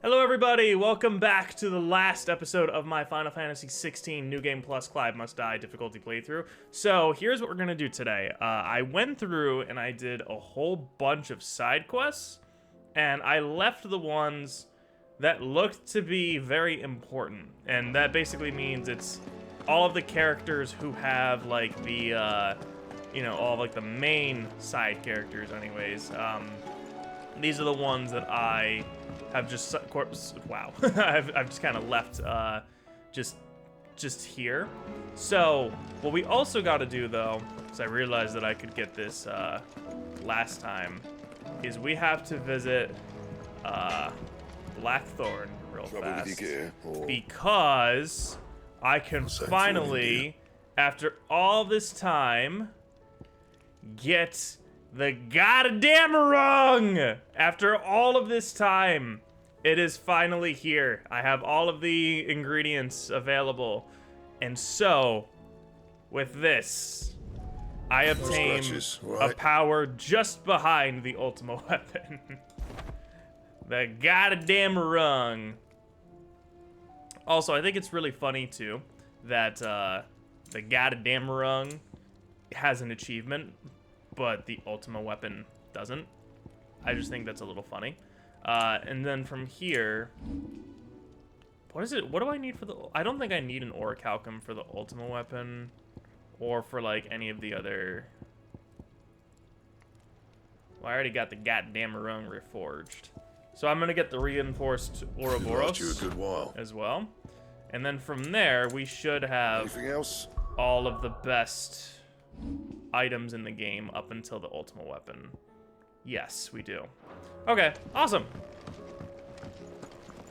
Hello everybody, welcome back to the last episode of my Final Fantasy XVI New Game Plus Clive Must Die difficulty playthrough. So here's what we're gonna do today. I went through and I did a whole bunch of side quests, and I left the ones that looked to be very important. And that basically means it's all of the characters who have like the, all of, like the main side characters anyways. These are the ones that I have just, wow, I've just kind of left just here. So what we also got to do though, because I realized that I could get this last time, is we have to visit Blackthorn real fast, because I can finally, after all this time, get the goddamn rung! After all of this time, it is finally here. I have all of the ingredients available. And so, with this, I obtain a power just behind the Ultima weapon. The goddamn rung. Also, I think it's really funny, too, that the goddamn rung has an achievement, but the Ultima weapon doesn't. I just think that's a little funny. And then from here, what is it? What do I need for the? I don't think I need an orichalcum for the Ultima weapon, or for like any of the other. Well, I already got the goddamn rung reforged, so I'm gonna get the reinforced Ouroboros as well. And then from there, we should have all of the best items in the game up until the Ultima weapon. Yes, we do. Okay, awesome.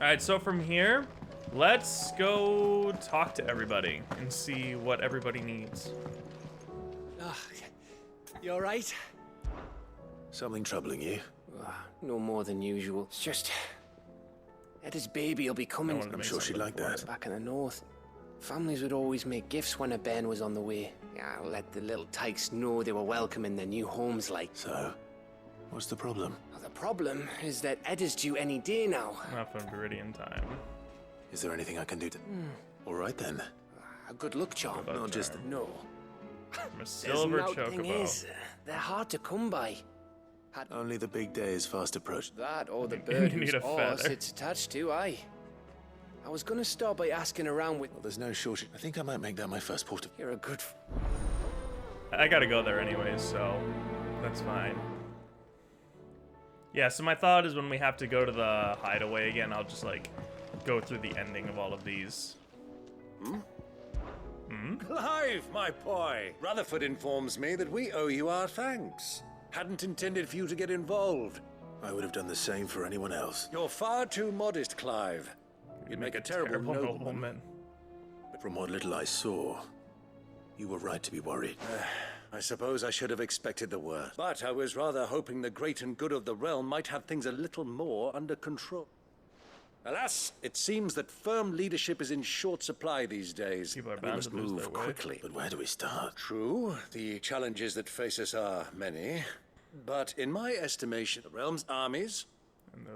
All right, so from here, let's go talk to everybody and see what everybody needs. You all right? Something troubling you? No more than usual. It's just Edda's baby will be coming. I'm sure she'd like that. Back in the north, families would always make gifts when a bairn was on the way. Yeah, let the little tykes know they were welcome in their new homes, like. So, what's the problem? Well, the problem is that Edda's due any day now. Not for Viridian time. Is there anything I can do to... All right, then. A good luck charm. Not just... No. From a silver chocobo. Thing is, they're hard to come by. Only the big day is fast approaching. That or the bird You need whose a horse feather. it's attached to, aye. I was gonna start by asking around with... Well, there's no shortage. I think I might make that my first port of... You're a good... I gotta go there anyways, so that's fine. Yeah, so my thought is when we have to go to the hideaway again, I'll just like go through the ending of all of these. Clive, my boy! Rutherford informs me that we owe you our thanks. Hadn't intended for you to get involved. I would have done the same for anyone else. You're far too modest, Clive. You'd make a terrible nobleman. But from what little I saw, you were right to be worried. I suppose I should have expected the worst. But I was rather hoping the great and good of the realm might have things a little more under control. Alas, it seems that firm leadership is in short supply these days. People are We bound must to lose their move way. quickly. But where do we start? True, the challenges that face us are many. But in my estimation, the realm's armies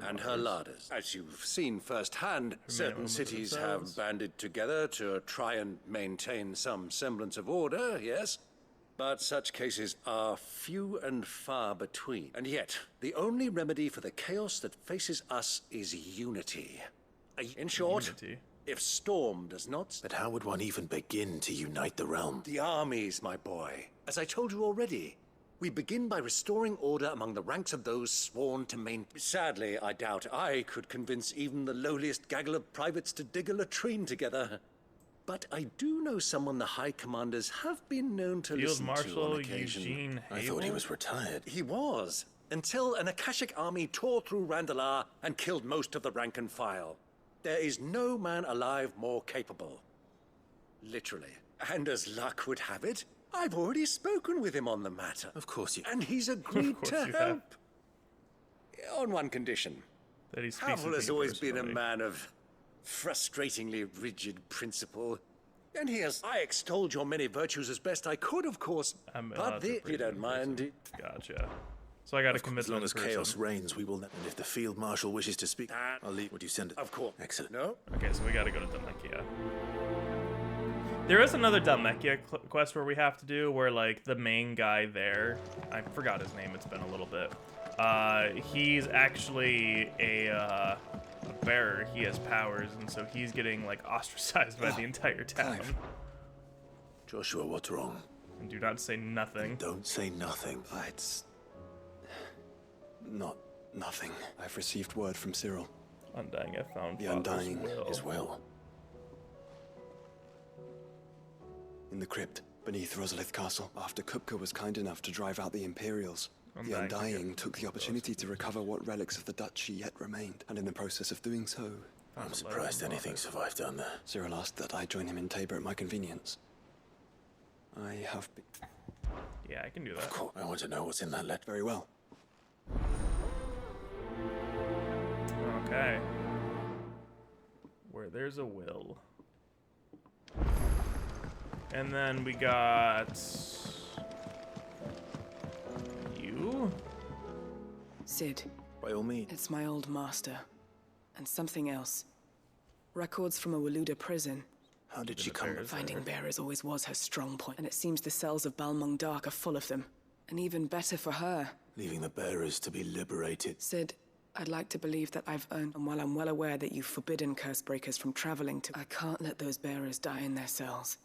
and her larders. As you've seen firsthand, certain cities have banded together to try and maintain some semblance of order, yes? But such cases are few and far between. And yet, the only remedy for the chaos that faces us is unity. In short, Unity. if Storm does not... But how would one even begin to unite the realm? The armies, my boy. As I told you already, we begin by restoring order among the ranks of those sworn to maintain. Sadly, I doubt I could convince even the lowliest gaggle of privates to dig a latrine together. But I do know someone the High Commanders have been known to Field listen to Marshal on occasion. Eugene I thought he Hayward? was retired. He was, until an Akashic army tore through Randalar and killed most of the rank and file. There is no man alive more capable. Literally. And as luck would have it, I've already spoken with him on the matter. Of course you... And he's agreed course to you help. On one condition. That he speaks Havel with has me always been a personally. man of frustratingly rigid principle. And he has... I extolled your many virtues as best I could, of course. I'll But have to if you praise don't him mind... Gotcha. So I got to commit As long as person. chaos reigns, we will. And if the field marshal wishes to speak, I'll leave. Would you send it? Of course. Excellent. No? Okay, so we got to go to Dhalmekia. There is another Dhalmekia quest where we have to do where, like, the main guy there, I forgot his name, it's been a little bit. He's actually a bearer. He has powers, and so he's getting, like, ostracized by the entire town. Joshua, what's wrong? And do not say nothing. Don't say nothing. It's not nothing. I've received word from Cyril. Undying, I found The Undying His will. In the crypt beneath Rosalith Castle, after Kupka was kind enough to drive out the Imperials. The Undying took the opportunity to recover what relics of the Duchy yet remained, and in the process of doing so, I'm surprised anything survived down there. Cyril asked that I join him in Tabor at my convenience. I have been... Yeah, I can do that. Of course, I want to know what's in that letter. Very well. Okay. Where there's a will. And then we got... you? Sid, By all means. it's my old master. And something else. Records from a Waluda prison. How did she come? Finding bearers always was her strong point, and it seems the cells of Balmung Dark are full of them. And even better for her. Leaving the bearers to be liberated. Sid, I'd like to believe that I've earned, and while I'm well aware that you've forbidden Cursebreakers from traveling to... I can't let those bearers die in their cells.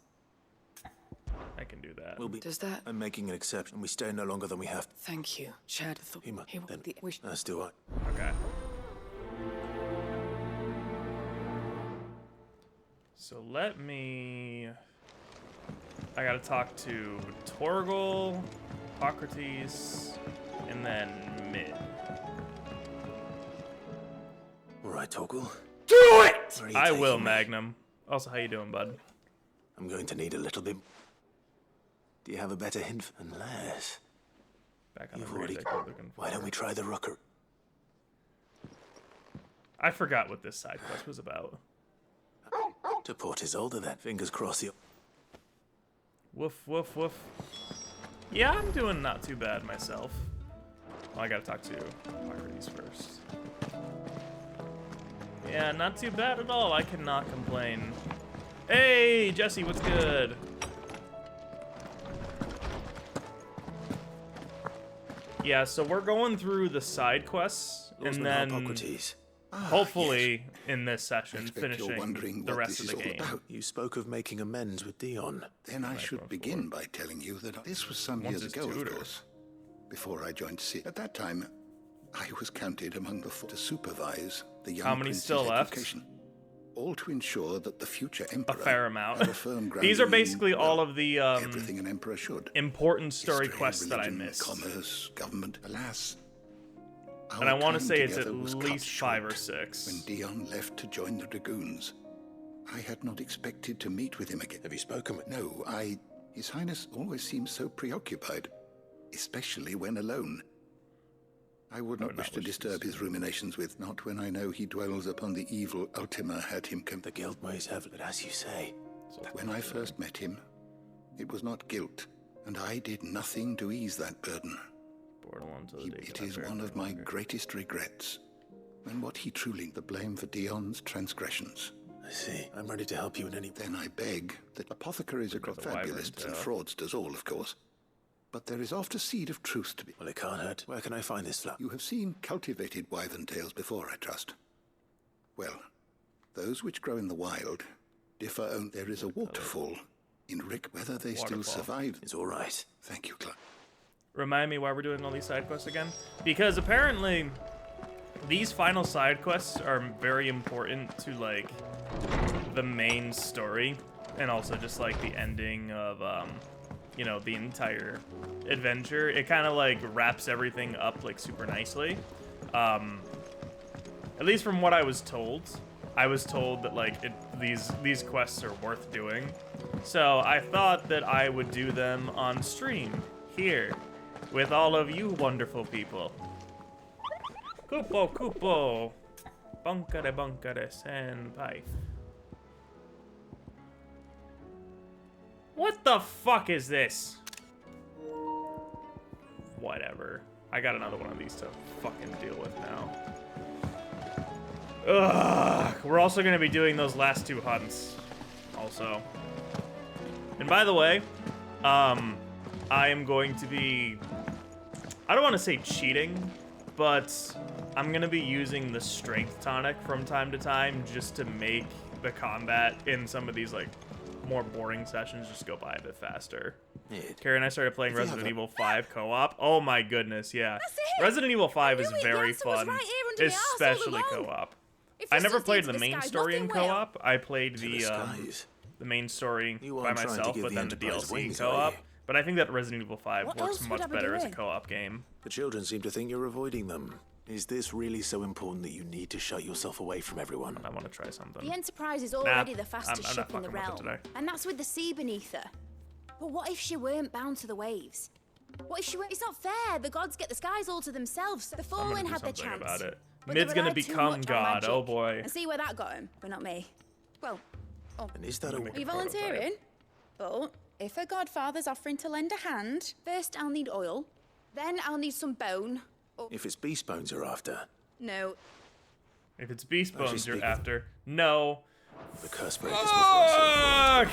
I can do that. We'll be... Does that... I'm making an exception. We stay no longer than we have to. Thank you, Chad. Hima, then. As do I. Okay. So let me... I gotta talk to Torgal, Hippocrates, and then Mid. All right, Torgal. Do it! I will, Magnum. Also, how you doing, bud? I'm going to need a little bit... Do you have a better hint? Unless... Back on You've the already... bridge, I keep looking for. Why don't we try the rucker? I forgot what this side quest was about. To Port Isolde, then. Fingers crossed you... Woof, woof, woof. Yeah, I'm doing not too bad myself. Well, I gotta talk to Hippocrates first. Yeah, not too bad at all. I cannot complain. Hey, Jesse, what's good? Yeah, so we're going through the side quests, and then Hippocrates. hopefully in this session Expect you're wondering finishing the what rest this of the is all game. about. You spoke of making amends with Dion. Then I should begin by telling you that this was some Once years his ago, tutor. of course, before I joined Sid. At that time, I was counted among the four to supervise the young How many prince's still left? education, all to ensure that the future A emperor fair amount. had a firm These are grounding in, basically all well, of the everything an emperor should. important story History, quests that I religion, missed. Commerce, government. Alas, And I our want to time say it's at together was cut least 5 or short 6. when Dion left to join the dragoons. I had not expected to meet with him again. Have you spoken with... No, His Highness always seems so preoccupied, especially when alone. I would not wish to disturb his ruminations with, not when I know he dwells upon the evil Ultima had him come. The guilt weighs heavily, but as you say... When I first met him, it was not guilt, and I did nothing to ease that burden. It is one of my greatest regrets, and what he truly the blame for Dion's transgressions. I see. I'm ready to help you in any... Then I beg that apothecaries are fabulists and fraudsters all, of course. But there is oft a seed of truth to be... Well, it can't hurt. Where can I find this flower? You have seen cultivated wyvern tails before, I trust. Well, those which grow in the wild differ only... There is a waterfall in Rick. Whether they still survive... It's all right. Thank you, Clark. Remind me why we're doing all these side quests again? Because apparently these final side quests are very important to, like, the main story, and also just, like, the ending of, you know, the entire adventure. It kind of, like, wraps everything up, like, super nicely. At least from what I was told. I was told that, like, these quests are worth doing. So I thought that I would do them on stream here with all of you wonderful people. Kupo, Kupo. Bunkare senpai. What the fuck is this? Whatever. I got another one of these to fucking deal with now. Ugh. We're also going to be doing those last 2 hunts also. And by the way, I am going to be, I don't want to say cheating, but I'm going to be using the strength tonic from time to time just to make the combat in some of these like more boring sessions just go by a bit faster. Carrie and I started playing Resident Evil 5 co-op. Oh my goodness, yeah. Resident Evil 5 is very fun, especially co-op. I never played the main story in co-op. I played the main story by myself, but then the DLC in co-op. But I think that Resident Evil 5 works much better as a co-op game. The children seem to think you're avoiding them. Is this really so important that you need to shut yourself away from everyone? I want to try something. The Enterprise is already the fastest ship in the realm, and that's with the sea beneath her. But what if she weren't bound to the waves? What if she weren't? It's not fair. The gods get the skies all to themselves. The Fallen had their chance. About it. Mid's gonna become god. Oh boy. And see where that got him, but not me. Well, and is that are you volunteering? But if a godfather's offering to lend a hand, first I'll need oil, then I'll need some bone. If it's beast bones you're after. No. If it's beast bones you're after. No. The curse breakers before I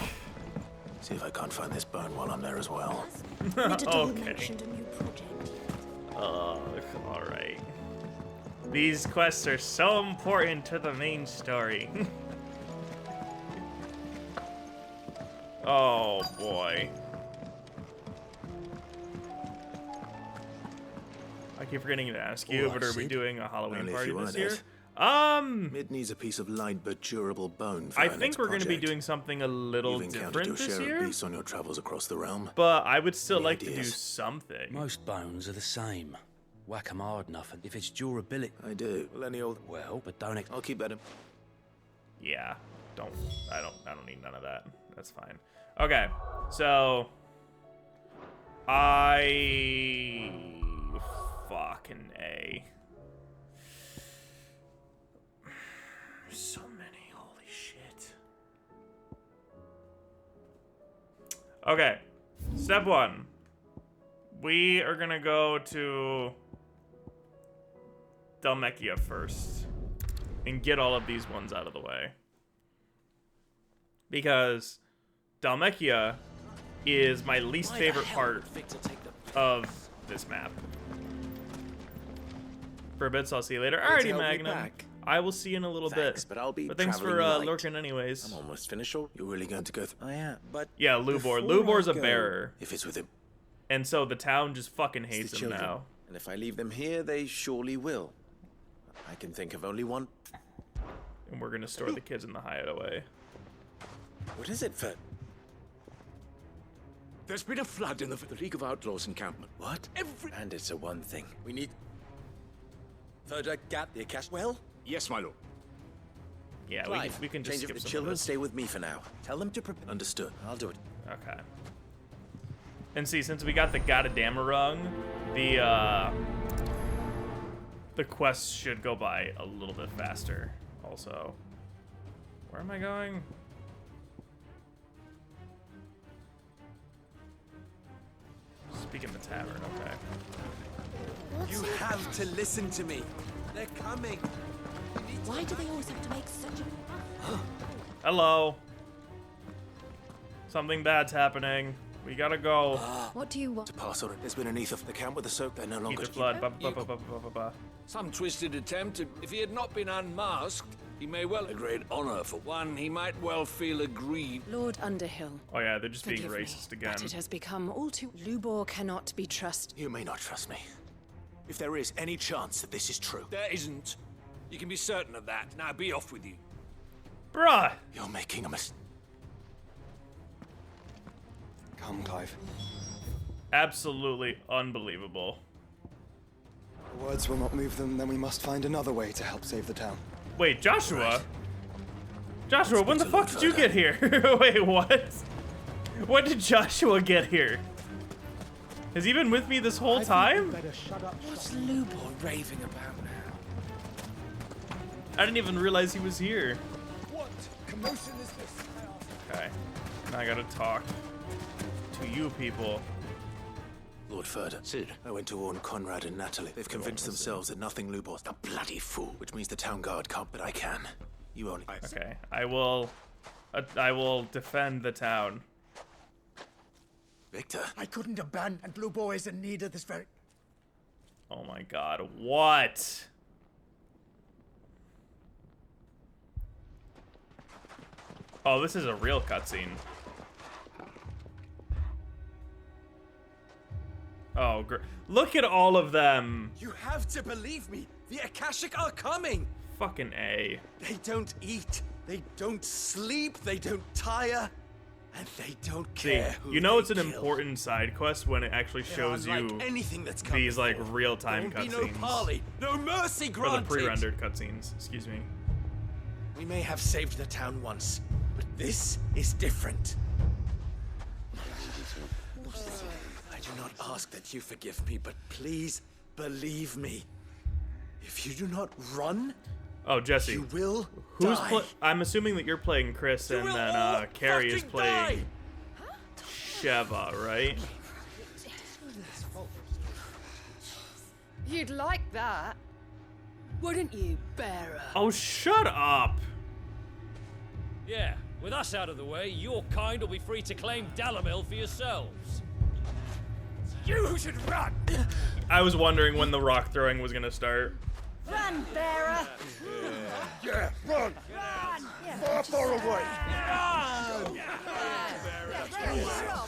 see if I can't find this bone while I'm there as well. Okay. Alright. These quests are so important to the main story. Oh boy. I keep forgetting to ask you, but are we doing a Halloween party this year? Mid needs a piece of light but durable bone. I think we're going to be doing something a little different this year. Beasts on your travels across the realm. But I would still like to do something. Most bones are the same. Whack 'em hard enough, and if it's durability, I do. Well, any old. Well, but don't. I'll keep at him. Yeah, I don't need none of that. That's fine. Okay, so fucking A. So many, holy shit. Okay, step 1. We are gonna go to Dhalmekia first and get all of these ones out of the way. Because Dhalmekia is my least favorite part of this map. For a bit, so I'll see you later. Alrighty, Magnum. I will see you in a little bit. But thanks for lurking anyways. I'm almost finished. You're really going to go through? I am, but... Yeah, Lubor. Lubor's a bearer. If it's with him. And so the town just fucking hates him now. And if I leave them here, they surely will. I can think of only one. And we're gonna store the kids in the hideaway. What is it, Fett? There's been a flood in the League of Outlaws encampment. What? And it's a one thing. We need... Further gap the Akash well? Yes, my lord. Yeah, we can just skip the some children. of this. Stay with me for now. Tell them to prepare. Understood. I'll do it. Okay. And see, since we got the D.M.R rung, the quests should go by a little bit faster. Also, where am I going? Speaking the tavern. Okay. You have to listen to me. They're coming. Why do they always have to make such a... Hello. Something bad's happening. We gotta go. What do you want? To pass on it. There's been an ether. The camp with the soap. They're no longer... Ether flood. Some twisted attempt. If he had not been unmasked, he may well have great honor for one. He might well feel aggrieved. Lord Underhill. Oh yeah, they're just being racist again. But it has become all too... Lubor cannot be trusted. You may not trust me. If there is any chance that this is true. There isn't. You can be certain of that. Now be off with you. Bruh! You're making a mistake. Come, Clive. Absolutely unbelievable. The words will not move them, then we must find another way to help save the town. Wait, Joshua? Right. Joshua, when the fuck did you get here? Wait, what? When did Joshua get here? Has he been with me this whole time? What's Lubor raving about now? I didn't even realize he was here. What commotion is this? Okay, now I gotta talk to you people. Lord Furder. Sid. I went to warn Conrad and Natalie. They've convinced themselves that nothing Lubor's a bloody fool, which means the town guard can't, but I can. You only. Okay, I will defend the town. Victor. I couldn't abandon. Lubor is in need of this very. Oh my god, what? Oh, this is a real cutscene. Oh, look at all of them. You have to believe me. The Akashic are coming. Fucking A. They don't eat. They don't sleep. They don't tire. And they don't care. See, you know it's an important side quest when it actually shows you anything that's these like real-time cutscenes. No parley, no mercy granted. Or the pre-rendered cutscenes, excuse me. We may have saved the town once, but this is different. I do not ask that you forgive me, but please believe me. If you do not run, oh, Jesse, you will who's die. I'm assuming that you're playing Chris and then Carrie is playing Sheva, right? You'd like that, wouldn't you, Bearer? Oh, shut up! Yeah, with us out of the way, your kind will be free to claim Dalamil for yourselves. You should run! I was wondering when the rock throwing was gonna start. Run, Bearer! Yeah, run! Run! Far, far away! Run!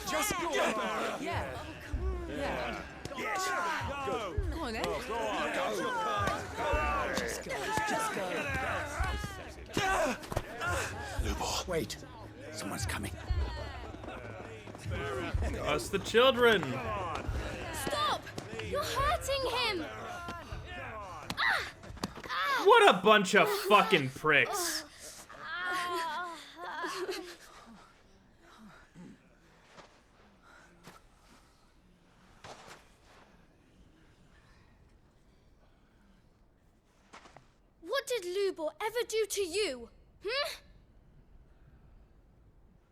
Just go! Yeah. Yeah. Yes! Go! Come on, then. Go on! Go! Just go. Lubor. Wait. Someone's coming. Us the children! Stop! You're hurting him! What a bunch of fucking pricks! What did Lubor ever do to you?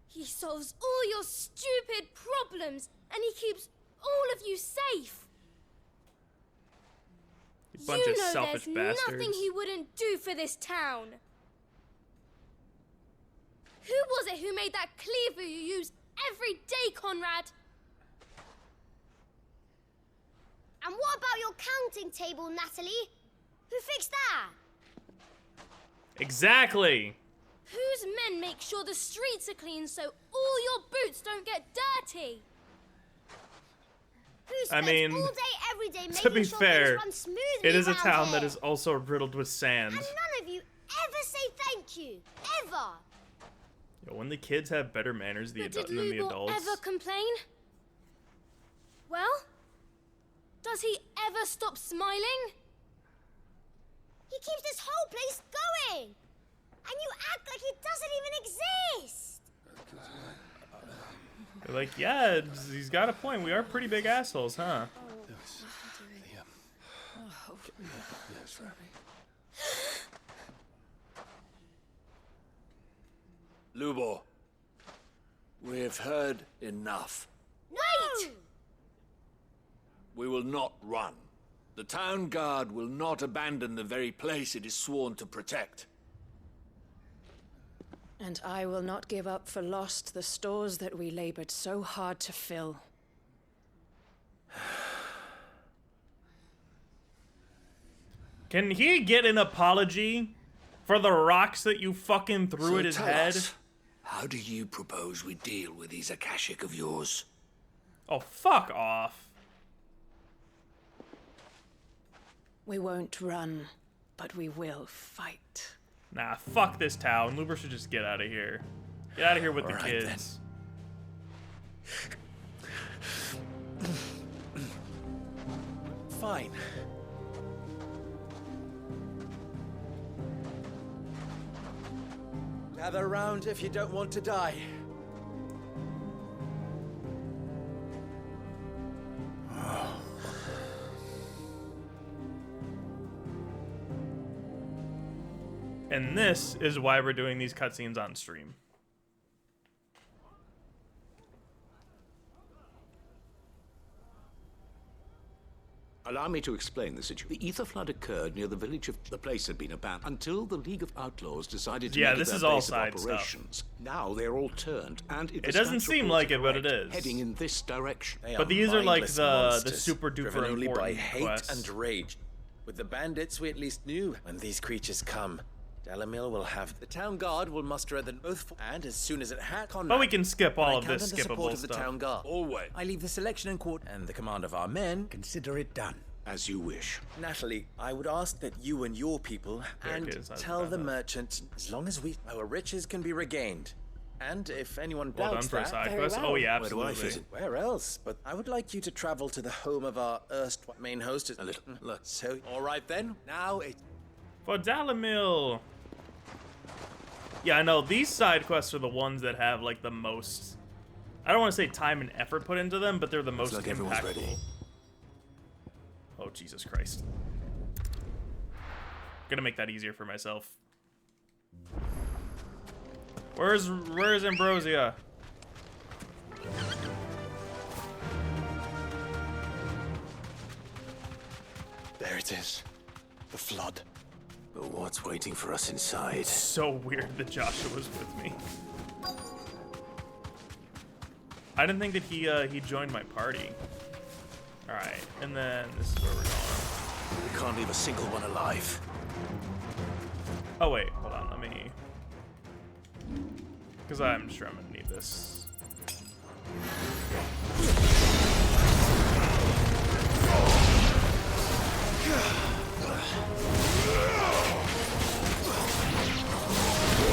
He solves all your stupid problems, and he keeps all of you safe. You bunch of selfish there's bastards. Nothing he wouldn't do for this town. Who was it who made that cleaver you use every day, Conrad? And what about your counting table, Natalie? Who fixed that? Exactly! Whose men make sure the streets are clean so all your boots don't get dirty? Who I spends mean, all day, every day making to be sure fair, things run smoothly it is a around town here? that is also riddled with sand. And none of you ever say thank you. Ever. Yo, when the kids have better manners than the adults. Ever complain? Well, does he ever stop smiling? He keeps this whole place going. And you act like it doesn't even exist. They're like, yeah, he's got a point. We are pretty big assholes, huh? Lubor, we've heard enough. Wait! We will not run. The town guard will not abandon the very place it is sworn to protect. And I will not give up for lost the stores that we labored so hard to fill. Can he get an apology for the rocks that you fucking threw at his tell head? us, how do you propose we deal with these Akashic of yours? Oh, fuck off. We won't run, but we will fight. Nah, fuck this town. Lubor should just get out of here. Get out of here with the kids. Fine. Gather round if you don't want to die. And this is why we're doing these cutscenes on stream. Allow me to explain the situation. The ether flood occurred near the village of... The place had been abandoned until the League of Outlaws decided to make it their base of operations. Now they're all turned, and it doesn't seem like it, but it is. Heading in this direction. But these are like the super duper driven only by hate quests. and rage. With the bandits, we at least knew when these creatures come, Dalamil will have the town guard will muster at the oath, and as soon as it has, but we can skip all of this skippable support of the town guard. Always. I leave the selection in court and the command of our men. Consider it done. As you wish. Natalie, I would ask that you and your people tell the merchant, as long as our riches can be regained. And if anyone doubts that, oh yeah, absolutely. Where do I fit in? Where else? But I would like you to travel to the home of our erstwhile main host. A little look. So, all right then. Now it for Dalamil. Yeah, I know these side quests are the ones that have like the most. I don't want to say time and effort put into them, but they're the most impactful. Ready. Oh Jesus Christ! Gonna make that easier for myself. Where's Ambrosia? There it is. The flood. But what's waiting for us inside? It's so weird that Joshua was with me. I didn't think that he joined my party. All right, and then this is where we're going. We can't leave a single one alive. Oh wait, hold on, let me. Because I'm sure I'm gonna need this.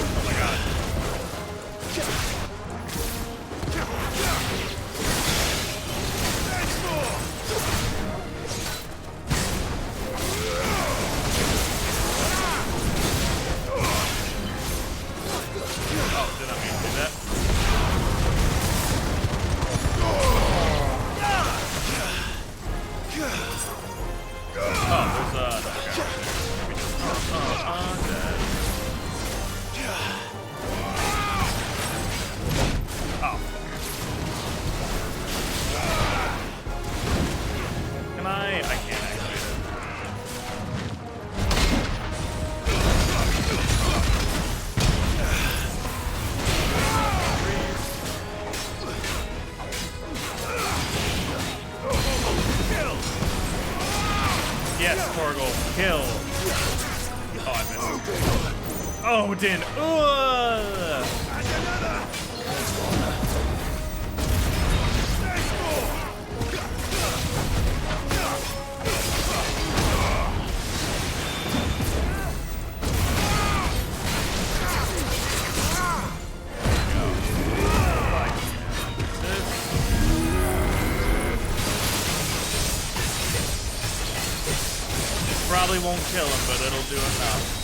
Oh my god. Oh, did I mean to do that? Oh, there's another guy. Maybe just dead. Oh. Can I can't actually. Yes, Torgal, kill. Oh, I missed. Oh, Din. Probably won't kill him, but it'll do enough.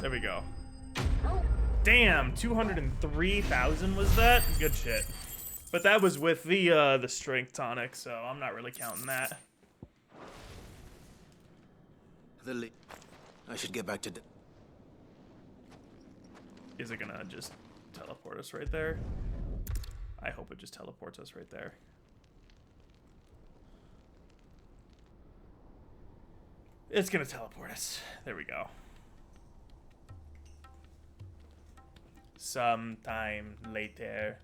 There we go. Damn, 203,000 was that? Good shit. But that was with the strength tonic, so I'm not really counting that. I should get back to. Is it gonna just teleport us right there? I hope it just teleports us right there. It's gonna teleport us. There we go. Sometime later.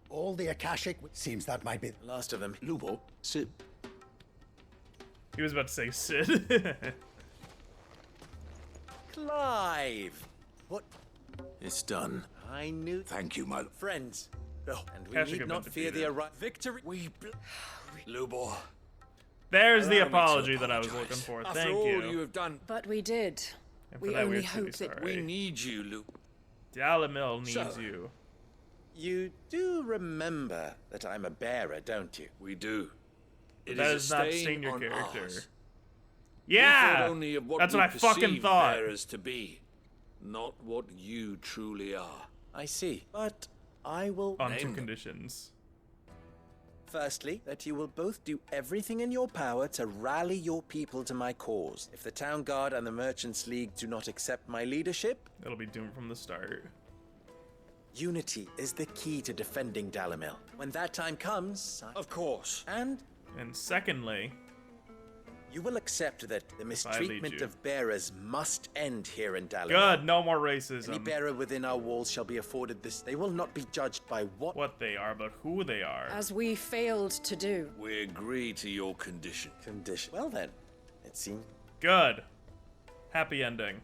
All the Akashic seems that might be the last of them. Lubo, Sid. He was about to say Sid. Clive! What? It's done. I knew. Thank you, my friends. Oh, and we Akashic need not fear the victory. Lubo. There's the apology that I was looking for. Thank you. After all you have done. But we did. We that, only hope that we need you, Luke. Dalamil needs you. You do remember that I'm a bearer, don't you? We do. That does not stain your character. Yeah, only of what that's we what I fucking perceive thought. bearers to be, not what you truly are. I see, but I will on two conditions. Firstly, that you will both do everything in your power to rally your people to my cause. If the Town Guard and the Merchants League do not accept my leadership, it'll be doomed from the start. Unity is the key to defending Dalimil. When that time comes, of course. And secondly, you will accept that the mistreatment of bearers must end here in Dalimil. Good, no more racism. Any bearer within our walls shall be afforded this. They will not be judged by what they are, but who they are. As we failed to do. We agree to your condition. Well then, it seems. Good. Happy ending.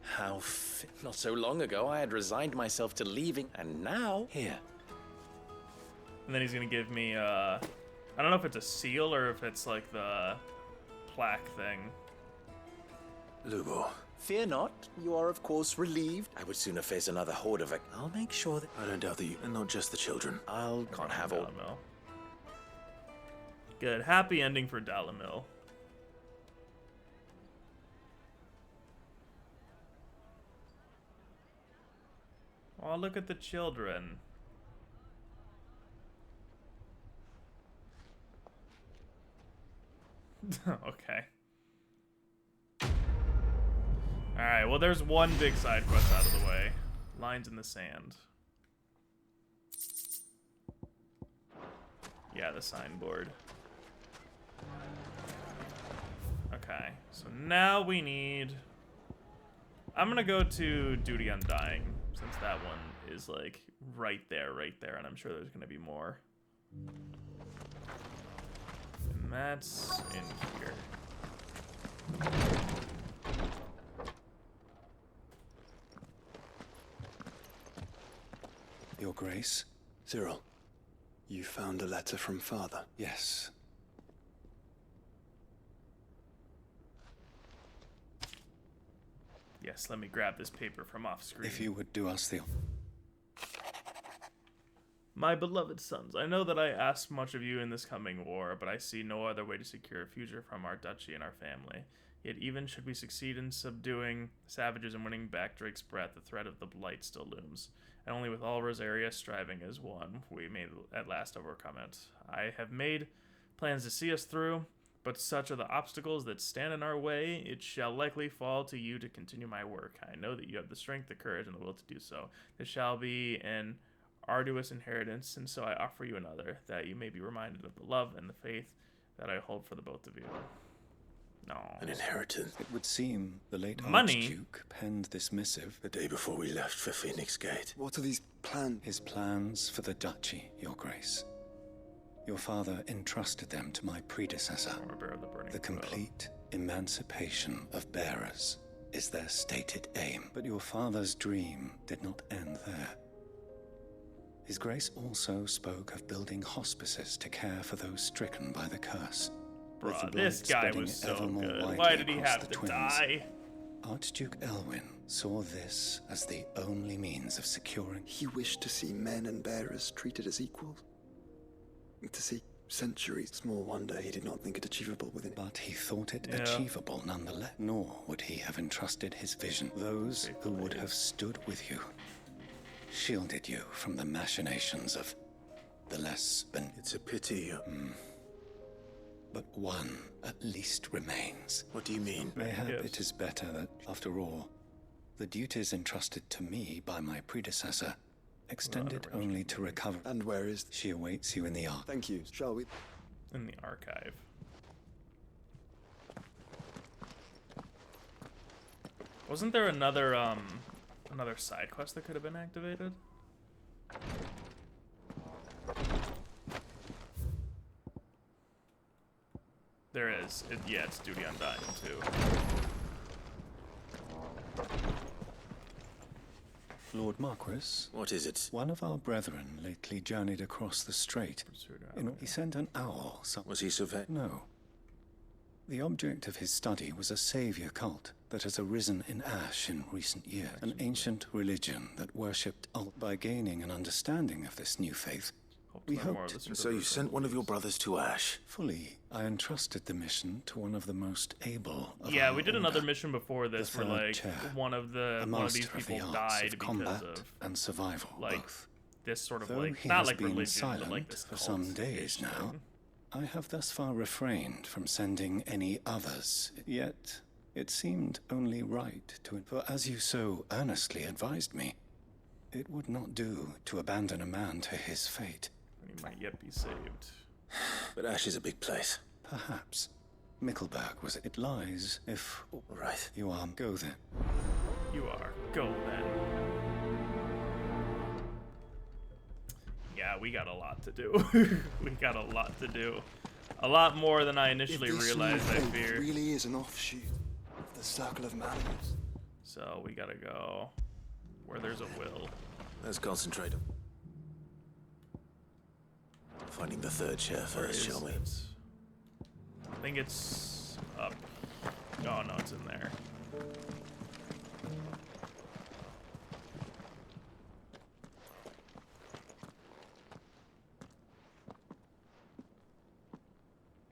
How not so long ago I had resigned myself to leaving, and now here. And then he's gonna give me I don't know if it's a seal or if it's like the plaque thing. Lubo. Fear not, you are of course relieved. I would sooner face another horde of it. I'll make sure that I don't doubt that you, and not just the children. Can't have all. Good, happy ending for Dalimil. Oh, look at the children. Okay. Alright, well there's one big side quest out of the way. Lines in the sand. Yeah, the signboard. Okay, so now we need... I'm gonna go to Duty Undying, since that one is like right there, and I'm sure there's gonna be more. And that's in here. Your Grace? Cyril, you found a letter from Father? Yes. Yes, let me grab this paper from off screen. If you would do us the... My beloved sons, I know that I ask much of you in this coming war, but I see no other way to secure a future from our duchy and our family. Yet even should we succeed in subduing savages and winning back Drake's breath, the threat of the Blight still looms. And only with all Rosaria striving as one, we may at last overcome it. I have made plans to see us through, but such are the obstacles that stand in our way, it shall likely fall to you to continue my work. I know that you have the strength, the courage, and the will to do so. This shall be an arduous inheritance, and so I offer you another, that you may be reminded of the love and the faith that I hold for the both of you. No. An inheritance. It would seem the late Archduke penned this missive the day before we left for Phoenix Gate. What are these plans? His plans for the duchy, Your Grace. Your father entrusted them to my predecessor. The complete emancipation of bearers is their stated aim. But your father's dream did not end there. His Grace also spoke of building hospices to care for those stricken by the curse. Bruh, this guy was so good. Why did he have to die? Archduke Elwyn saw this as the only means of securing... He wished to see men and bearers treated as equals. To see centuries. Small wonder he did not think it achievable within. But he thought it achievable nonetheless. Nor would he have entrusted his vision. Those who would have stood with you, shielded you from the machinations of the less than... It's a pity. But one at least remains. What do you mean? Mayhap it is better that, after all, the duties entrusted to me by my predecessor extended only to recover. And where is... She awaits you in the ark. Thank you. Shall we? In the archive. Wasn't there another side quest that could have been activated? There is. Yeah, it's Duty Undying too. Lord Marquis? What is it? One of our brethren lately journeyed across the strait. He sent an owl. Was he surveyed? No. The object of his study was a savior cult that has arisen in Ash in recent years, an ancient religion that worshipped Ult. By gaining an understanding of this new faith, we hoped... So you sent one of your brothers to Ash? Fully, I entrusted the mission to one of the most able of Yeah, our we did order, another mission before this the where, third like, chair, one of these people died because combat of, and survival, like, both. this sort of, Though like, he not has like been religion, silent but, like, this for some days now, I have thus far refrained from sending any others, yet it seemed only right to... For as you so earnestly advised me, it would not do to abandon a man to his fate. He might yet be saved. But Ash is a big place. Perhaps. Mickleburg was... It lies, if... Right. You are. Go then. You are. Go then. Yeah, we got a lot to do. We got a lot to do. A lot more than I initially realized, I fear. It really is an offshoot of the Circle of Malleus. So we gotta go where there's a will. Let's concentrate. Finding the third chair first, shall we? I think it's up. Oh no, it's in there.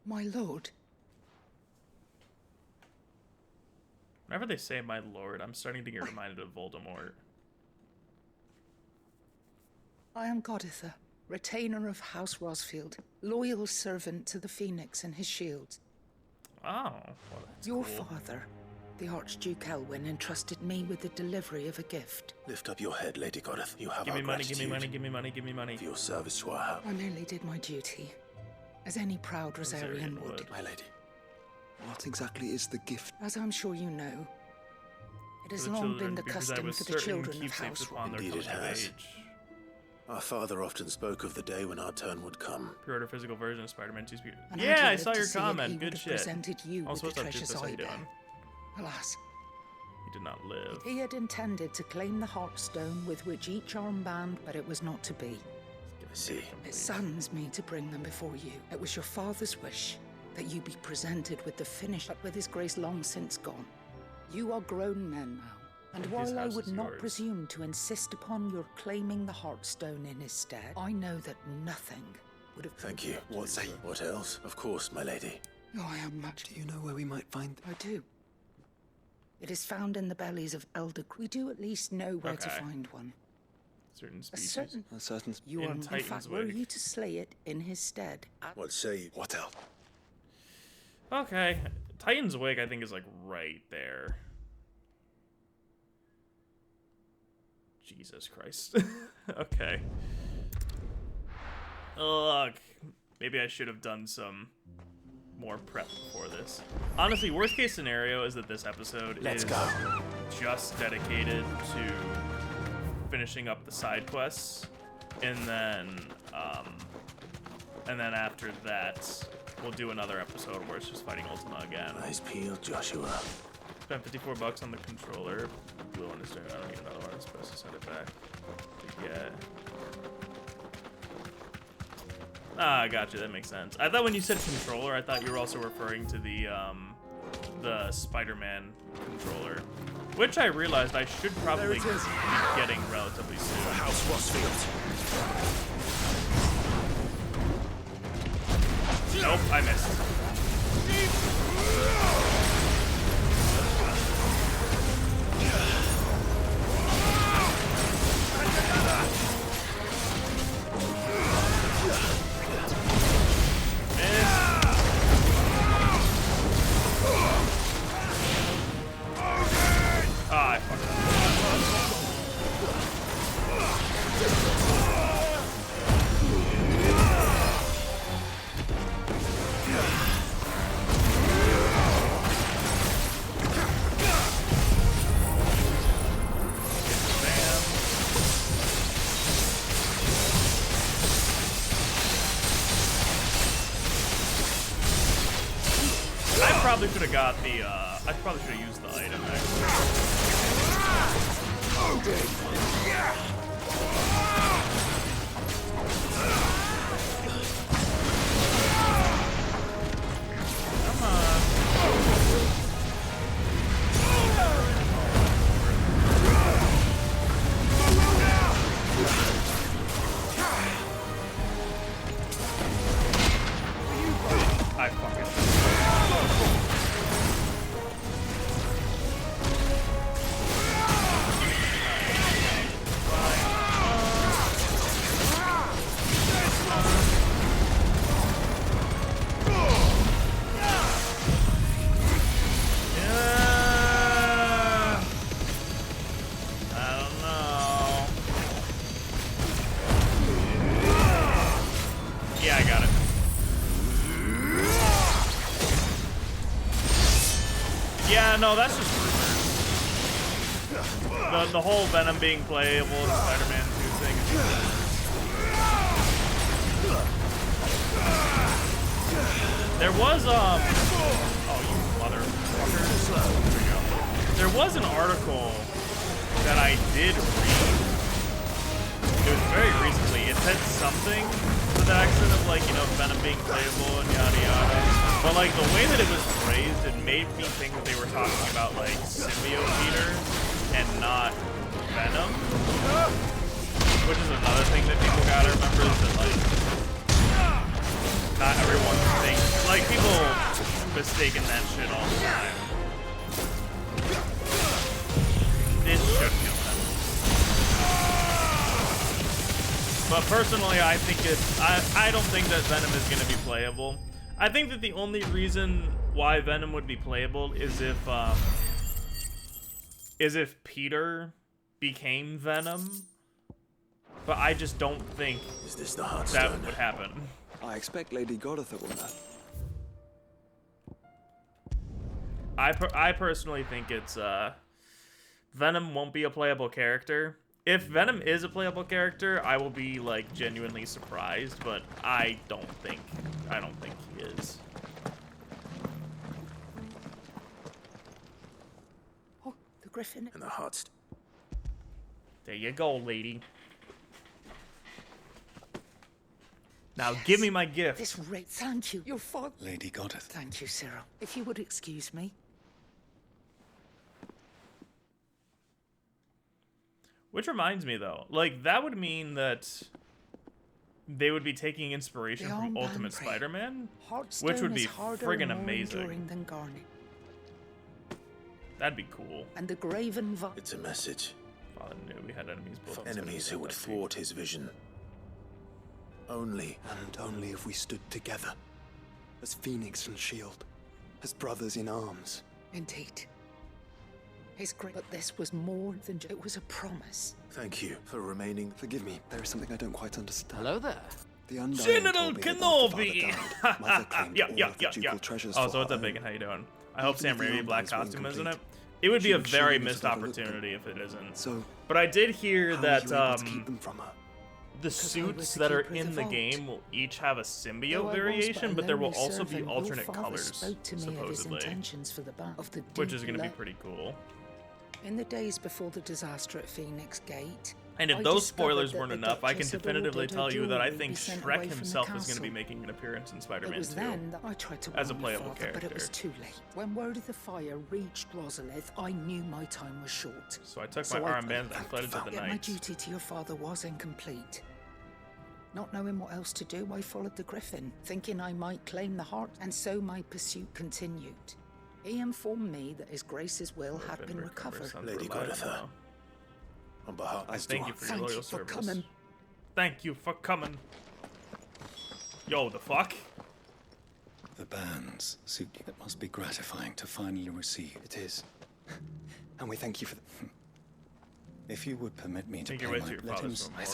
My lord. Whenever they say my lord, I'm starting to get reminded of Voldemort. I am Goditha, retainer of House Rosfield, loyal servant to the Phoenix and his shields. Oh, well, that's Your cool. father, the Archduke Elwyn, entrusted me with the delivery of a gift. Lift up your head, Lady Godith. You have Give our me money, give me gratitude money, give me money, give me money. for your service to our house. I merely did my duty, as any proud Rosarian would. My lady, what exactly is the gift? As I'm sure you know, it has For the long children, been the because I custom was for the certain children of keepsakes House upon their Indeed it coming of has. age. Our father often spoke of the day when our turn would come. Pre-order physical version of Spider-Man 2 Speed. And Yeah, I'd I lived saw to your see it, he comment. would Good have shit. presented you Also, with the what's up, treasures Judas? How you I bear. doing? Alas, He did not live. he had intended to claim the Heartstone with which each armband, but it was not to be. I see. It saddens me to bring them before you. It was your father's wish that you be presented with the finish, but with his grace long since gone. You are grown men now, and while I would not presume to insist upon your claiming the Heartstone in his stead, I know that nothing would have... Thank you. What else? Of course, my lady. Oh, I am much... Do you know where we might find... I do. It is found in the bellies of elder... We do at least know where to find one. Certain A species. certain... You are, in fact, were you to slay it in his stead? What say you? What else? Okay. Titan's Wig, I think, is, like, right there. Jesus Christ. Okay. Look. Maybe I should have done some more prep before this. Honestly, worst case scenario is that this episode is just dedicated to finishing up the side quests, and then after that, we'll do another episode where it's just fighting Ultima again. Eyes peeled, Joshua. Spent $54 on the controller. Blue one is doing. I don't need another one. I'm supposed to send it back to get. Ah, I got you. That makes sense. I thought when you said controller, I thought you were also referring to the Spider-Man controller, which I realized I should probably be getting relatively soon. House Rosfield. Nope, I missed. I fucked I probably should have got the, I probably should have used the item, actually. Come on. Yeah, no, that's just rumors. The whole Venom being playable in Spider-Man 2 thing. There was oh, you motherfuckers. There was an article that I did read. It was very recently. It said something to the accent of, like, you know, Venom being playable and yada yada. But, like, the way that it was phrased, it made me think that they were talking about, like, symbiote Peter and not Venom. Which is another thing that people gotta remember is that, like, not everyone thinks, like, people mistaken that shit all the time. This should kill them. But personally, I think I don't think that Venom is going to be playable. I think that the only reason why Venom would be playable is if Peter became Venom. But I just don't think that would happen. I expect Lady Godotha will know. I personally think it's Venom won't be a playable character. If Venom is a playable character, I will be, like, genuinely surprised, but I don't think he is. Oh, the griffin and the hearts. There you go, lady. Now yes. Give me my gift. This rate, thank you. Your father. Lady Godotha. Thank you, Cyril. If you would excuse me. Which reminds me, though, like, that would mean that they would be taking inspiration from Ultimate Spider-Man, which would be friggin' amazing. That'd be cool. And the graven it's a message. Father knew we had enemies. For enemies who would thwart his vision. Only and only if we stood together, as Phoenix and Shield, as brothers in arms. Indeed. His great, but this was more than it was a promise. Thank you for remaining. Forgive me, there is something I don't quite understand. Hello there. The Undying General Kenobi! Yeah. Treasures oh, so what's up, Bacon? How you doing? I hope Sam Raimi black costume isn't it? It would be a very missed opportunity if it isn't. So, but I did hear that keep them from her? The suits that are in the game will each have a symbiote variation, but there will also be alternate colors, supposedly, which is going to be pretty cool. In the days before the disaster at Phoenix Gate, and if those spoilers weren't enough, I can definitively tell you that I think Shrek himself is going to be making an appearance in Spider-Man 2 as a playable character. But it was too late. When word of the fire reached Rosalith, I knew my time was short. So I took my armband and fled into the night. My duty to your father was incomplete. Not knowing what else to do, I followed the Griffin, thinking I might claim the heart, and so my pursuit continued. He informed me that His Grace's will had been recovered. Lady Godotha, on behalf I thank you for your loyal service. Thank you for coming. Yo, the fuck? The bands suit you. It must be gratifying to finally receive. It is. And we thank you for the... If you would permit me to pay let him... I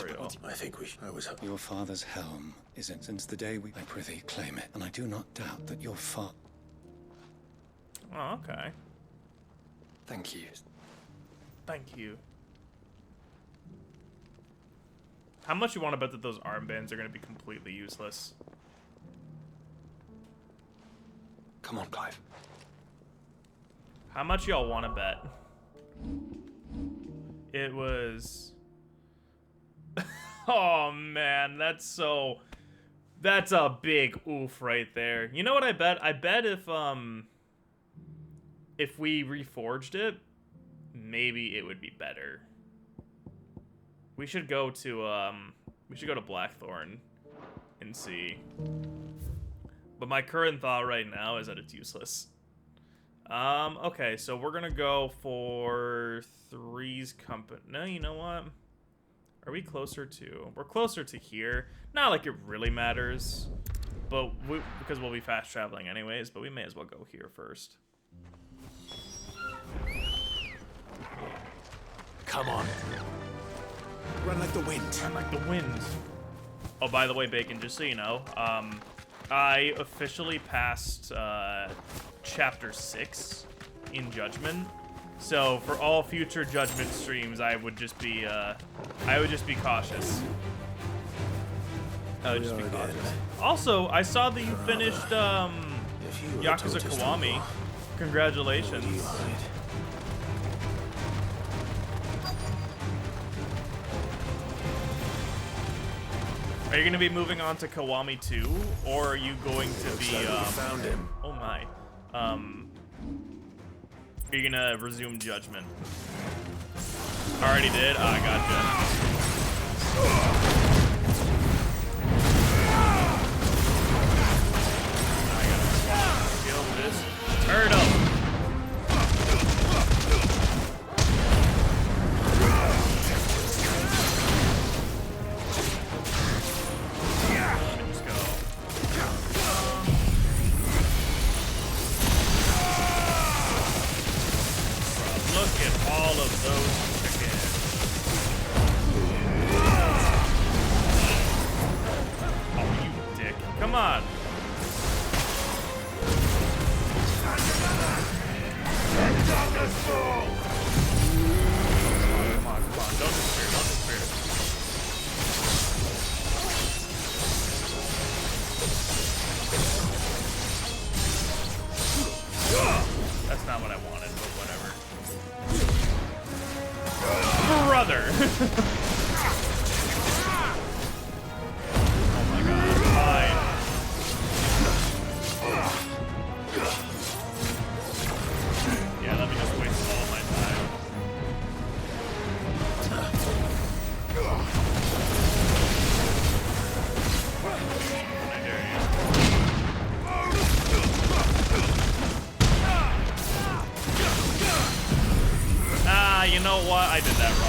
think I was... Your father's helm is it since the day we... I prithee claim it, and I do not doubt that your father... Oh, okay. Thank you. Thank you. How much you want to bet that those armbands are going to be completely useless? Come on, Clive. How much y'all want to bet? It was... Oh, man, that's a big oof right there. You know what I bet? I bet if we reforged it, maybe it would be better. We should go to Blackthorn and see. But my current thought right now is that it's useless. Okay, so we're gonna go for Three's Company. No, you know what? Are we closer to? We're closer to here. Not like it really matters, but because we'll be fast traveling anyways. But we may as well go here first. Come on. Run like the wind. Run like the wind. Oh, by the way, Bacon, just so you know, I officially passed Chapter 6 in Judgment. So for all future Judgment streams, I would just be cautious. I would just be cautious. Also, I saw that you finished Yakuza Kiwami. Congratulations. Are you going to be moving on to Kiwami 2, or are you going to be found him. Oh my. Are you going to resume Judgment? Already did? Ah, gotcha. I gotta kill this turtle. Come on. Don't despair, don't despair. That's not what I wanted, but whatever. Brother! Oh my god, fine. Yeah, let me just waste all my time. I dare you. Ah, you know what? I did that wrong.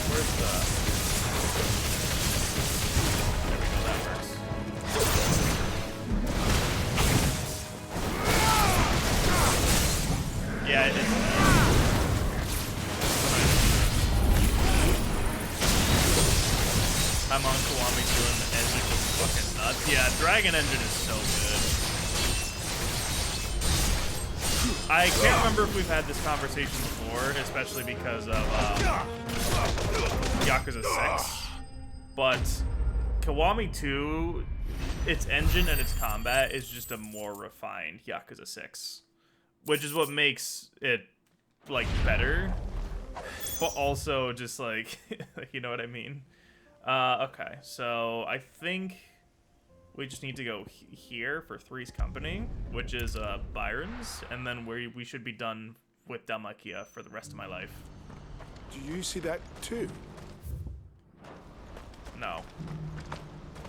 Where's the... There we go, that works. Yeah, it is. I'm on Kiwami doing the engine just fucking nuts. Yeah, Dragon Engine is so good. I can't remember if we've had this conversation before, especially because of Yakuza 6. But Kiwami 2, its engine and its combat is just a more refined Yakuza 6. Which is what makes it, like, better. But also just, like, you know what I mean? Okay, so I think we just need to go here for Three's Company, which is Byron's, and then we should be done with Damakia for the rest of my life. Do you see that too? No.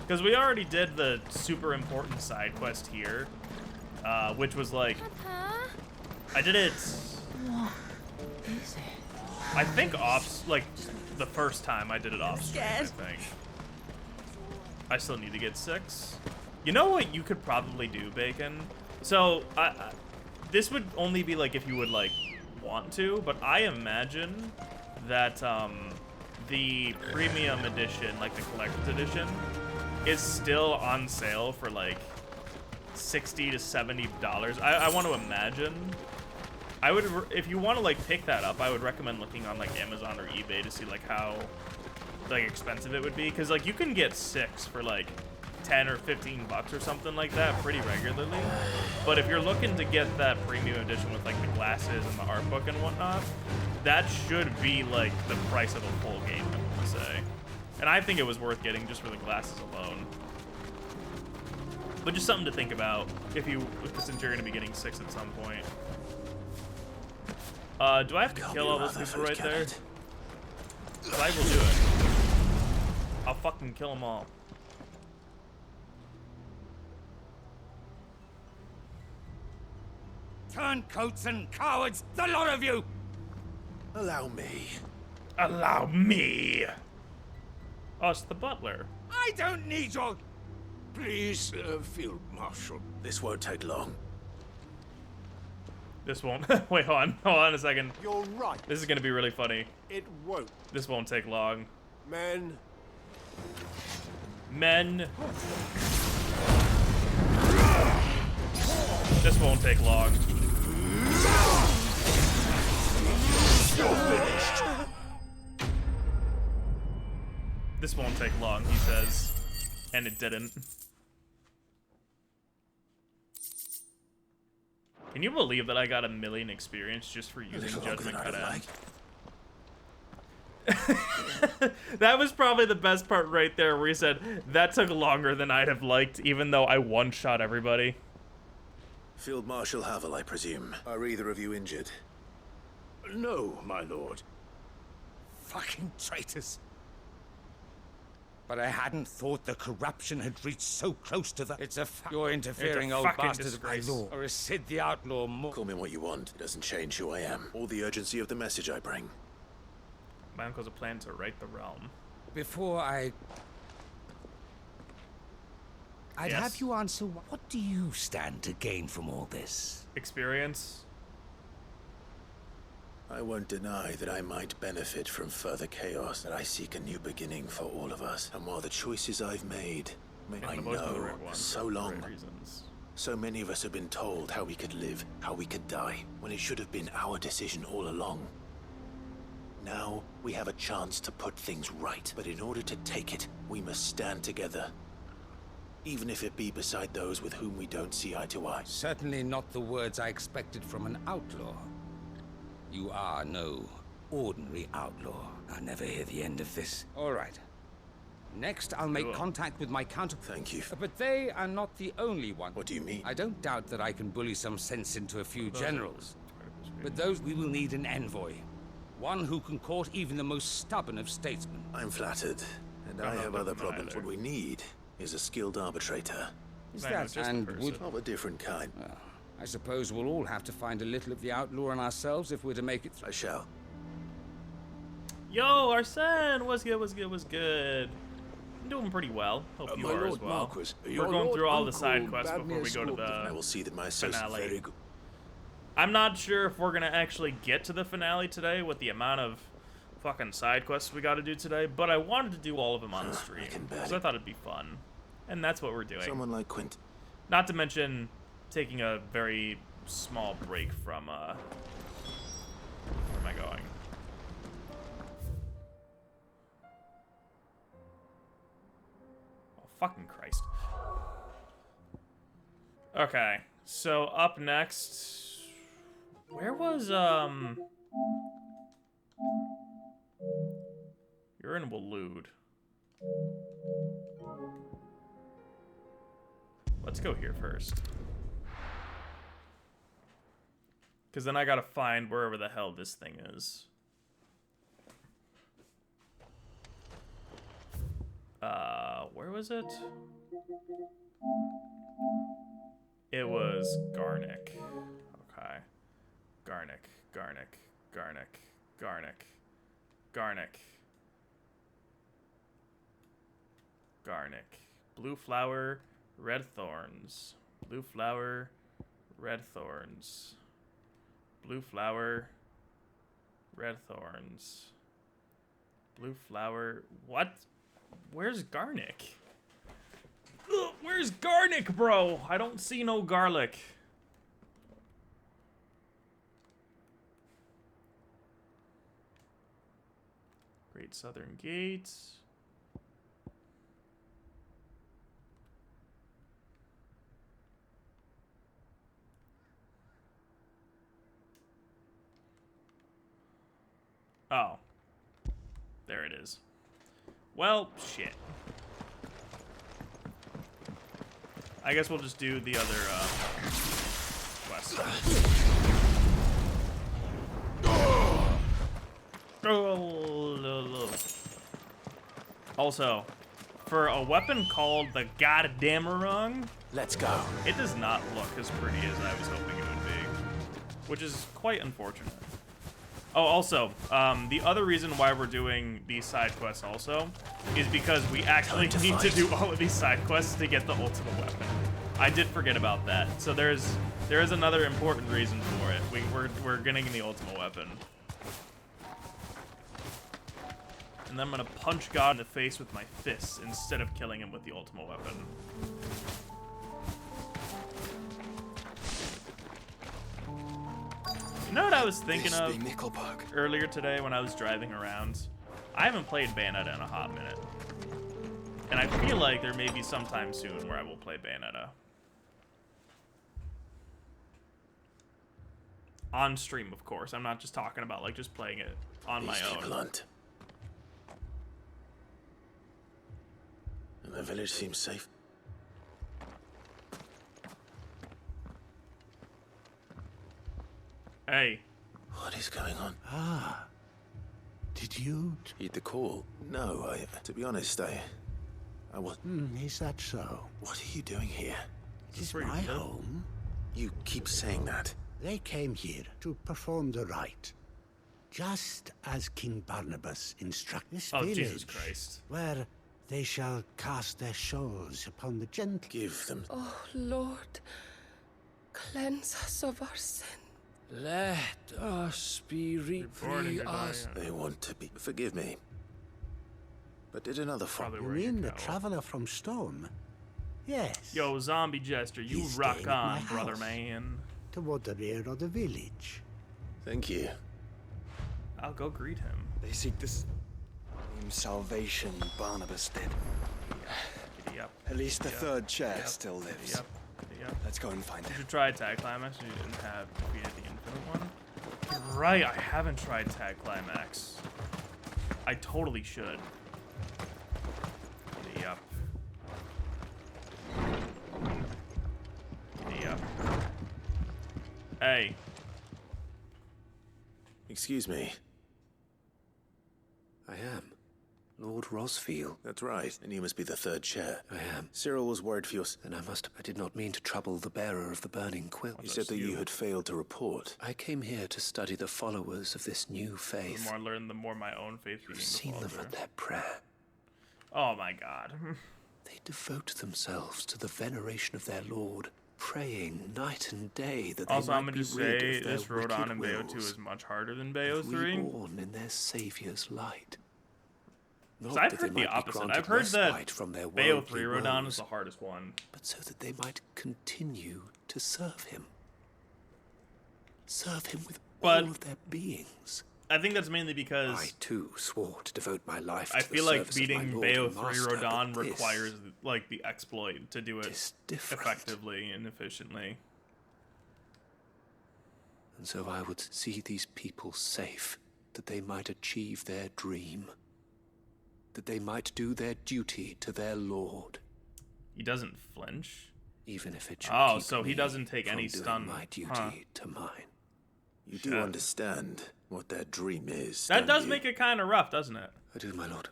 Because we already did the super important side quest here, which was like... I did it... What is it? I think off... Like, the first time I did it off stream, I think. I still need to get 6. You know what you could probably do, Bacon? So, this would only be, like, if you would, like, want to, but I imagine that, the premium edition, like the collector's edition, is still on sale for, like, $60 to $70. I want to imagine. I would, if you want to, like, pick that up, I would recommend looking on, like, Amazon or eBay to see, like, how, like, expensive it would be. Because, like, you can get 6 for, like, 10 or 15 bucks or something like that pretty regularly. But if you're looking to get that premium edition with, like, the glasses and the art book and whatnot, that should be, like, the price of a full game, I want to say. And I think it was worth getting just for the glasses alone. But just something to think about since you're going to be getting 6 at some point. Do I have to kill all those people right there? I will do it. I'll fucking kill them all. Turncoats and cowards, the lot of you! Allow me. Allow me! Oh, it's the butler. I don't need your... Please, Field Marshal. This won't take long. This won't. Wait, hold on a second. You're right. This is gonna be really funny. It won't. This won't take long. Men. Just This won't take long. This won't take long, he says. And it didn't. Can you believe that I got 1 million experience just for using Judgment Cut End? That was probably the best part right there, where he said, that took longer than I'd have liked, even though I one-shot everybody. Field Marshal Havel, I presume. Are either of you injured? No, my lord. Fucking traitors. But I hadn't thought the corruption had reached so close to the... It's a You're interfering, old bastard of my law. Or is Sid the Outlaw more... Call me what you want. It doesn't change who I am, or the urgency of the message I bring. My uncle's a plan to right the realm. Before I'd have you answer, what do you stand to gain from all this? Experience. I won't deny that I might benefit from further chaos, that I seek a new beginning for all of us. And while the choices I've made, I know, so long, so many of us have been told how we could live, how we could die, when it should have been our decision all along. Now, we have a chance to put things right, but in order to take it, we must stand together. Even if it be beside those with whom we don't see eye to eye. Certainly not the words I expected from an outlaw. You are no ordinary outlaw. I'll never hear the end of this. All right. Next, I'll make contact with my counter... Thank you. But they are not the only one. What do you mean? I don't doubt that I can bully some sense into a few generals. But those we will need an envoy. One who can court even the most stubborn of statesmen. I'm flattered. And I have other problems. What we need is a skilled arbitrator. Is that and would... Of a different kind. Well, I suppose we'll all have to find a little of the outlaw in ourselves if we're to make it through. I shall. Yo, Arsene! What's good, what's good, what's good? I'm doing pretty well. Hope you are as well. Marquis, we're going through all the side quests before we go to the I will see that my finale. Very good. I'm not sure if we're gonna actually get to the finale today with the amount of fucking side quests we gotta do today, but I wanted to do all of them on the stream, because I thought it'd be fun. And that's what we're doing. Someone like Quint. Not to mention taking a very small break from, where am I going? Oh, fucking Christ. Okay, so up next... Where was, You're in Waloed. Let's go here first. Because then I gotta find wherever the hell this thing is. Where was it? It was Garnick. Okay. Garnick. Blue flower, red thorns. Blue flower, red thorns. Blue flower, red thorns. Blue flower, what? Where's Garnick? Ugh, where's Garnick, bro? I don't see no garlic. Great Southern Gate. Oh. There it is. Well, shit. I guess we'll just do the other, quest. Also, for a weapon called the D.M.R, let's go. It does not look as pretty as I was hoping it would be, which is quite unfortunate. Oh, also, the other reason why we're doing these side quests also is because we actually need to do all of these side quests to get the ultimate weapon. I did forget about that. So there is another important reason for it. We're getting the ultimate weapon. And then I'm gonna punch God in the face with my fists instead of killing him with the ultimate weapon. You know what I was thinking of earlier today when I was driving around? I haven't played Bayonetta in a hot minute. And I feel like there may be some time soon where I will play Bayonetta. On stream, of course. I'm not just talking about like just playing it on my own. Blunt. And the village seems safe. Hey. What is going on? Ah. Did you heed the call? No, to be honest, I was. Is that so? What are you doing here? It is my home. You keep saying that. They came here to perform the rite, just as King Barnabas instructed. This village, Jesus Christ. where they shall cast their souls upon the gentle. Give them. Oh, Lord, cleanse us of our sin. Let us be free us. They want to be. Forgive me. But did another You mean the traveler from Storm? Yes. Yo, Zombie Jester, you He's rock staying at my on, brother house. man. Toward the rear of the village. Thank you. I'll go greet him. They seek the same salvation Barnabas did. Giddy up. At least the third chair Giddy up. still lives. Giddy up. Giddy up. Let's go and find Did him. you try Tag Climax? You didn't have defeated the Infinite one? You're right, I haven't tried Tag Climax. I totally should. Giddy up. Giddy up. Hey. Excuse me. I am. Lord Rosfield. That's right. And you must be the third chair. I am. Cyril was worried for your... Then I did not mean to trouble the bearer of the burning quill. He said that you had failed to report. I came here to study the followers of this new The faith. more I learn, the more my own faith You've begins seen to them falter. at their prayer. Oh my god. They devote themselves to the veneration of their Lord, praying night and day that Also, they I'm might gonna be just rid say of their this Rodon wicked in Bayo 2 wills is much harder than Bayo and 3. reborn in their Savior's light. Because I've heard the opposite. I've heard that from their Bayo 3 worldly Rodon woes, is the hardest one. but so that they might continue to serve him. Serve him with But all of their beings. I think that's mainly because I too swore to devote my life I to feel the like service of my beating Lord Bayo and 3 Master, Rodon but this requires like the exploit to do it is different. effectively and efficiently. And so I would see these people safe, that they might achieve their dream, that they might do their duty to their Lord. He doesn't flinch. Even if it should Oh, keep so he me doesn't take from any doing stun. my duty Huh. to mine. You do understand what their dream is. That don't does you? make it kind of rough, doesn't it? I do, my lord.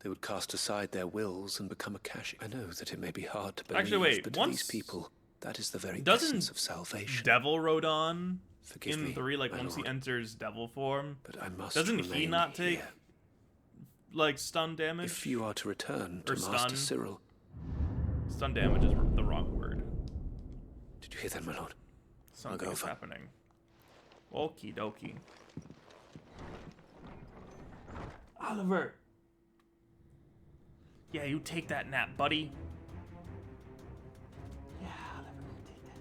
They would cast aside their wills and become a Kashi. I know that it may be hard to believe, Actually, wait, but to once- these people, that is the very Doesn't essence of salvation. Devil Rodon Forgive in me, 3, like my once lord. he enters devil form, But I must doesn't he remain not take here. like stun damage? If you are to return to Or Master stun. Cyril. Stun damage is the wrong word. Did you hear that, my lord? Something is happening. Okie dokie. Oliver! Yeah, you take that nap, buddy. Yeah, Oliver, you take that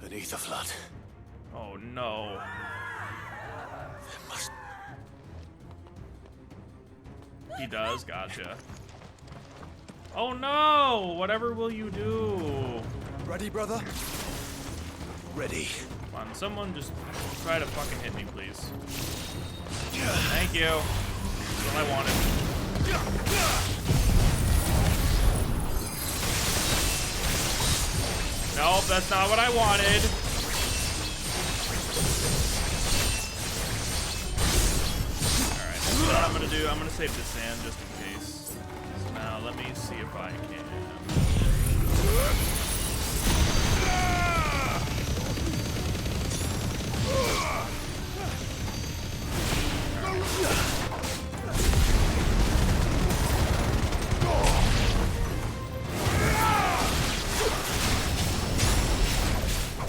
nap. An ether flood. Oh no. He does, gotcha. Oh no! Whatever will you do? Ready, brother? Ready. Come on, someone just try to fucking hit me, please. Thank you. That's what I wanted. Nope, that's not what I wanted. Alright, so what I'm gonna do, I'm gonna save the sand just in case. So now let me see if I can.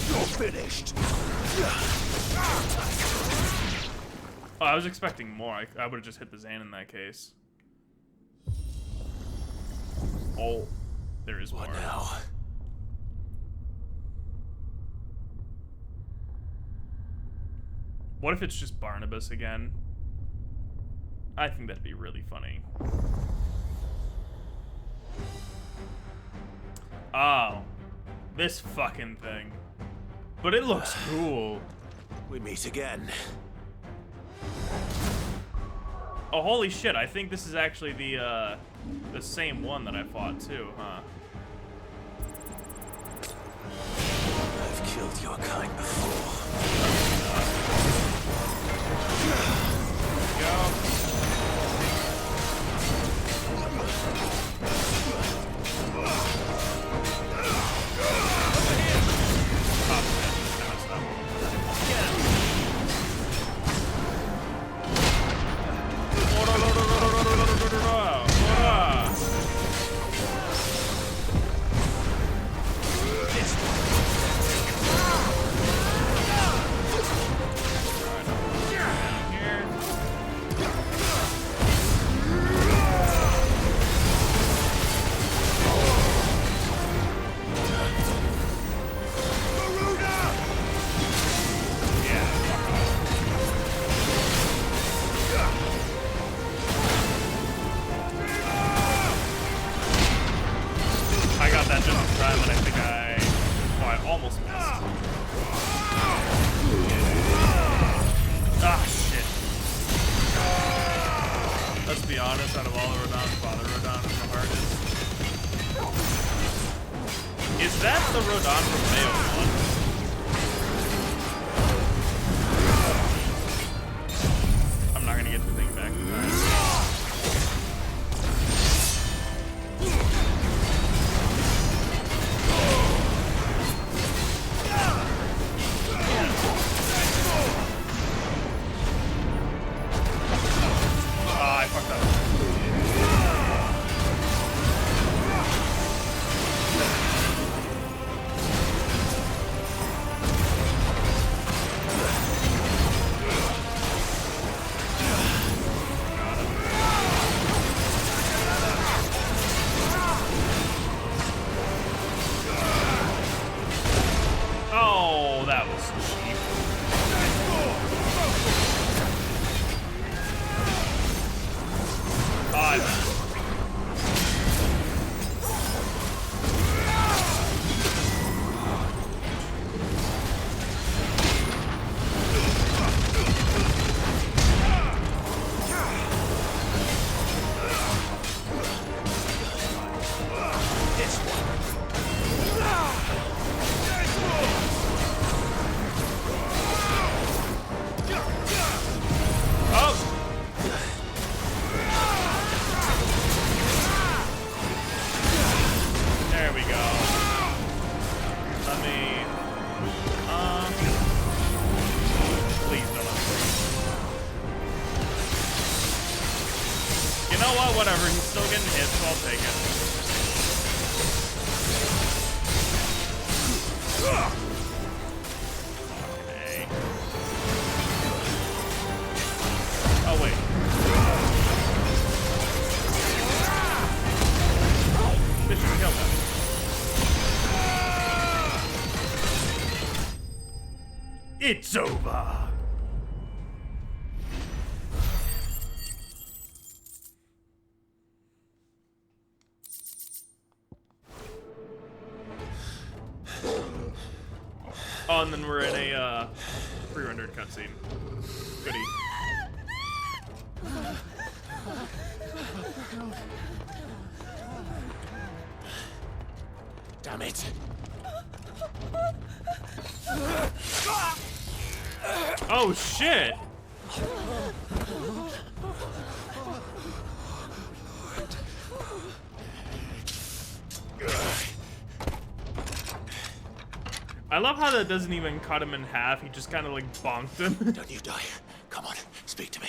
You're finished. Oh, I was expecting more. I would have just hit the Zan in that case. Oh, there is more. What now? What if it's just Barnabas again? I think that'd be really funny. Oh, this fucking thing. But it looks cool. We meet again. Oh, holy shit, I think this is actually the same one that I fought too, huh? I've killed your kind before. Go. Whatever, he's still getting hit, so I'll take it. Okay. Oh, wait. This should kill him. It's over. Oh, and then we're in a pre-rendered cutscene. Goodie. Damn it. Oh shit! I love how that doesn't even cut him in half, he just kind of like bonked him. Don't you die. Come on, speak to me.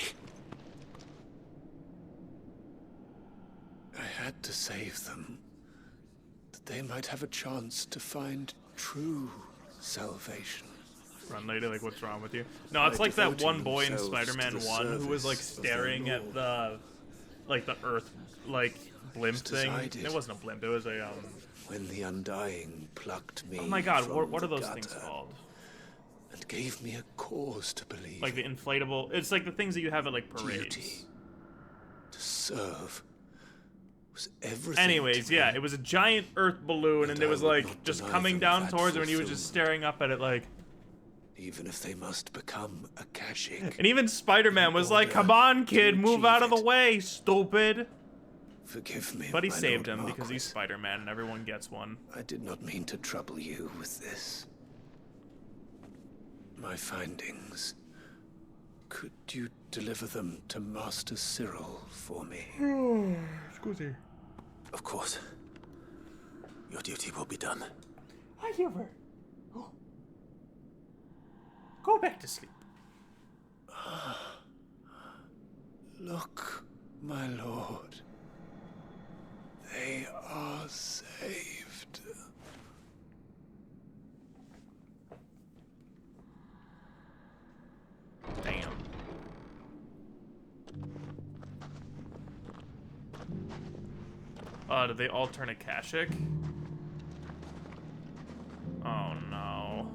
I had to save them, that they might have a chance to find true salvation. Run, lady, like what's wrong with you? No, it's like that one boy in Spider-Man 1 who was like staring at the, like the Earth, like blimp thing. It wasn't a blimp, it was a When the Undying plucked me. Oh my god, from what are those the things gutter, called? and gave me a cause to believe. Like the inflatable. It's like the things that you have at like parades. Duty to serve was everything. Anyways, yeah, it was a giant earth balloon, and it was like just coming down towards him, and he was just staring up at it like. Even if they must become a Kashik. And even Spider-Man was like, "Come on, kid, move out of the way, stupid." Forgive me. But he saved him because he's Spider-Man, and everyone gets one. I did not mean to trouble you with this. My findings. Could you deliver them to Master Cyril for me? Scusi. Of course. Your duty will be done. Hi, Hubert. Go back to sleep. Look, my lord. They are saved. Damn. Did they all turn a Kashik? Oh no.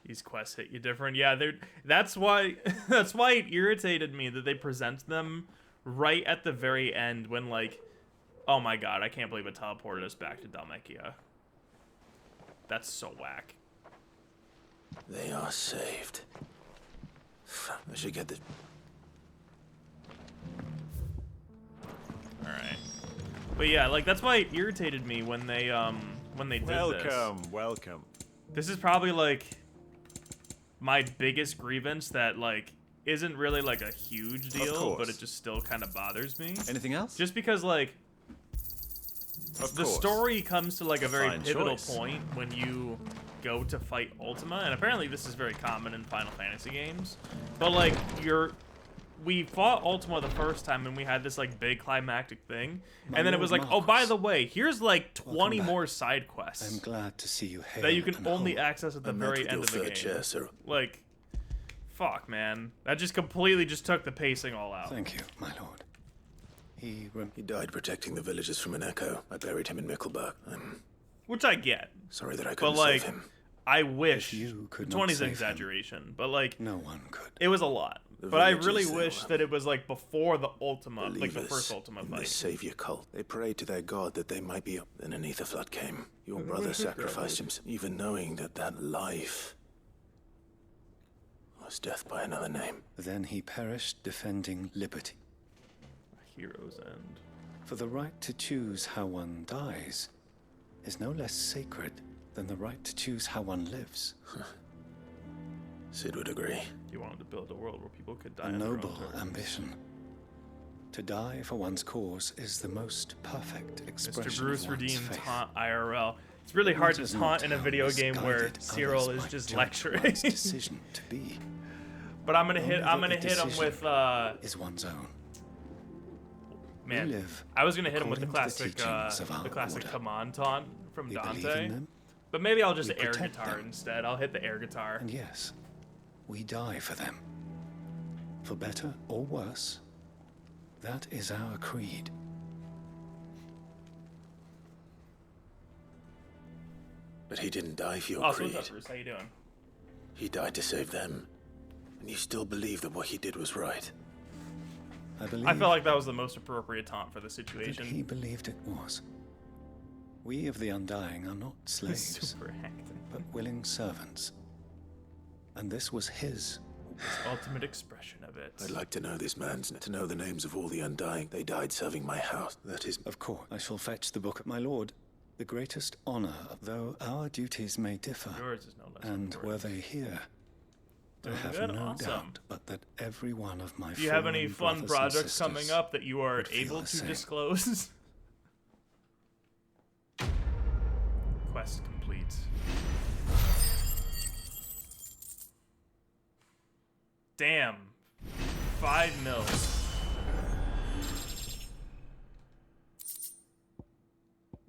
These quests hit you different. Yeah, that's why it irritated me that they present them right at the very end when like, oh my god, I can't believe it teleported us back to Dhalmekia. That's so whack. They are saved. I should get this. Alright. But yeah, like that's why it irritated me when they did this. Welcome. This is probably like my biggest grievance that like isn't really like a huge deal, but it just still kind of bothers me. Anything else? Just because like the story comes to like a very pivotal point when you go to fight Ultima, and apparently this is very common in Final Fantasy games. But like we fought Ultima the first time and we had this like big climactic thing, and then it was like, oh, by the way, here's like 20 more side quests. I'm glad to see you here. That you can only access at the very end of the game. Like, fuck, man, that just completely just took the pacing all out. Thank you, my lord. He died protecting the villagers from an echo. I buried him in Mickelberg. Which I get. Sorry that I couldn't save him. I wish. 20 is an exaggeration, but like no one could. It was a lot. But I really wish that it was like before the Ultima, like the first Ultima fight. The savior cult. They prayed to their god that they might be up. Then an aether flood came. Your brother sacrificed himself, even knowing that life was death by another name. Then he perished defending liberty. A hero's end. For the right to choose how one dies is no less sacred than the right to choose how one lives. Sid would agree. You wanted to build a world where people could die. A noble ambition. To die for one's cause is the most perfect expression Mr. Bruce of one's redeemed faith. taunt IRL. It's really hard to taunt in a video game where Cyril is just lecturing. Decision to be. But I'm gonna hit him with is one's own. Man, I was gonna hit him with the classic command taunt from Dante. But maybe I'll just air guitar instead. I'll hit the air guitar. And yes, we die for them. For better or worse, that is our creed. But he didn't die for your creed. What's up, Bruce? How you doing? He died to save them. And you still believe that what he did was right. I felt like that was the most appropriate taunt for the situation. He believed it was. We of the Undying are not slaves, but willing servants. And this was his ultimate expression of it. I'd like to know this man's, to know the names of all the Undying. They died serving my house. That is... Of course, I shall fetch the book, my lord. The greatest honor, though our duties may differ. Yours is no less and important. were they here, I have no doubt but that every one of my Do you have any fun projects coming up that you are able to disclose? Quest complete. Damn. 5 mils.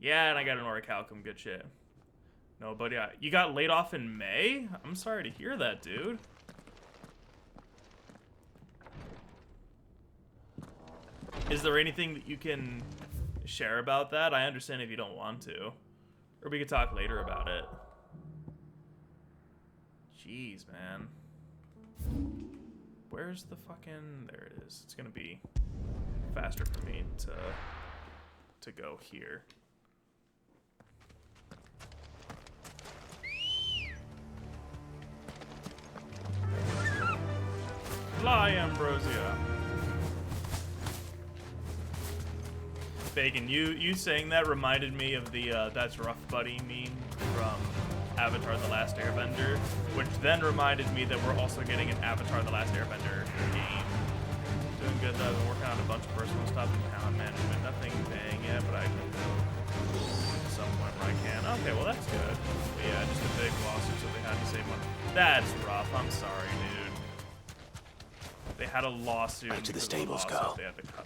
Yeah, and I got an orichalcum. Good shit. Nobody. You got laid off in May? I'm sorry to hear that, dude. Is there anything that you can share about that? I understand if you don't want to. Or we could talk later about it. Jeez, man. Where's the fucking... There it is. It's gonna be faster for me to go here. Fly, Ambrosia. Bacon, you saying that reminded me of the That's Rough Buddy meme from Avatar The Last Airbender, which then reminded me that we're also getting an Avatar The Last Airbender game. Doing good though, I've been working on a bunch of personal stuff in talent management. Nothing bang yet, but I can do at some point where I can. Okay, well that's good. But yeah, just a big lawsuit, so they had to save money. That's rough, I'm sorry, dude. They had a lawsuit. Back to the stables, Carl. They had to cut.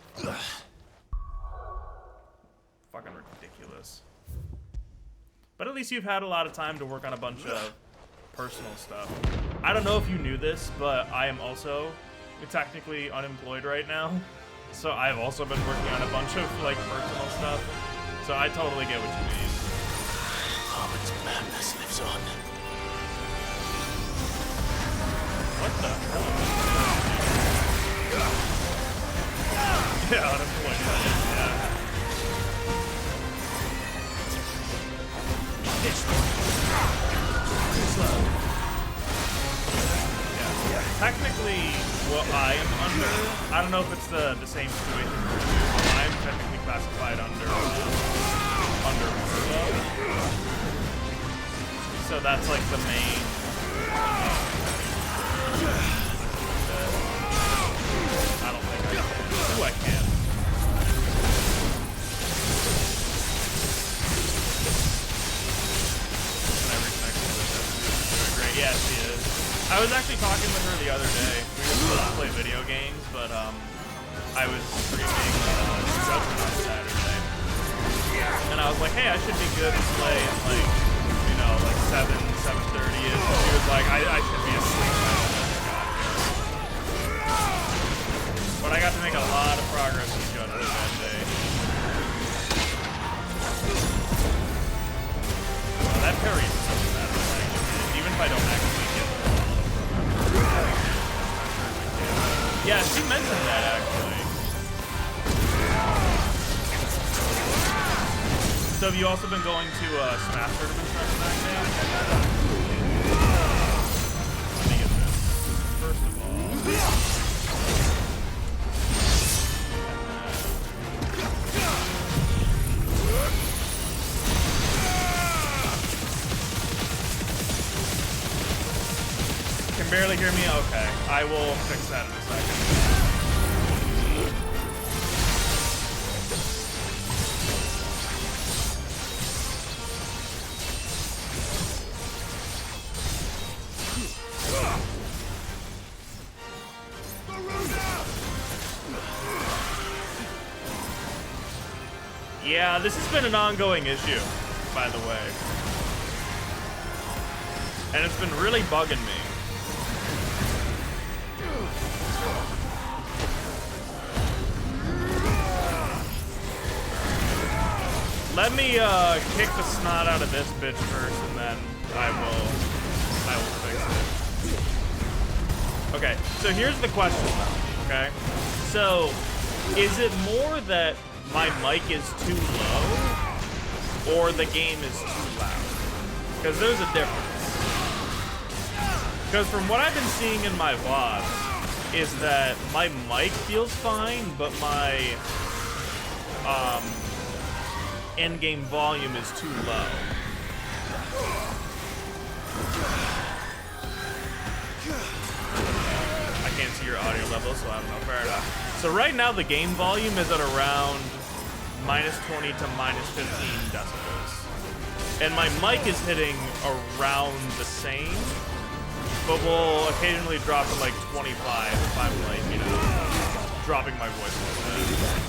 Fucking ridiculous. But at least you've had a lot of time to work on a bunch of personal stuff. I don't know if you knew this, but I am also technically unemployed right now. So I've also been working on a bunch of like personal stuff. So I totally get what you mean. Harmon's madness lives on. What the hell? Yeah, unemployed. Yeah. Yeah. Technically, what I am under, I don't know if it's the same situation for you, but I'm technically classified under Murdo. So that's like the main. I don't think I can. Ooh, I can. Yeah, she is. I was actually talking with her the other day. We were supposed to play video games, but I was streaming Judgment on Saturday. And I was like, hey, I should be good to play at like, you know, like 7:30 ish. And she was like, I should be asleep by the time I got here. But I got to make a lot of progress with Judgment that day. That parry is such a bad thing. Even if I don't actually get the yeah, she mentioned that actually. So have you also been going to Smash tournaments after that game? Let me get this. First of all. Can barely hear me? Okay. I will fix that in a second. Yeah, this has been an ongoing issue, by the way. And it's been really bugging me. Let me kick the snot out of this bitch first, and then I will fix it. Okay, so here's the question, okay? So, is it more that my mic is too low, or the game is too loud? Because there's a difference. Because from what I've been seeing in my vlogs, is that my mic feels fine, but my endgame volume is too low. I can't see your audio level, so I don't know. Fair enough. So right now the game volume is at around -20 to -15 decibels. And my mic is hitting around the same, but will occasionally drop to like 25 if I'm like, you know, dropping my voice a little bit.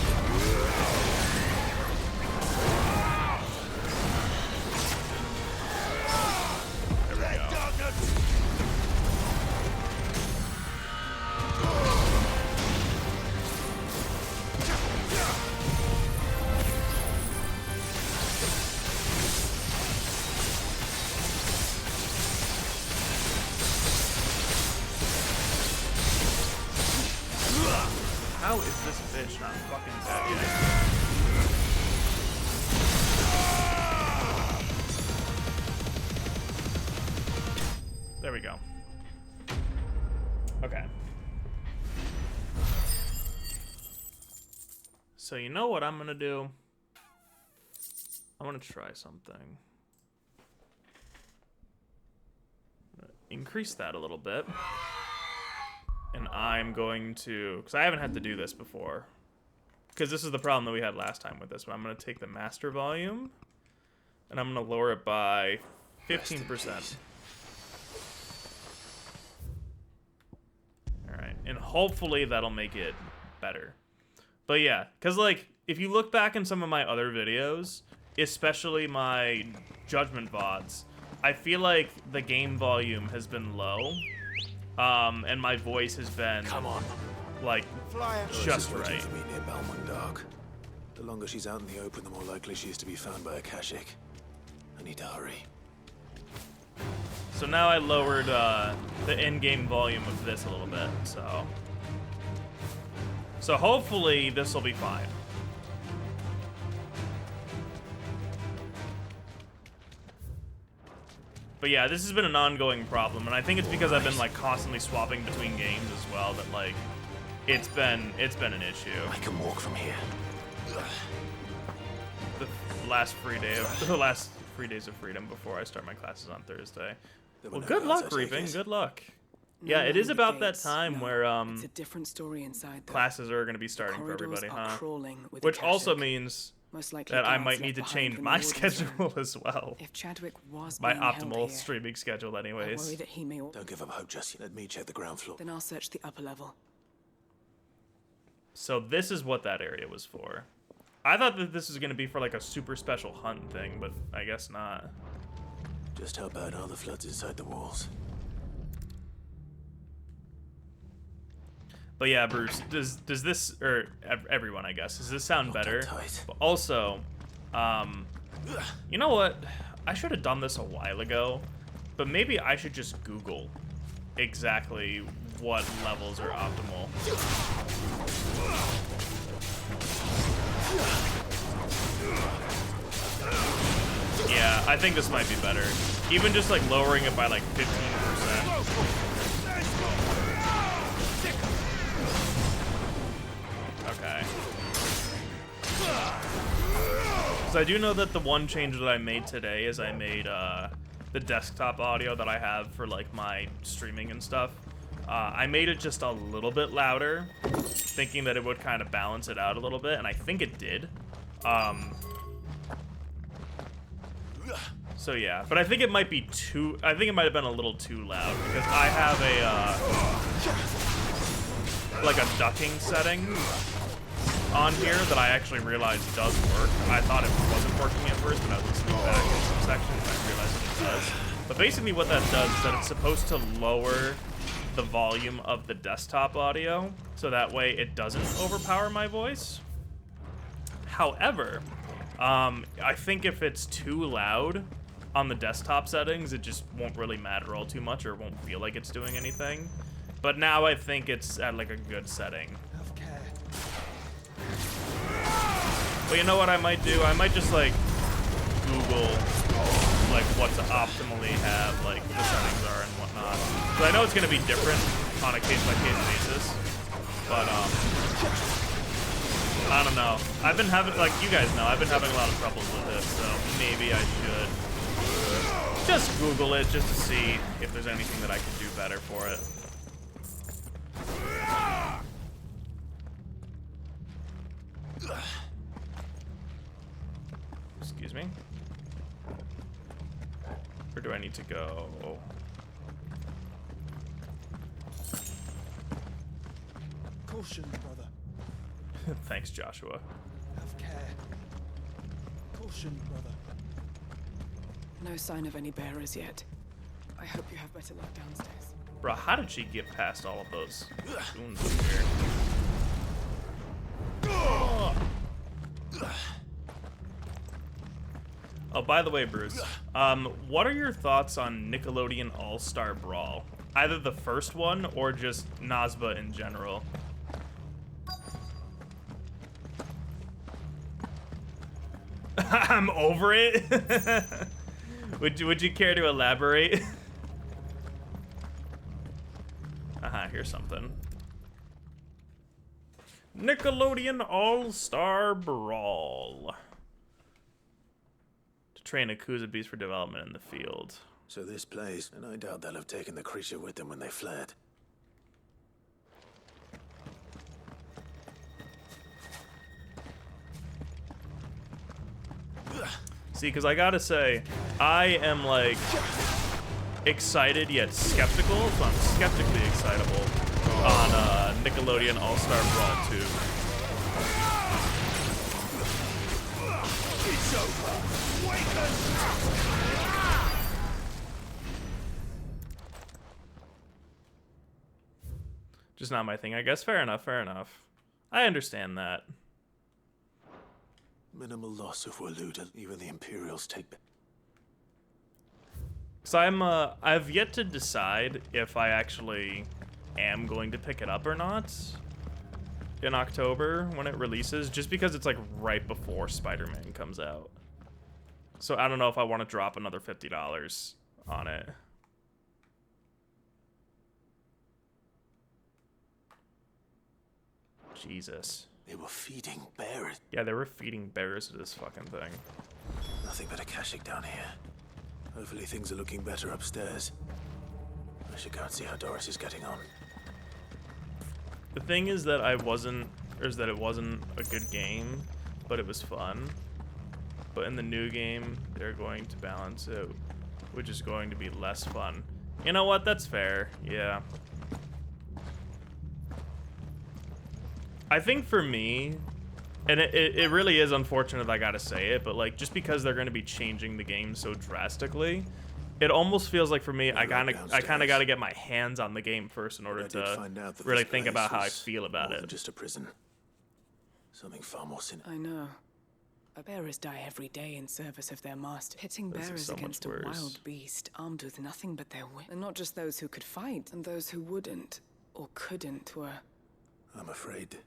How is this bitch not fucking dead yet? There we go. Okay. So you know what I'm gonna do? I'm gonna try something. Increase that a little bit. And I'm going to, because I haven't had to do this before. Because this is the problem that we had last time with this. But I'm going to take the master volume. And I'm going to lower it by 15%. Alright, and hopefully that'll make it better. But yeah, because like, if you look back in some of my other videos, especially my Judgment VODs, I feel like the game volume has been low, and my voice has been, like, just right. For me near Balmung Dark. The longer she's out in the open, the more likely she is to be found by a Kashik. I need to hurry. So now I lowered the in-game volume of this a little bit, so hopefully this will be fine. But yeah, this has been an ongoing problem, and I think it's because I've been like constantly swapping between games as well that like it's been an issue. I can walk from here. The last free days of freedom before I start my classes on Thursday. Well, good luck, Reaping. Good luck. Yeah, it is about that time where it's a different story inside. Classes are going to be starting for everybody, huh? Which also means that I might need to change my schedule as well. If Chadwick was my optimal streaming schedule, anyways. I worry that he may. Don't give up hope just yet. Let me check the ground floor. Then I'll search the upper level. So this is what that area was for. I thought that this was going to be for like a super special hunt thing, but I guess not. Just how bad are the floods inside the walls? But yeah, Bruce, does this, or everyone, I guess, does this sound better? But also, you know what? I should have done this a while ago, but maybe I should just Google exactly what levels are optimal. Yeah, I think this might be better. Even just like lowering it by like 15%. Okay. So I do know that the one change that I made today is I made the desktop audio that I have for like my streaming and stuff. I made it just a little bit louder, thinking that it would kind of balance it out a little bit, and I think it did. So yeah, but I think it might be too, I think it might have been a little too loud because I have a, like a ducking setting on here that I actually realized does work. I thought it wasn't working at first, but I was listening back in some sections and I realized that it does. But basically what that does is that it's supposed to lower the volume of the desktop audio so that way it doesn't overpower my voice. However, I think if it's too loud on the desktop settings, it just won't really matter all too much or won't feel like it's doing anything. But now I think it's at like a good setting. But you know what I might do? I might just like Google like what to optimally have like the settings are and whatnot. So I know it's gonna be different on a case-by-case basis. But I don't know. I've been having, like you guys know, I've been having a lot of troubles with this, so maybe I should just Google it just to see if there's anything that I can do better for it. Excuse me? Or do I need to go? Caution, brother. Thanks, Joshua. Have care. Caution, brother. No sign of any bearers yet. I hope you have better luck downstairs. Bruh, how did she get past all of those goons in here? Oh, by the way, Bruce, what are your thoughts on Nickelodeon All-Star Brawl? Either the first one or just Nazba in general. I'm over it. Would you care to elaborate? Here's something. Nickelodeon All-Star Brawl. To train Akuza beasts for development in the field. So this place, and I doubt they'll have taken the creature with them when they fled. See, because I gotta say, I am like excited yet skeptical, so I'm skeptically excitable on Nickelodeon All-Star Brawl 2. It's over. Wake Just not my thing, I guess. Fair enough, fair enough. I understand that. Minimal loss if we're looted. Even the Imperials take... So I've yet to decide if I actually am going to pick it up or not in October when it releases, just because it's like right before Spider-Man comes out. So I don't know if I want to drop another $50 on it. Jesus. They were feeding bears. Yeah, they were feeding bears to this fucking thing. Nothing but a caching down here. Hopefully things are looking better upstairs. I should go and see how Doris is getting on. The thing is that it wasn't a good game, but it was fun. But in the new game, they're going to balance it, which is going to be less fun. You know what? That's fair. Yeah. I think for me, and it really is unfortunate I gotta say it, but like just because they're going to be changing the game so drastically, it almost feels like for me I kind of got to get my hands on the game first in order to really think about how I feel about it. Just a prison. Something far more sinister. I know. Bearers die every day in service of their master. Pitting bearers against a wild beast armed with nothing but their wit. And not just those who could fight, and those who wouldn't or couldn't were... I'm afraid.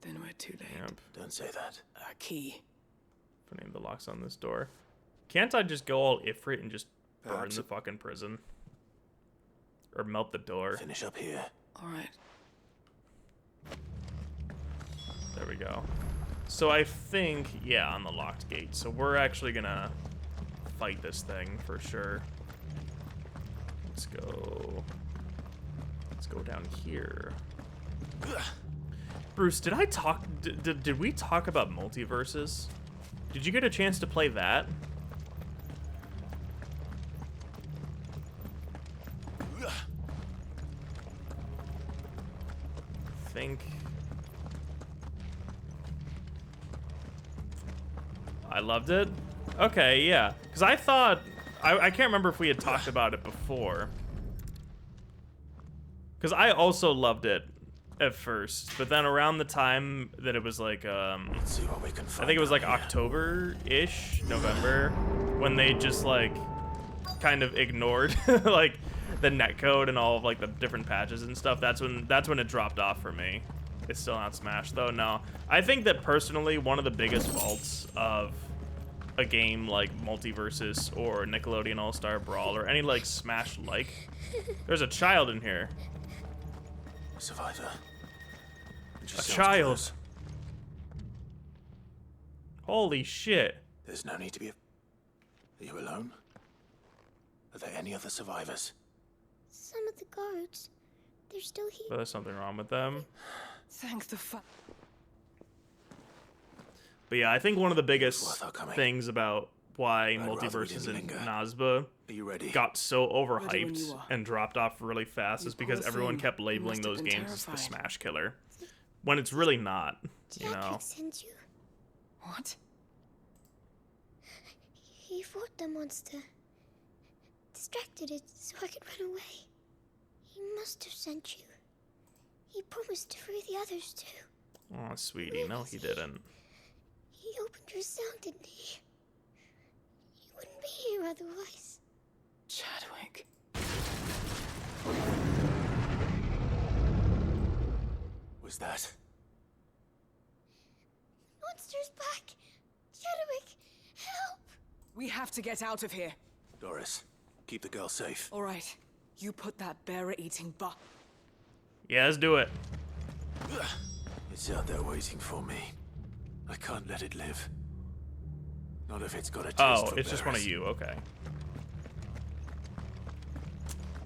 Then we're too late. Yep. Don't say that. A key. Putting the locks on this door. Can't I just go all Ifrit and just burn the fucking prison? Or melt the door? Finish up here. Alright. There we go. So I think, yeah, on the locked gate. So we're actually gonna fight this thing for sure. Let's go down here. Bruce, did we talk about multiverses? Did you get a chance to play that? I think I loved it. Okay, yeah. Because I thought I can't remember if we had talked about it before. Because I also loved it at first, but then around the time that it was like, let's see what we can find. I think it was like October-ish, November, when they just like kind of ignored like the netcode and all of like the different patches and stuff. That's when it dropped off for me. It's still not Smash though. No, I think that personally one of the biggest faults of a game like Multiversus or Nickelodeon All-Star Brawl or any like Smash like, there's a child in here. Survivor. A child. Holy shit. There's no need to be. Are you alone? Are there any other survivors? Some of the guards. They're still here. There's something wrong with them. Thank the fuck. But yeah, I think one of the biggest things about why Multiverses and Nazba got so overhyped and dropped off really fast is because everyone kept labeling those games as the Smash killer, when it's really not, you know. Sent you. What? He fought the monster. Distracted it so I could run away. He must have sent you. He promised to free the others too. Oh, sweetie, no he didn't. He opened your cell, didn't he? You wouldn't be here otherwise. Chadwick. Was that? Monster's back! Chadwick! We have to get out of here. Doris, keep the girl safe. All right. You put that bearer-eating butt. Yeah, let's do it. It's out there waiting for me. I can't let it live. Not if it's got a taste for it's just one of berries. you. Okay.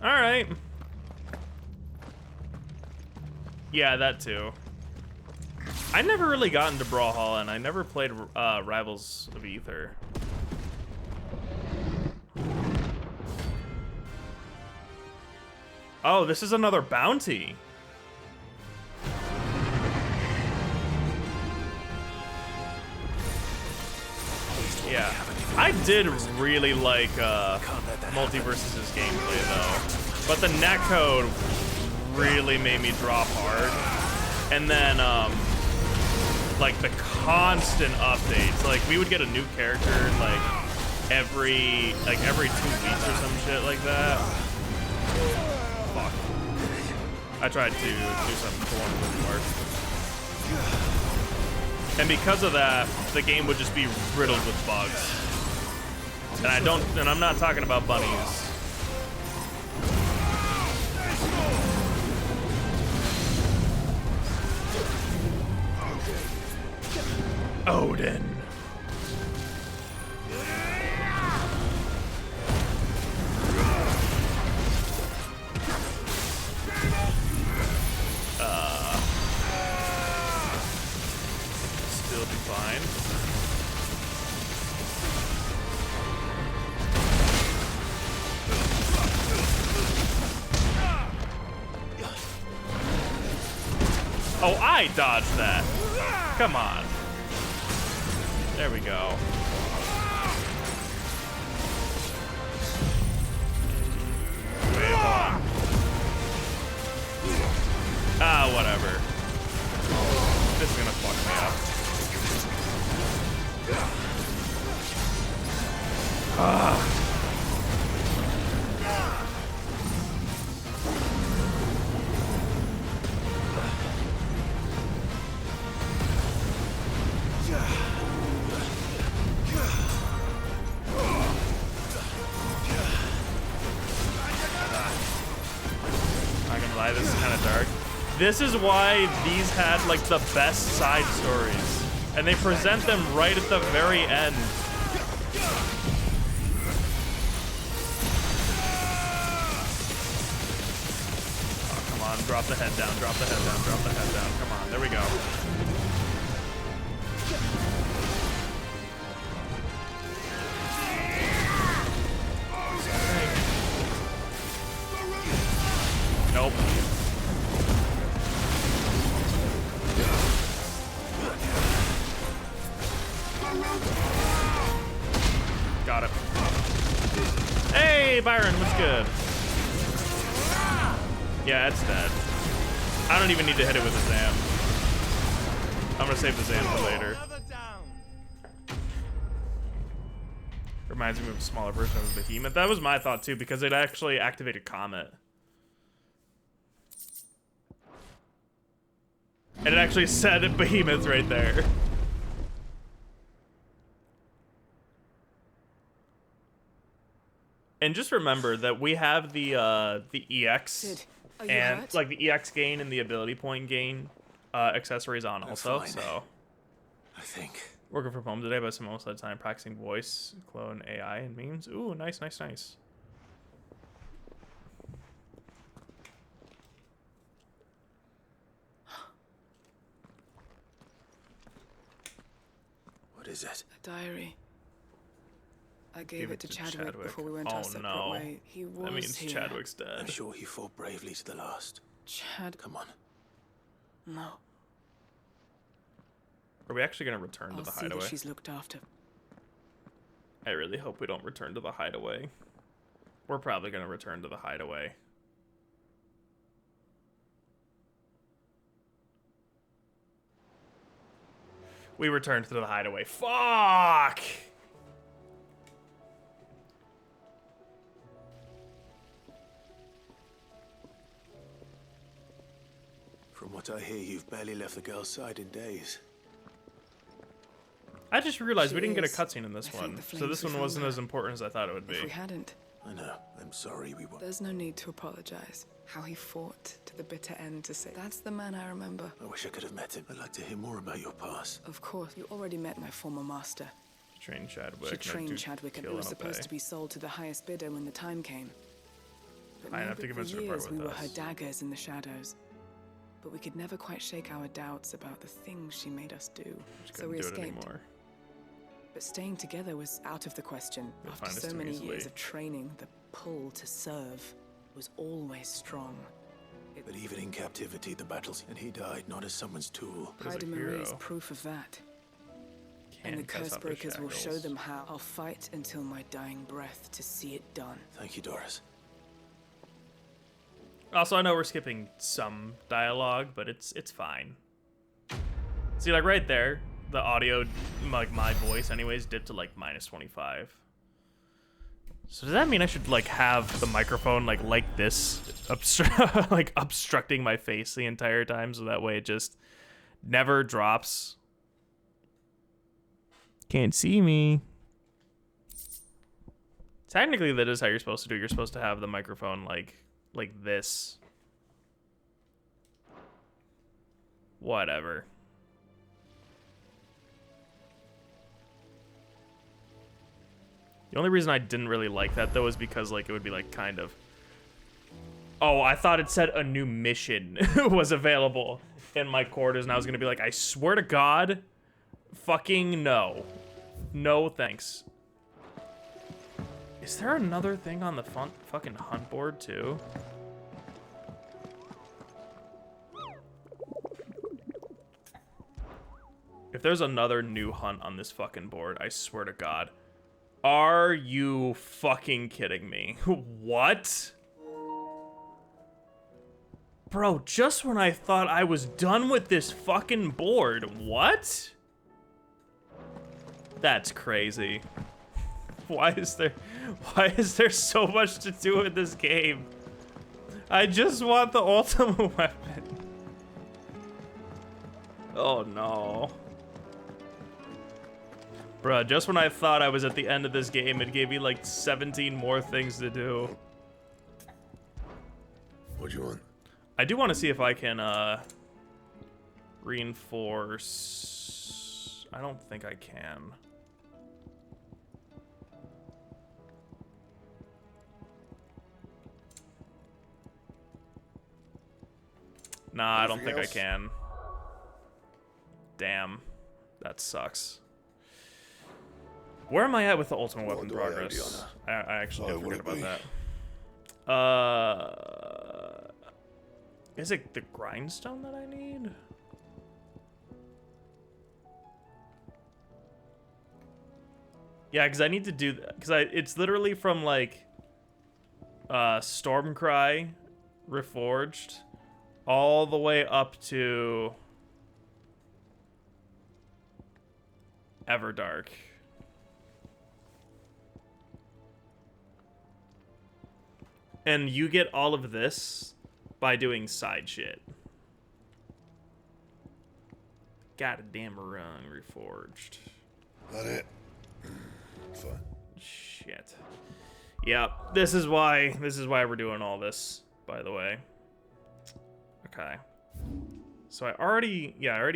All right. Yeah, that too. I never really got into Brawlhalla, and I never played Rivals of Aether. Oh, this is another bounty. Yeah, I did really like Multiversus' gameplay though, but the netcode really made me drop hard. And then like the constant updates, like we would get a new character like every 2 weeks or some shit like that. Fuck. I tried to do something cool and it didn't work. And because of that, the game would just be riddled with bugs. And I'm not talking about bunnies. Odin. Still be fine. Oh, I dodged that. Come on. There we go. Wait, hold on. Ah, whatever. This is gonna fuck me up. Ah. This is kind of dark. This is why these had like the best side stories, and they present them right at the very end. Oh, come on, drop the head down, drop the head down, drop the head down. Come on, there we go. Nope. Got it. Hey, Byron, what's good? Yeah, it's dead. I don't even need to hit it with a Zam. I'm gonna save the Zam for later. Reminds me of a smaller version of the Behemoth. That was my thought too, because it actually activated Comet. And it actually said Behemoth right there. And just remember that we have the EX and like the EX gain and the ability point gain accessories on also. Fine. So I think working from home today, but some most of the time practicing voice, clone AI, and memes. Ooh, nice, nice, nice. What is it? A diary. I gave it to Chadwick before we went our separate way. He was that means here. Chadwick's dead. I'm sure he fought bravely to the last. Come on. No. Are we actually gonna return to the hideaway? That she's looked after. I really hope we don't return to the hideaway. We're probably gonna return to the hideaway. We returned to the hideaway. Fuck! From what I hear, you've barely left the girl's side in days. I just realized we didn't get a cutscene in this one, so this one wasn't as important as I thought it would be. If we hadn't. I know. I'm sorry we weren't. There's no need to apologize. How he fought to the bitter end to say, that's the man I remember. I wish I could have met him. I'd like to hear more about your past. Of course, you already met my former master. She trained Chadwick. She trained Chadwick and it was supposed to be sold to the highest bidder when the time came. But I have to convince her to part with we were us. her daggers in the shadows. But we could never quite shake our doubts about the things she made us do. So we escaped. But staying together was out of the question. After so many years of training, the pull to serve was always strong. But even in captivity, the battles, and he died not as someone's tool. Hyde Marie is proof of that. And the curse breakers will show them how. I'll fight until my dying breath to see it done. Thank you, Doris. Also, I know we're skipping some dialogue, but it's fine. See, like right there, the audio, like my voice anyways, dipped to like -25. So does that mean I should like have the microphone like this, like obstructing my face the entire time, so that way it just never drops? Can't see me. Technically, that is how you're supposed to do. You're supposed to have the microphone like this. Whatever. The only reason I didn't really like that though is because like it would be like kind of, oh, I thought it said a new mission was available in my quarters, and I was gonna be like, I swear to God, fucking no. No thanks. Is there another thing on the fucking hunt board too? If there's another new hunt on this fucking board, I swear to God. Are you fucking kidding me? What? Bro, just when I thought I was done with this fucking board, what? That's crazy. Why is there so much to do in this game? I just want the ultimate weapon. Oh no. Bruh, just when I thought I was at the end of this game, it gave me like 17 more things to do. What do you want? I do want to see if I can reinforce. I don't think I can. Nah, I don't think I can. Damn. That sucks. Where am I at with the ultimate weapon progress? I actually forget about that. Is it the grindstone that I need? Yeah, because I need to do that. Because it's literally from like Stormcry Reforged all the way up to Everdark. And you get all of this by doing side shit. Goddamn run, Reforged. That it? Fine. Shit. Yep, this is why we're doing all this, by the way. Okay. So I already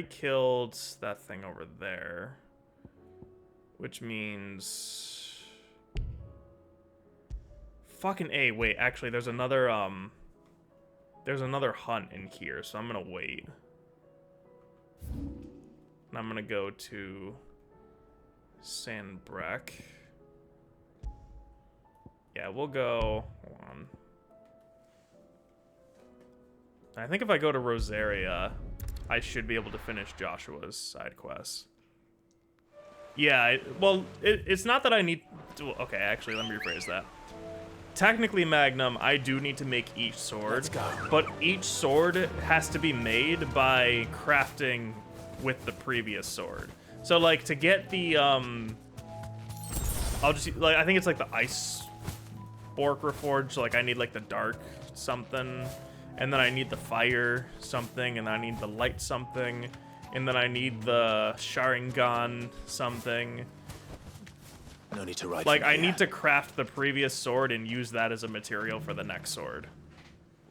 killed that thing over there. Which means fucking A, wait, actually there's another hunt in here, so I'm gonna wait. And I'm gonna go to Sandbreck. Yeah, we'll go, hold on. I think if I go to Rosaria, I should be able to finish Joshua's side quests. Yeah, it's not that I need to, okay, actually, let me rephrase that. Technically, Magnum, I do need to make each sword, but each sword has to be made by crafting with the previous sword. So, like, to get the, I think it's like the Ice Orc Reforged, so, like, I need, like, the Dark something, and then I need the Fire something, and then I need the Light something. And then I need the Sharingan something. No need to write. Like, I need to craft the previous sword and use that as a material for the next sword.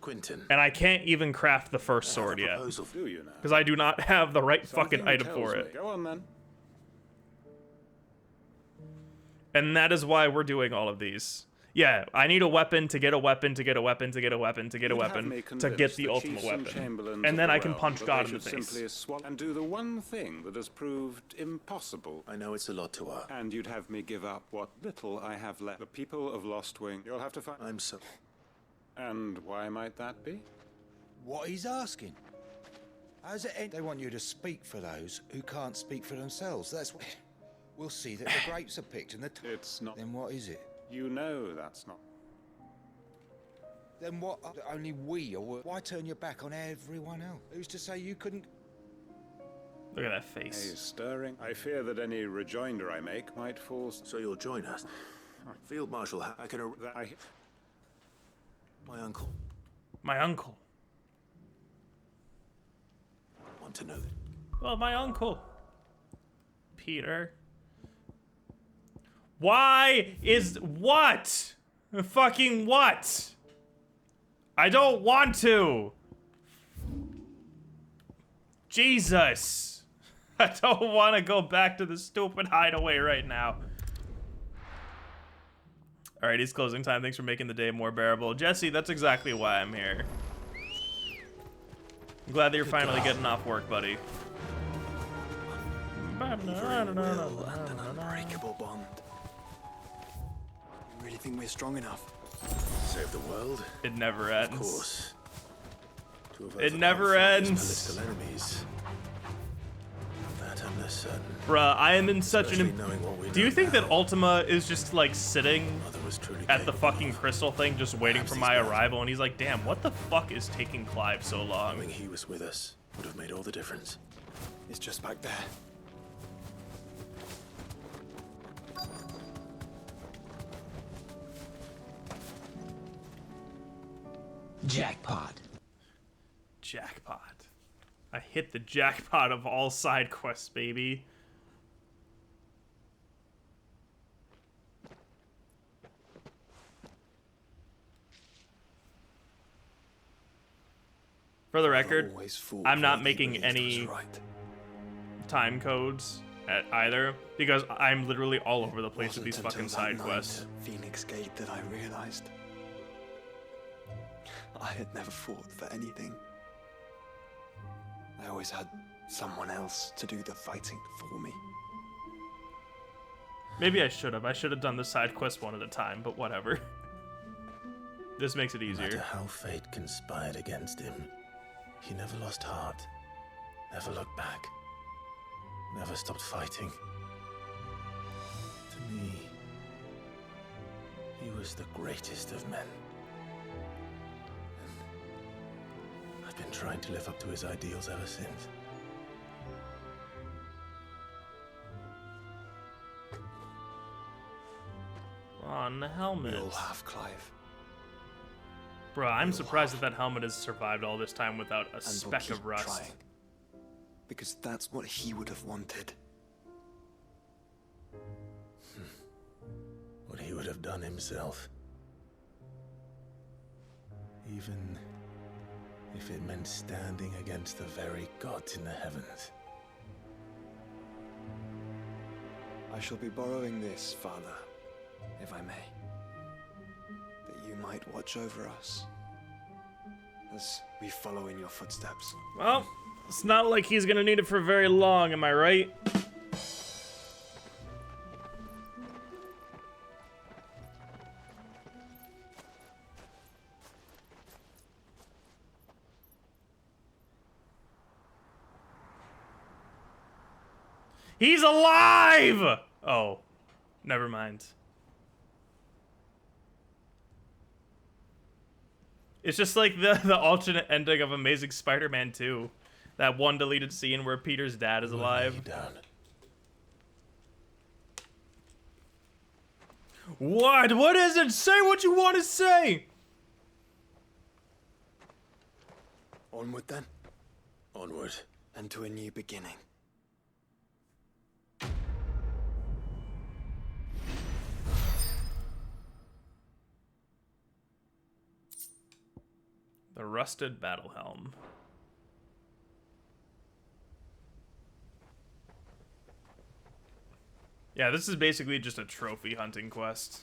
Quentin. And I can't even craft the first sword yet. Because I do not have the right fucking item for it. Go on, then. And that is why we're doing all of these. Yeah, I need a weapon to get a weapon to get a weapon to get a weapon to get a weapon to get the ultimate weapon. And then I can punch God in the face. And do the one thing that has proved impossible. I know it's a lot to ask. And you'd have me give up what little I have left. The people of Lostwing, you'll have to find. I'm so... And why might that be? What he's asking. How's it end? They want you to speak for those who can't speak for themselves. That's what... We'll see that the grapes are picked and the... It's not... Then what is it? You know that's not... Then what? Only we or... Why turn your back on everyone else? Who's to say you couldn't... Look at that face. He's stirring. I fear that any rejoinder I make might fall... So you'll join us? Field Marshal, I can... My uncle. My uncle. I want to know that. Well, my uncle. Peter. Why is... What? Fucking what? I don't want to. Jesus. I don't want to go back to the stupid hideaway right now. Alright, it's closing time. Thanks for making the day more bearable. Jesse, that's exactly why I'm here. I'm glad that you're finally getting off work, buddy. Will and an unbreakable bond. You really think we're strong enough? Save the world? It never ends. Of course. It never ends. Political enemies. That I'm less certain. Bruh, I am in such an... Do you think that Ultima is just like sitting at the fucking crystal thing just waiting for my arrival and he's like, damn, what the fuck is taking Clive so long? Knowing he was with us would have made all the difference. It's just back there. Jackpot. Jackpot. I hit the jackpot of all side quests, baby. For the record, I'm not making any time codes at either because I'm literally all over the place with these fucking side quests. Phoenix Gate that I realized I had never fought for anything. I always had someone else to do the fighting for me. Maybe I should have. I should have done the side quest one at a time, but whatever. This makes it easier. No matter how fate conspired against him, he never lost heart, never looked back, never stopped fighting. To me, he was the greatest of men. And I've been trying to live up to his ideals ever since. On the helmet. We all have, Clive. Bruh, I'm surprised that helmet has survived all this time without a speck of rust. Trying. Because that's what he would have wanted. What he would have done himself. Even if it meant standing against the very gods in the heavens. I shall be borrowing this, Father, if I may. That you might watch over us as we follow in your footsteps. Well, it's not like he's gonna need it for very long, am I right? He's alive! Oh, never mind. It's just like the alternate ending of Amazing Spider-Man 2. That one deleted scene where Peter's dad is alive. What? What is it? Say what you want to say! Onward then? Onward. and to a new beginning. The rusted battle helm. Yeah, this is basically just a trophy hunting quest.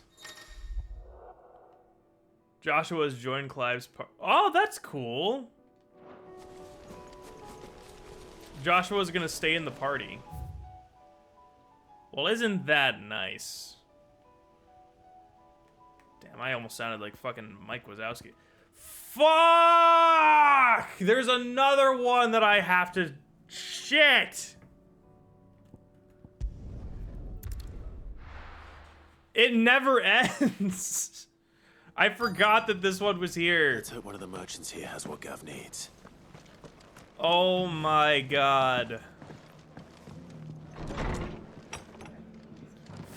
Joshua's joined Clive's oh, that's cool. Joshua's gonna stay in the party. Well, isn't that nice? Damn, I almost sounded like fucking Mike Wazowski. Fuck! There's another one that I have to... Shit! It never ends. I forgot that this one was here. Let's hope one of the merchants here has what Gav needs. Oh my god.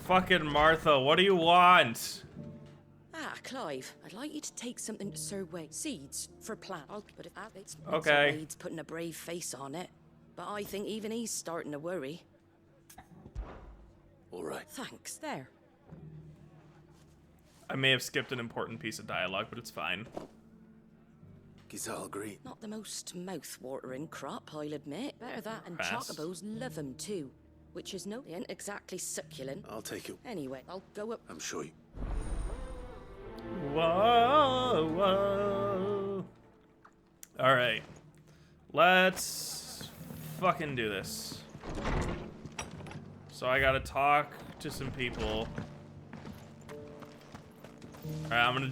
Fucking Martha, what do you want? Ah, Clive, I'd like you to take something to Sir Wade. Seeds for plant. But if it's okay. Sir Wade's putting a brave face on it. But I think even he's starting to worry. All right. Thanks, there. I may have skipped an important piece of dialogue, but it's fine. Gizal agree. Not the most mouth-watering crop, I'll admit. Better that, and Pass. chocobos love them too. Which is no, they ain't exactly succulent. I'll take it. Anyway, I'll go up. I'm sure you... Whoa, whoa. Alright. Let's fucking do this. So I gotta talk to some people. Alright, I'm gonna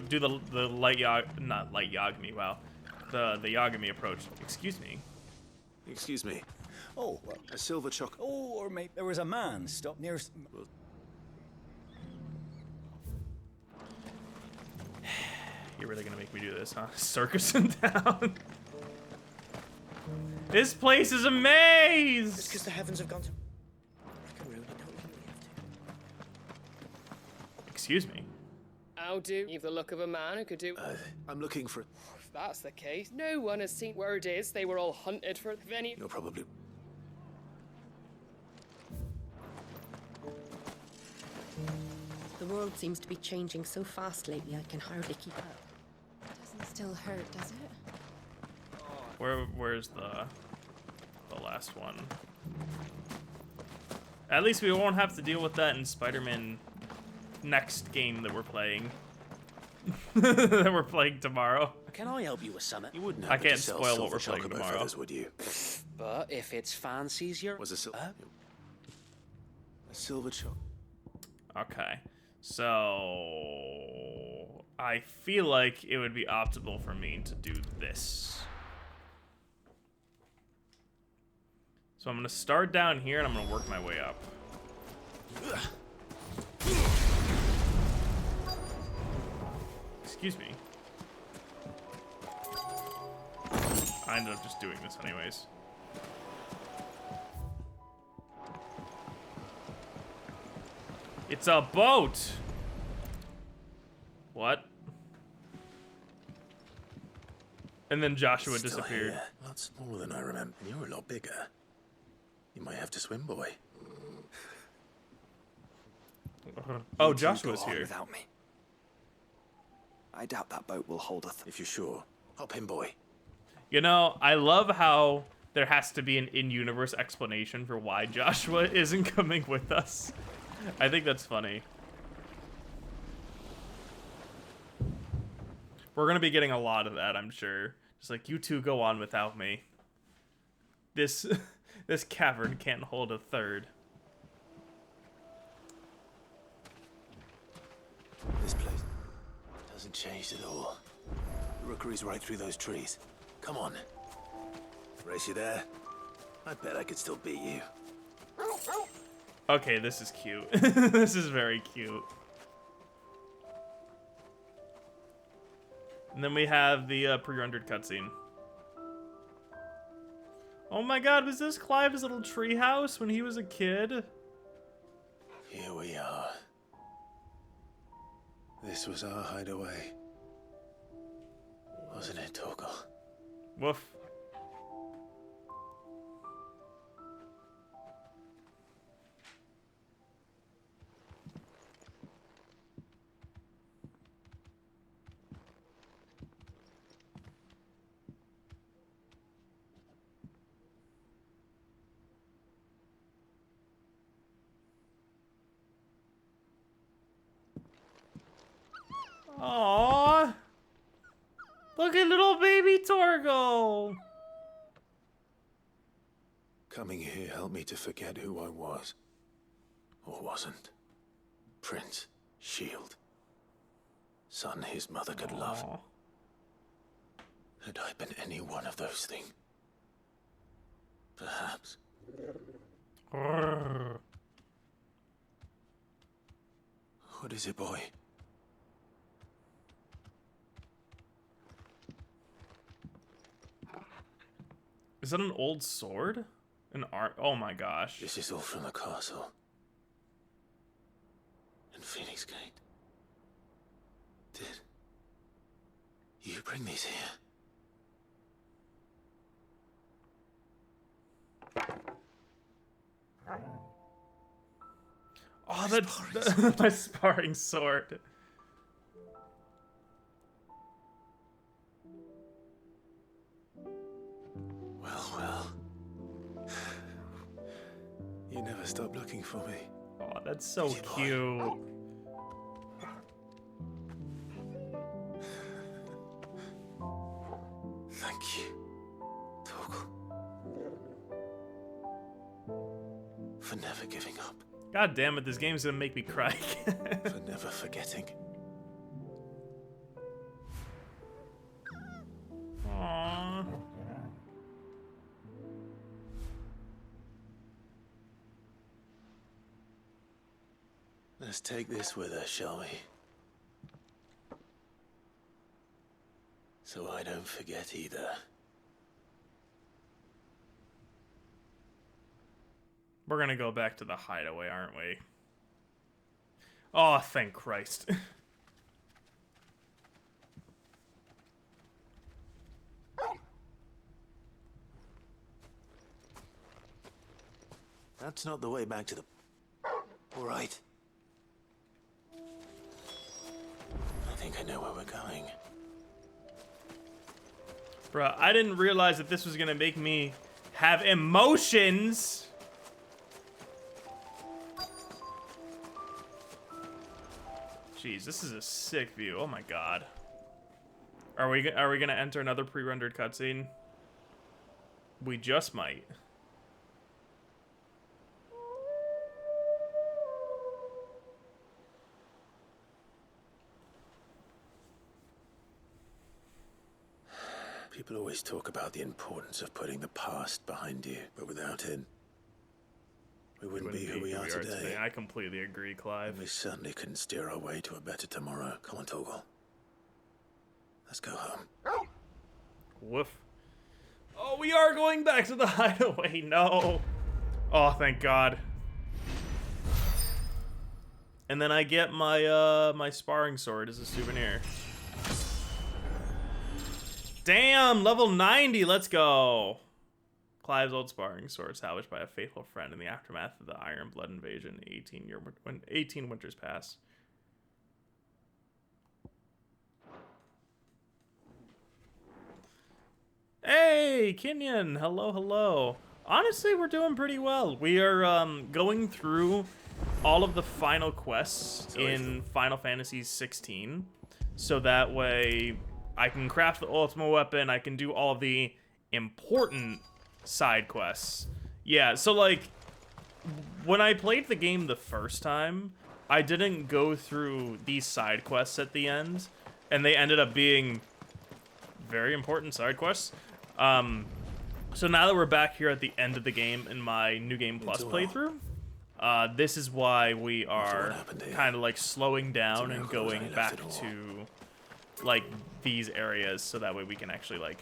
do the light not light Yagami, wow. The Yagami approach. Excuse me. Excuse me. Oh, well, a silver chocolate. Oh, or maybe there was a man stopped near... You're really gonna make me do this, huh? Circus in town. This place is a maze! It's because the heavens have gone to... Excuse me. How do? You've the look of a man who could do... I'm looking for... If that's the case, no one has seen where it is. They were all hunted for any... You're probably... The world seems to be changing so fast lately, I can hardly keep up. Doesn't still hurt, does it? Where's the last one? At least we won't have to deal with that in Spider-Man next game that we're playing. That we're playing tomorrow. Can I help you with something? You wouldn't I can't spoil what we're playing tomorrow. Feathers, would you? But if it's fancies your... Was a silver chocolate. Okay. So I feel like it would be optimal for me to do this. So I'm gonna start down here and I'm gonna work my way up. Excuse me. I ended up just doing this anyways. It's a boat! What? And then Joshua Still disappeared. Here. A lot smaller than I remember. And you're a lot bigger. You might have to swim, boy. Oh, Joshua's here. Without me. I doubt that boat will hold us. If you're sure, hop in, boy. You know, I love how there has to be an in-universe explanation for why Joshua isn't coming with us. I think that's funny. We're gonna be getting a lot of that, I'm sure. Just like, you two go on without me. This cavern can't hold a third. This place hasn't changed at all. The rookery's right through those trees. Come on. Race you there? I bet I could still beat you. Okay, this is cute. This is very cute. And then we have the pre-rendered cutscene. Oh my god, was this Clive's little treehouse when he was a kid? Here we are. This was our hideaway. Wasn't it, Torgal? Woof. Aww. Look at little baby Torgal. Coming here helped me to forget who I was. Or wasn't. Prince, shield. Son his mother could love. Had I been any one of those things? Perhaps. What is it, boy? Is that an old sword? An art? Oh my gosh. This is all from the castle. In Phoenix Gate. Did you bring these here? Oh, that's my sparring sword. Well. You never stop looking for me. Oh, that's so cute. Thank you, Torgal. For never giving up. God damn it, this game's gonna make me cry. For never forgetting. Aww. Let's take this with us, shall we? So I don't forget either. We're gonna go back to the hideaway, aren't we? Oh, thank Christ. That's not the way back to the... All right. I think I know where we're going. Bruh, I didn't realize that this was gonna make me have emotions. Jeez, this is a sick view. Oh my god. Are we gonna enter another pre-rendered cutscene? We just might. People always talk about the importance of putting the past behind you, but without it, we wouldn't be who we are today. I completely agree, Clive. And we certainly couldn't steer our way to a better tomorrow. Come on, Torgal. Let's go home. Woof. Oh, we are going back to the hideaway. No. Oh, thank God. And then I get my my sparring sword as a souvenir. Damn, level 90. Let's go. Clive's old sparring sword, salvaged by a faithful friend in the aftermath of the Iron Blood invasion. 18 winters pass. Hey, Kenyon. Hello, hello. Honestly, we're doing pretty well. We are going through all of the final quests in Final Fantasy XVI, so that way I can craft the Ultima Weapon. I can do all of the important side quests. Yeah, so like when I played the game the first time, I didn't go through these side quests at the end, and they ended up being very important side quests. So now that we're back here at the end of the game in my New Game Plus playthrough, this is why we are kind of like slowing down and going back to like these areas, so that way we can actually like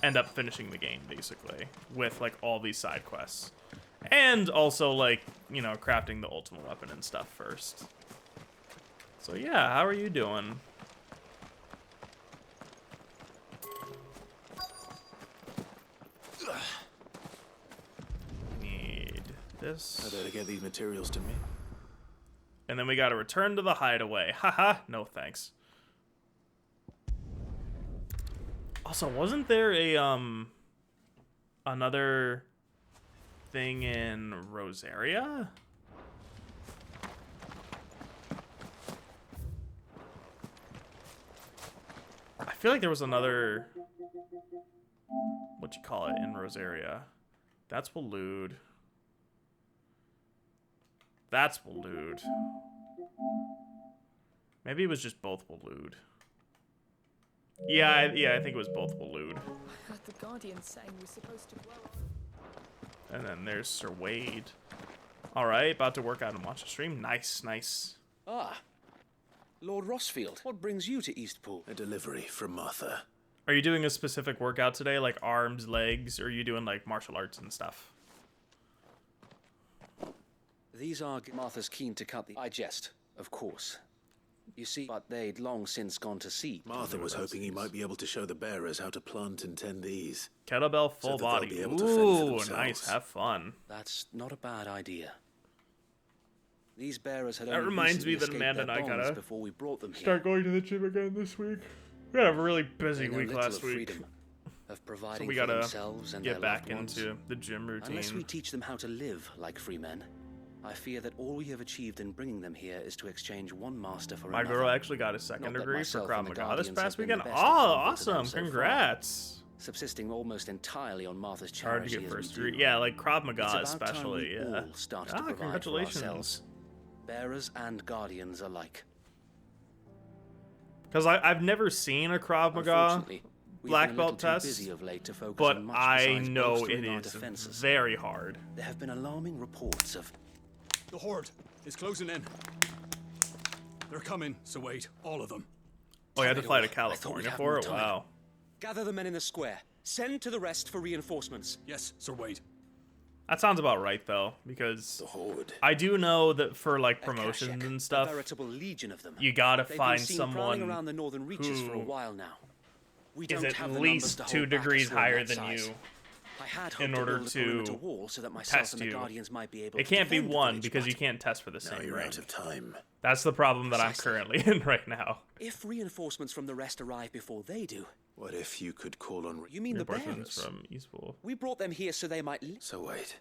end up finishing the game basically with like all these side quests, and also like, you know, crafting the Ultima Weapon and stuff first. So yeah, how are you doing? Need this. I better get these materials to me. And then we gotta return to the hideaway. Haha, no thanks. Also, wasn't there a another thing in Rosaria? feel like there was another, what you call it, in Rosaria. That's Waloed. That's Waloed. Maybe it was just both Waloed. Yeah, I think it was both Waloed. I heard the Guardian saying we're supposed to grow. And then there's Sir Wade. Alright, about to work out and watch a stream. Nice, nice. Ah, Lord Rossfield, what brings you to Eastpool? A delivery from Martha. Are you doing a specific workout today, like arms, legs, or are you doing like martial arts and stuff? These are Martha's keen to cut the... I jest, of course. You see, but they'd long since gone to sea. Martha was hoping he might be able to show the bearers how to plant and tend these. Kettlebell full body. Ooh, nice. Have fun. That's not a bad idea. These bearers had that reminds me that Amanda and I gotta before we brought them start going to the gym again this week. We had a really busy week last week. Of providing so we gotta get back into the gym routine. Unless we teach them how to live like free men, I fear that all we have achieved in bringing them here is to exchange one master for another. My girl actually got a second degree for Krav Maga this past weekend. Oh, awesome! Congrats! Subsisting almost entirely on Martha's charity. Hard to get first degree. Yeah, like Krav Maga especially. Yeah. Congratulations. Bearers and guardians alike. Because I've never seen a Krav Maga black belt test, but I know it is very hard. There have been alarming reports of... The Horde is closing in. They're coming, so wait, all of them. Oh, you had to fly to California for it? Wow. Gather the men in the square. Send to the rest for reinforcements. Yes, Sir Wade. That sounds about right, though, because I do know that for like promotions and stuff, legion of them. you gotta find someone around the northern reaches for a while now. We is at least 2 degrees higher than you in order to test you. It can't be 1 because you can't test for the same rank. Out of time. That's the problem that I'm currently in right now. If reinforcements from the rest arrive before they do, what if you could call on... You mean the bearers? From Eastpool. We brought them here so they might... So wait.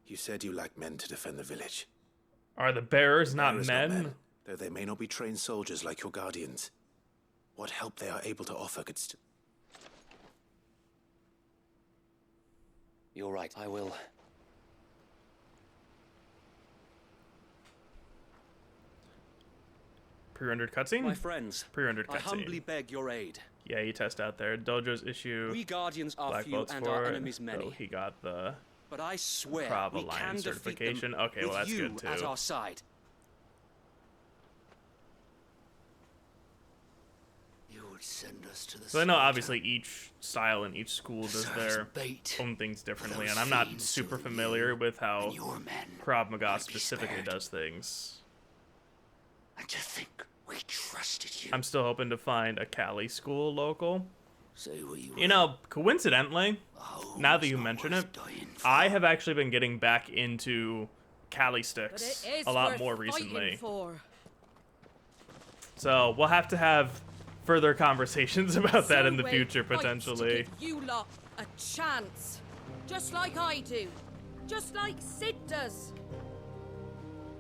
You said you lack men to defend the village. Are the bearers not men? Though they may not be trained soldiers like your guardians. What help they are able to offer could still... You're right, I will. Pre-rendered cutscene? My friends, pre-rendered cutscene. I humbly beg your aid. Yeah, you test out there. Dojo's issue. We guardians are black few and our enemies many. So he got the but I swear Krav we Alliance can certification. Defeat them okay, well that's you good too. At our side. You would send us to the so I know obviously each style in each school does their own things differently, and I'm not super familiar with how Krav Maga specifically does things. And to think we trusted you. I'm still hoping to find a Cali school local. Say what you know, coincidentally, now that you mention it, I have actually been getting back into Cali sticks a lot more recently. So we'll have to have further conversations about that in the future, potentially. To give you lot a chance, just like I do, just like Sid does.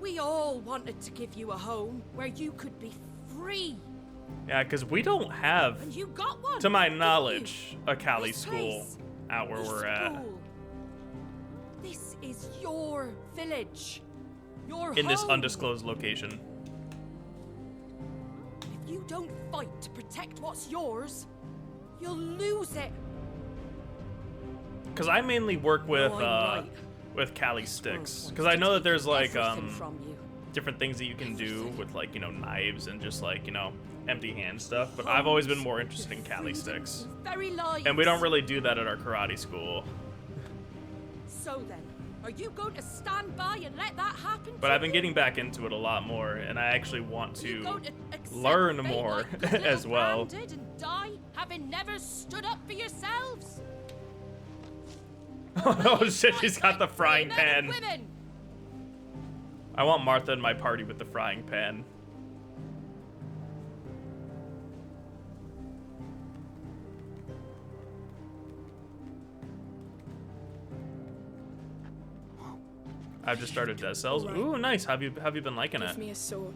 We all wanted to give you a home where you could be free. Yeah, because we don't have, and you got one, to my knowledge, a Cali school out where we're at. This is your village, your in home. This undisclosed location. If you don't fight to protect what's yours, you'll lose it. Because I mainly work with Cali sticks. Because I know that there's like different things that you can do with like, you know, knives and just like, you know, empty hand stuff. But I've always been more interested in Cali sticks. And we don't really do that at our karate school. So then, are you going to stand by and let that happen? But I've been getting back into it a lot more, and I actually want to learn more as well. And die, having never stood up for yourselves? Oh shit, she's got the frying pan. I want Martha in my party with the frying pan. I've just started Dead Cells. Ooh, nice. Have you been liking it? Give me a sword.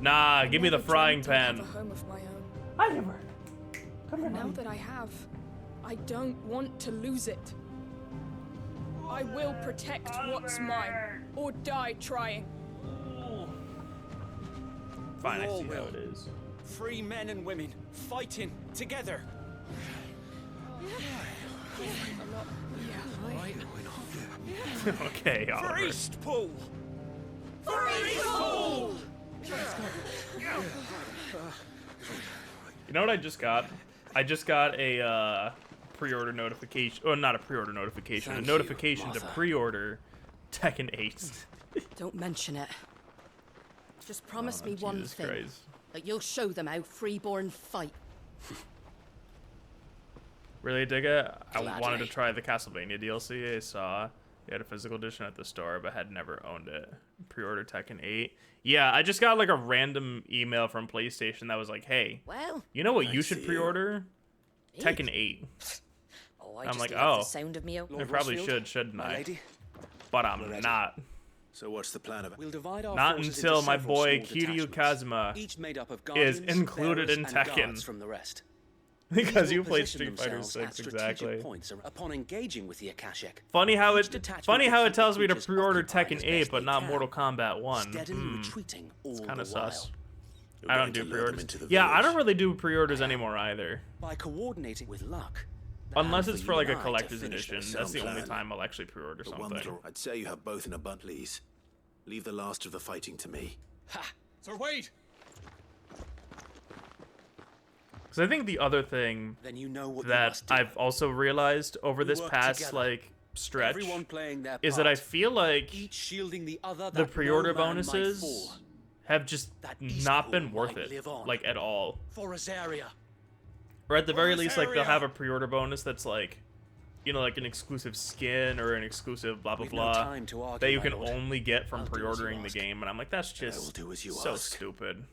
Nah, give me the frying pan. Have a home of my own. I never. Now that I have, I don't want to lose it. I will protect what's mine, or die trying. Fine, I see how it is. Free men and women fighting together. Okay, Oliver. Priest pool. Priest pool. You know what I just got? I just got a pre-order notification. Oh, not a pre-order notification. A notification to pre-order Tekken 8. Don't mention it. Just promise me one Jesus thing. Christ. That you'll show them how freeborn fight. Really, Digga? I Gladly. wanted to try the Castlevania DLC. I saw you had a physical edition at the store, but had never owned it. Pre-order Tekken 8. Yeah, I just got like a random email from PlayStation that was like, hey, well, you know what you should pre-order? Tekken 8. Oh, I'm like, love oh, the sound of me out. I probably should, shouldn't I? But I'm not. So what's the plan of it? We'll divide our Not forces until into my several boy small Kiryu detachments, Kazuma each made up of is guardians, included in bearers, and Tekken. guards from the rest. Because These you will play position Street Fighter themselves 6 at strategic exactly. points upon engaging with the Akashic. Funny how Each it detachment will tells keep the me to creatures pre-order occupied Tekken as 8 best but they not can, Mortal Kombat 1. steadily retreating all It's the kind of while. sus. You're I going don't to do lure them pre-orders. into the Yeah, I village. don't really do pre-orders anymore either. By coordinating with luck. Unless it's for like a you and I to collector's finish edition. this That's the only plan. time I'll actually pre-order But one something. little, I'd say you have both in a bunt, please. Leave the last of the fighting to me. Sir Wade! Because I think the other thing Then you know what you that must do. I've also realized over We this work past together. like stretch Everyone playing their is that I part. feel like Each shielding the other the that pre-order no man might bonuses fall. have just East not Pool been worth might it, live on. like at all. For Azaria. Or at the very least, like they'll area. have a pre-order bonus that's like, you know, like an exclusive skin or an exclusive blah blah We've no blah time to argue, that you my can lord. only get from I'll do as you pre-ordering the ask. game, and I'm like, that's just will do as you so ask. stupid.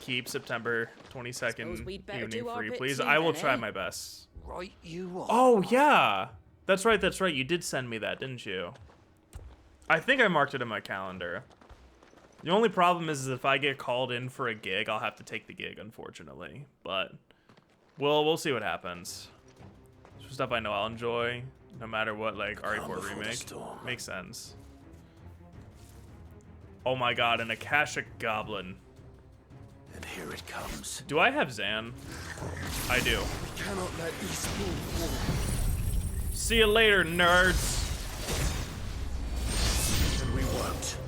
Keep September 22nd Suppose we'd better evening do our free, bit please. too I will then, try eh? my best. Right you are. Oh yeah, that's right. That's right. You did send me that, didn't you? I think I marked it in my calendar. The only problem is if I get called in for a gig, I'll have to take the gig, unfortunately. But we'll see what happens. Stuff I know I'll enjoy, no matter what. Like RE4 remake makes sense. Oh my god, an Akashic Goblin. And here it comes. Do I have Zan? I do. We cannot let East Pool fall. See you later, nerds. And we won't.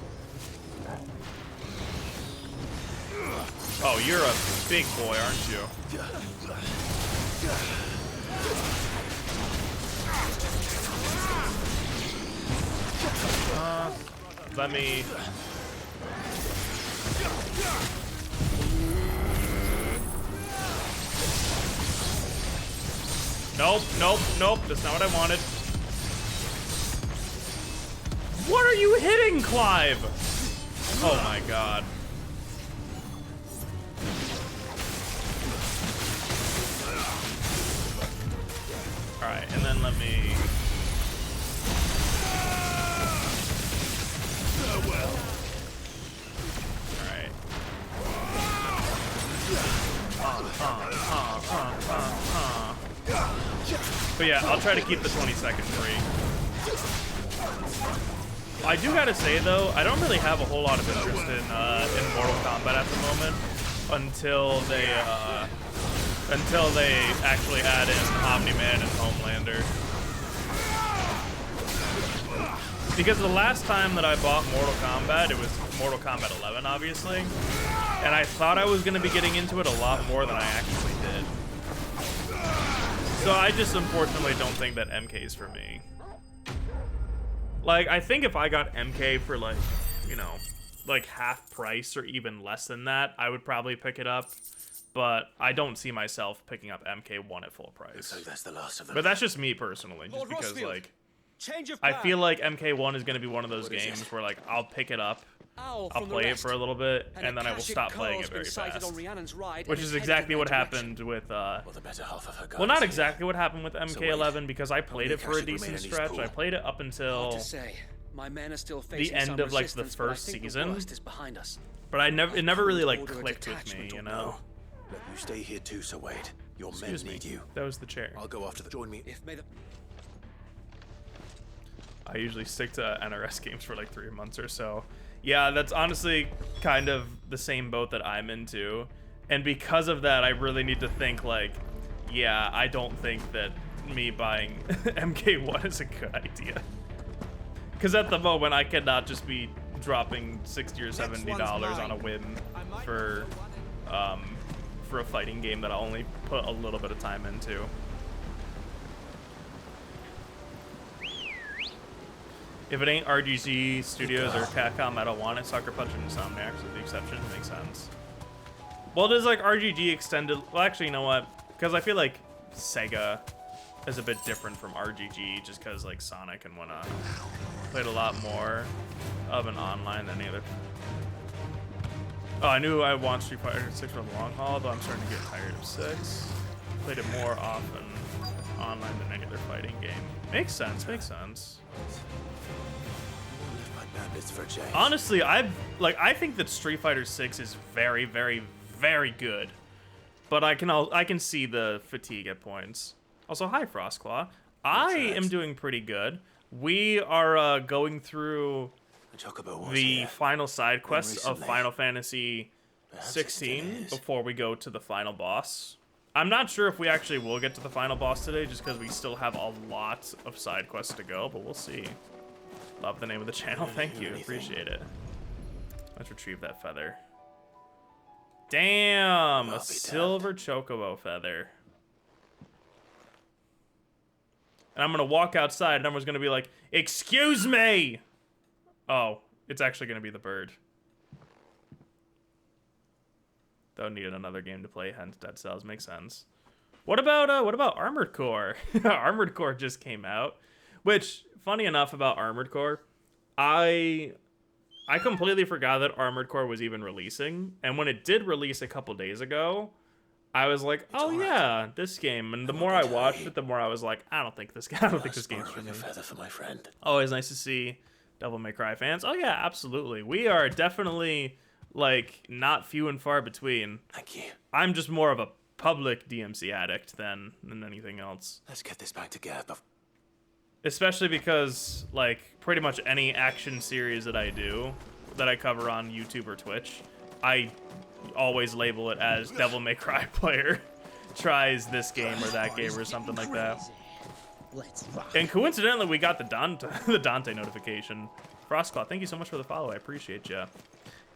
Oh, you're a big boy, aren't you? Let me... Nope, nope, nope. That's not what I wanted. What are you hitting, Clive? Oh my god. Alright, and then let me... Alright. But yeah, I'll try to keep the 20 seconds free. I do gotta say though, I don't really have a whole lot of interest in Mortal Kombat at the moment until they actually add in Omni-Man and Homelander. Because the last time that I bought Mortal Kombat, it was Mortal Kombat 11, obviously, and I thought I was gonna be getting into it a lot more than I actually did. So I just unfortunately don't think that MK is for me. Like, I think if I got MK for like, you know, like half price or even less than that, I would probably pick it up. But I don't see myself picking up MK1 at full price. So that's the last of them. But that's just me personally, just Lord because Rossfield, like, change of I plan. feel like MK1 is going to be one of those games where like I'll pick it up, Owl I'll from the play it rest. for a little bit, An and then I will Akashic stop playing Coil's it very been sighted fast. on Rhiannon's ride Which and is headed exactly in what that direction. happened with Well, the better half of her well, not guards exactly what happened with MK11 because I played many it for a Akashic remain decent in East stretch. Pool? I played it up Hard until to say. My men are still facing the end of like the first season, but it never really like clicked with me, you know. Look, you stay here too, Sir Wade. Your men need you. That was the chair. I'll go after the. Join me. I usually stick to NRS games for like 3 months or so. Yeah, that's honestly kind of the same boat that I'm into, and because of that, I really need to think like, yeah, I don't think that me buying MK1 is a good idea. Because at the moment, I cannot just be dropping $60 or $70 on a whim for a fighting game that I only put a little bit of time into. If it ain't RGC Studios or Capcom, I don't want it. Sucker Punch and Insomniacs are the exception. Makes sense. Well, it is like RGG extended. Well, actually, you know what? Because I feel like Sega is a bit different from RGG, just because like Sonic and whatnot played a lot more of an online than any other. Oh, I knew I want Street Fighter 6 for the long haul, though I'm starting to get tired of 6. Played it more often online than any other fighting game. Makes sense. Makes sense. Honestly, I think that Street Fighter 6 is very, very, very good, but I can see the fatigue at points. Also, hi Frostclaw. I am doing pretty good. We are going through the final side quest of Final Fantasy XVI before we go to the final boss. I'm not sure if we actually will get to the final boss today, just because we still have a lot of side quests to go, but we'll see. Love the name of the channel. Thank you. Appreciate it. Let's retrieve that feather. Damn! A silver chocobo feather. And I'm going to walk outside and everyone's going to be like, "Excuse me!" Oh, it's actually going to be the bird. Don't need another game to play, hence Dead Cells. Makes sense. What about Armored Core? Armored Core just came out. Which, funny enough about Armored Core, I completely forgot that Armored Core was even releasing. And when it did release a couple days ago, I was like, "Oh yeah, this game." And the more I watched it, the more I was like, "I don't think this game's for me." Always nice to see Devil May Cry fans. Oh yeah, absolutely. We are definitely like not few and far between. Thank you. I'm just more of a public DMC addict than anything else. Let's get this back together. Especially because like pretty much any action series that I do, that I cover on YouTube or Twitch, I always label it as Devil May Cry player tries this game or that game or something like that. And coincidentally, we got the Dante notification. Frostclaw, thank you so much for the follow. I appreciate you.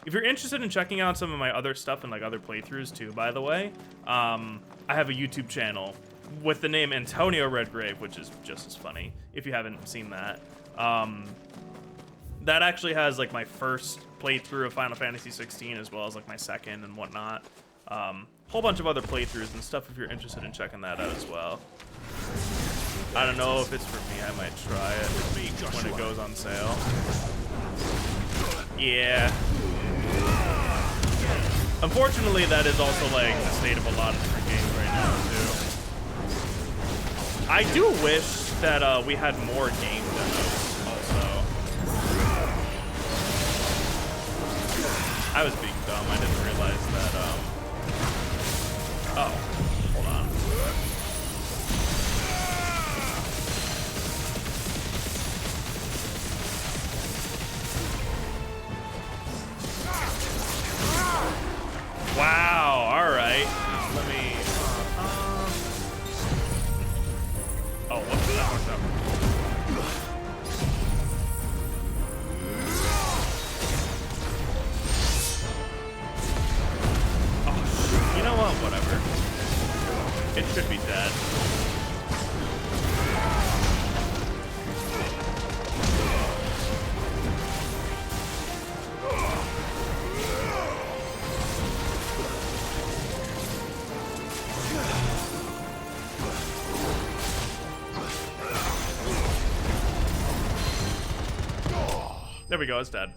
If you're interested in checking out some of my other stuff and like other playthroughs too, by the way, I have a YouTube channel with the name Antonio Redgrave, which is just as funny if you haven't seen that. That actually has like my first playthrough of Final Fantasy XVI as well as like my second and whatnot. Whole bunch of other playthroughs and stuff if you're interested in checking that out as well. I don't know if it's for me. I might try it when it goes on sale. Yeah. Unfortunately, that is also like the state of a lot of different games right now too. I do wish that we had more game demos also. I was being dumb. I didn't realize that. Oh, hold on. Wow, alright. Let me... Oh, what's that? What's that? Oh, you know what? Whatever. It should be dead. There we go, it's dead.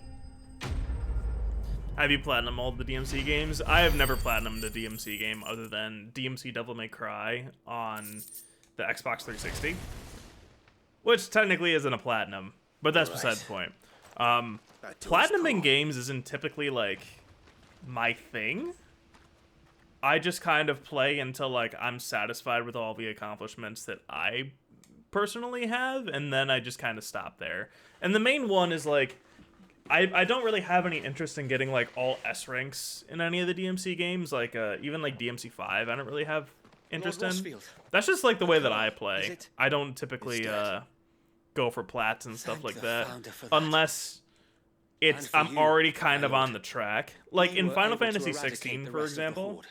Have you platinum all the DMC games? I have never platinumed the DMC game other than DMC Devil May Cry on the Xbox 360. Which technically isn't a platinum, But that's beside the point. Platinuming games isn't typically, like, my thing. I just kind of play until, like, I'm satisfied with all the accomplishments that I personally have, and then I just kind of stop there. And the main one is, like, I don't really have any interest in getting, like, all S ranks in any of the DMC games. Like, even, like, DMC 5, I don't really have interest in. That's just, like, the way that I play. I don't typically go for plats and stuff like that. Unless I'm already kind of on the track. Like, in Final Fantasy XVI, for example,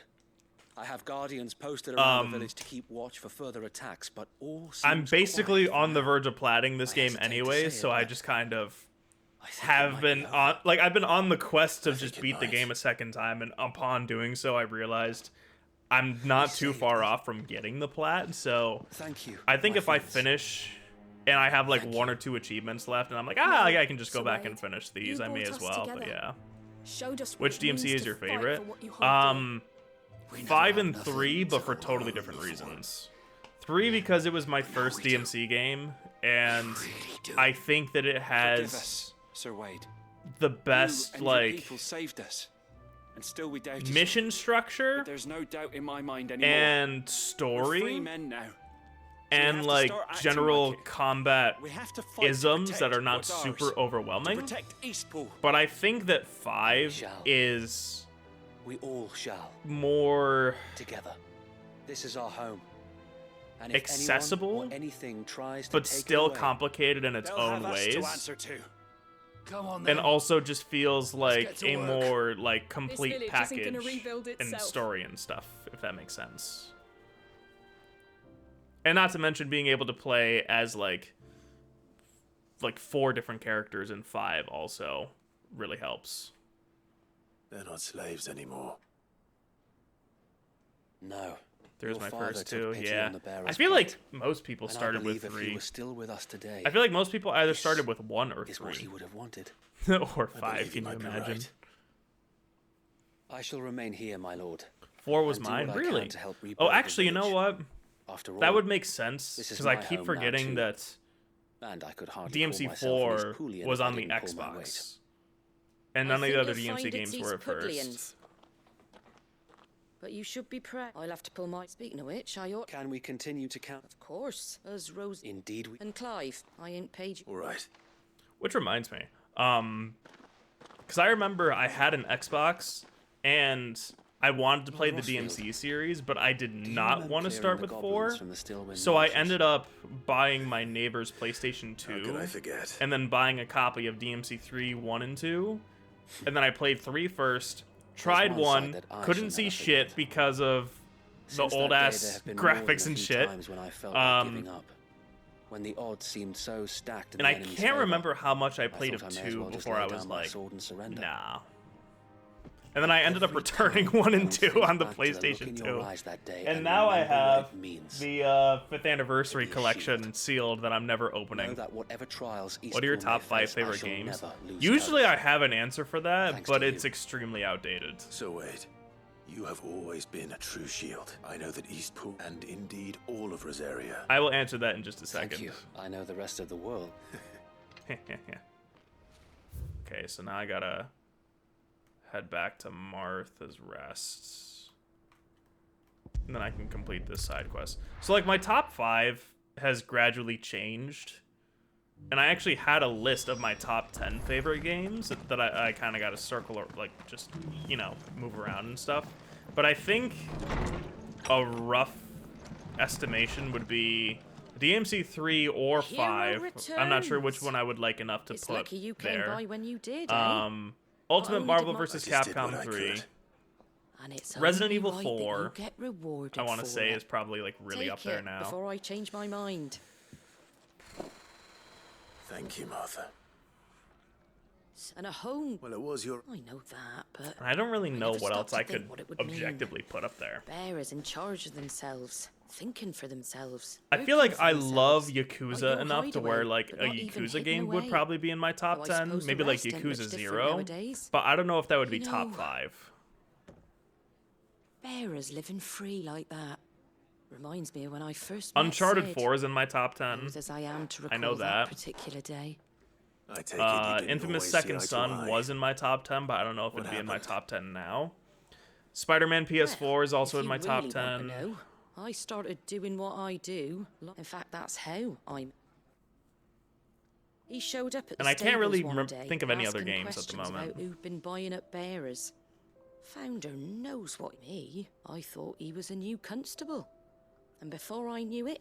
I have guardians posted around the village to keep watch for further attacks, but all I'm basically on the verge of platting this game anyway, so I just kind of have been on, like, I've been on the quest to just beat the game a second time, and upon doing so, I realized I'm not too far off from getting the plat. So I think if I finish and I have like 1 or 2 achievements left, and I'm like, I can just go back and finish these, I may as well. But yeah. Which DMC is your favorite? 5 and 3, but for totally different reasons. 3 because it was my first DMC game, and I think that it has Sir Wade, the best, like, people saved us, and still we doubt mission structure. But there's no doubt in my mind anymore. And story. We're free men now. And like general combat isms that are not super overwhelming. But I think that 5 is we all shall more together. This is our home. And accessible, anything tries to but still complicated in its own ways. And also just feels like a more like complete package and story and stuff, if that makes sense. And not to mention being able to play as like 4 different characters in 5 also really helps. They're not slaves anymore. No. There's my first 2, yeah. I feel like most people started with 3. Still with us today, I feel like most people either started with 1 or 3. What he would have wanted. Or 5, can you imagine? Right. I shall remain here, my lord. 4 was mine, really? Oh, actually, you know what? After all, that would make sense, because I keep forgetting that DMC 4 was on the Xbox. And none of the other DMC games were at first. But you should be proud. I'll have to pull my... Speaking of which, I ought... Can we continue to count? Of course. As Rose... Indeed we... And Clive. I ain't paid you. All right. Which reminds me. Because I remember I had an Xbox, and I wanted to play the DMC series, but I did not want to start with 4. So I ended up buying my neighbor's PlayStation 2. How could I forget? And then buying a copy of DMC 3, 1, and 2. And then I played 3 first. Tried 1, couldn't see shit because of the old ass graphics and shit. When the odds seemed so stacked, and I can't remember how much I played of 2 before I was like, nah. And then I ended up returning 1 and 2 on the PlayStation 2. And now I have the 5th anniversary collection sealed that I'm never opening. What are your top 5 favorite games? Usually I have an answer for that, but it's extremely outdated. So wait, you have always been a true shield. I know that Eastpool and indeed all of Rosaria. I will answer that in just a second. Thank you. I know the rest of the world. Okay, so now I gotta head back to Martha's Rest. And then I can complete this side quest. So like my top 5 has gradually changed. And I actually had a list of my top 10 favorite games that I kind of got to circle or like just, you know, move around and stuff. But I think a rough estimation would be DMC 3 or 5. I'm not sure which one I would like enough to put you there. Came by when you did, Ultimate Marvel vs. Capcom 3. Resident Evil 4, I want to say, is probably like really up there now. Before I change my mind. Thank you, Martha. And a home. Well, it was your... I know that, but... I don't really know what else I could objectively put up there. Bearers in charge of themselves, thinking for themselves. I feel like I love Yakuza enough to where like a Yakuza game would probably be in my top 10. Maybe like Yakuza 0. But I don't know if that would be top 5. Bearers living free like that. Reminds me of when I first met Uncharted Sid. 4 is in my top 10. As I am to I know that particular day. Infamous Second Son was in my top 10, but I don't know if it'd be in my top 10 now. Spider-Man PS4 is also in my top 10. Know, I started doing what I do. In fact, that's how I'm. He showed up at the and I can't really day, think of any other games at the moment. About who'd been buying up bearers. Founder knows what me. I thought he was a new constable, and before I knew it,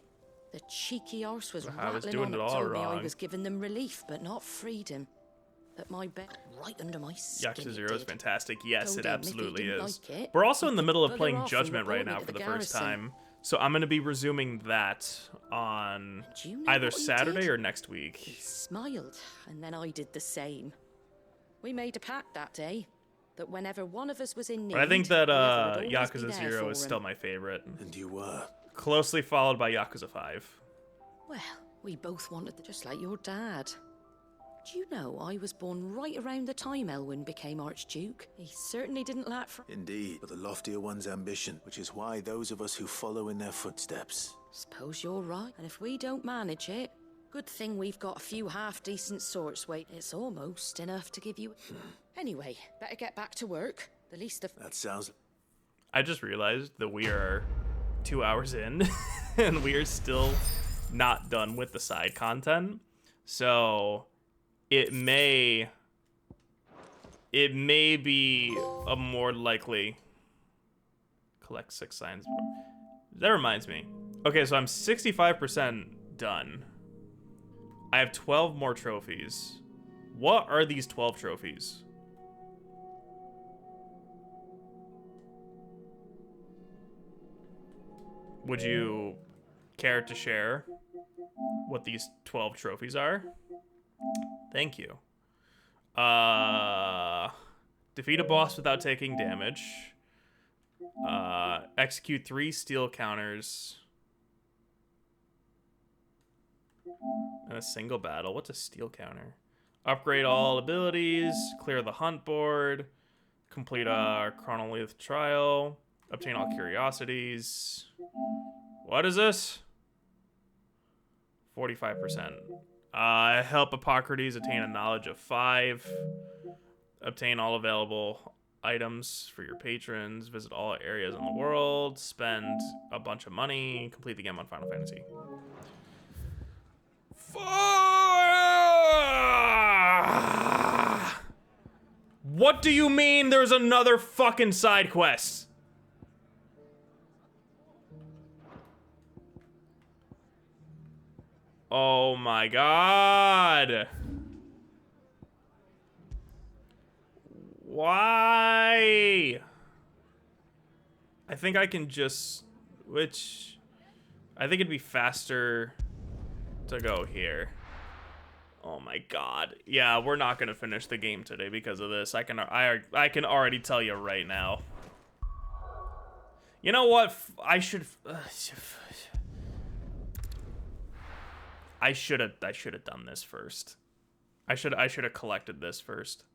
the cheeky arse was rattling on and told me I was giving them relief, but not freedom. That my bed right under my skin. Yakuza 0 is fantastic. Yes, it absolutely is. Like We're also in the middle of playing Judgment right now for the first time. So I'm going to be resuming that on either Saturday or next week. He smiled, and then I did the same. We made a pact that day that whenever one of us was in need, but I think that Yakuza 0 is still my favorite. And you were. Closely followed by Yakuza 5. Well, we both wanted just like your dad. Do you know I was born right around the time Elwyn became Archduke? He certainly didn't lack for... Indeed, but the loftier one's ambition, which is why those of us who follow in their footsteps. Suppose you're right, and if we don't manage it, good thing we've got a few half-decent swords. Wait, it's almost enough to give you... Anyway, better get back to work. The least of... That sounds... I just realized that we are 2 hours in, and we are still not done with the side content. So... It may be a more likely collect 6 signs. That reminds me. Okay, so I'm 65% done. I have 12 more trophies. What are these 12 trophies? Would you care to share what these 12 trophies are? Thank you. Defeat a boss without taking damage. Execute 3 steel counters. In a single battle. What's a steel counter? Upgrade all abilities. Clear the hunt board. Complete a chronolith trial. Obtain all curiosities. What is this? 45%. Help Hippocrates attain a knowledge of 5. Obtain all available items for your patrons. Visit all areas in the world. Spend a bunch of money. Complete the game on Final Fantasy. What do you mean there's another fucking side quest? Oh my god. Why? I think I can just... I think it'd be faster to go here. Oh my god. Yeah, we're not gonna finish the game today because of this. I can already tell you right now. You know what? I should have done this first. I should have collected this first.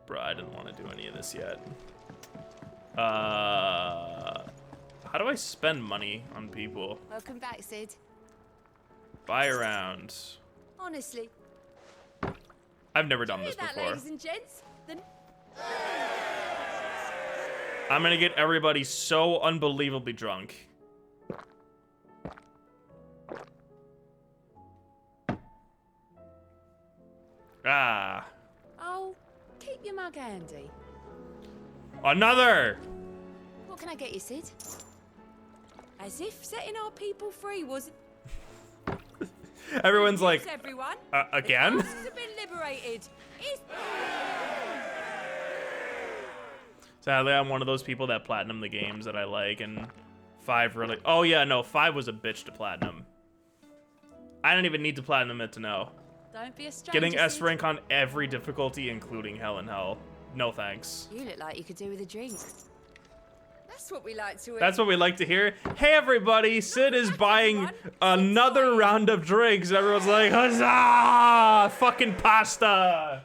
Bruh, I didn't want to do any of this yet. How do I spend money on people? Welcome back, Sid. Buy around. Honestly. I've never done this before. Ladies and gents, I'm gonna get everybody so unbelievably drunk. Ah. Oh, keep your mug handy. Another! What can I get you, Sid? As if setting our people free was... Everyone's like, everyone. Again? The masks have been liberated. Sadly, I'm one of those people that platinum the games that I like, and 5 really... Oh yeah, no, 5 was a bitch to platinum. I didn't even need to platinum it to know. Don't be a stranger. Getting S rank on every difficulty, including Hell and Hell. No thanks. You look like you could do with a drink. That's what we like to hear. That's what we like to hear. Hey everybody, Sid is buying another round of drinks. Everyone's like, huzzah! Fucking pasta!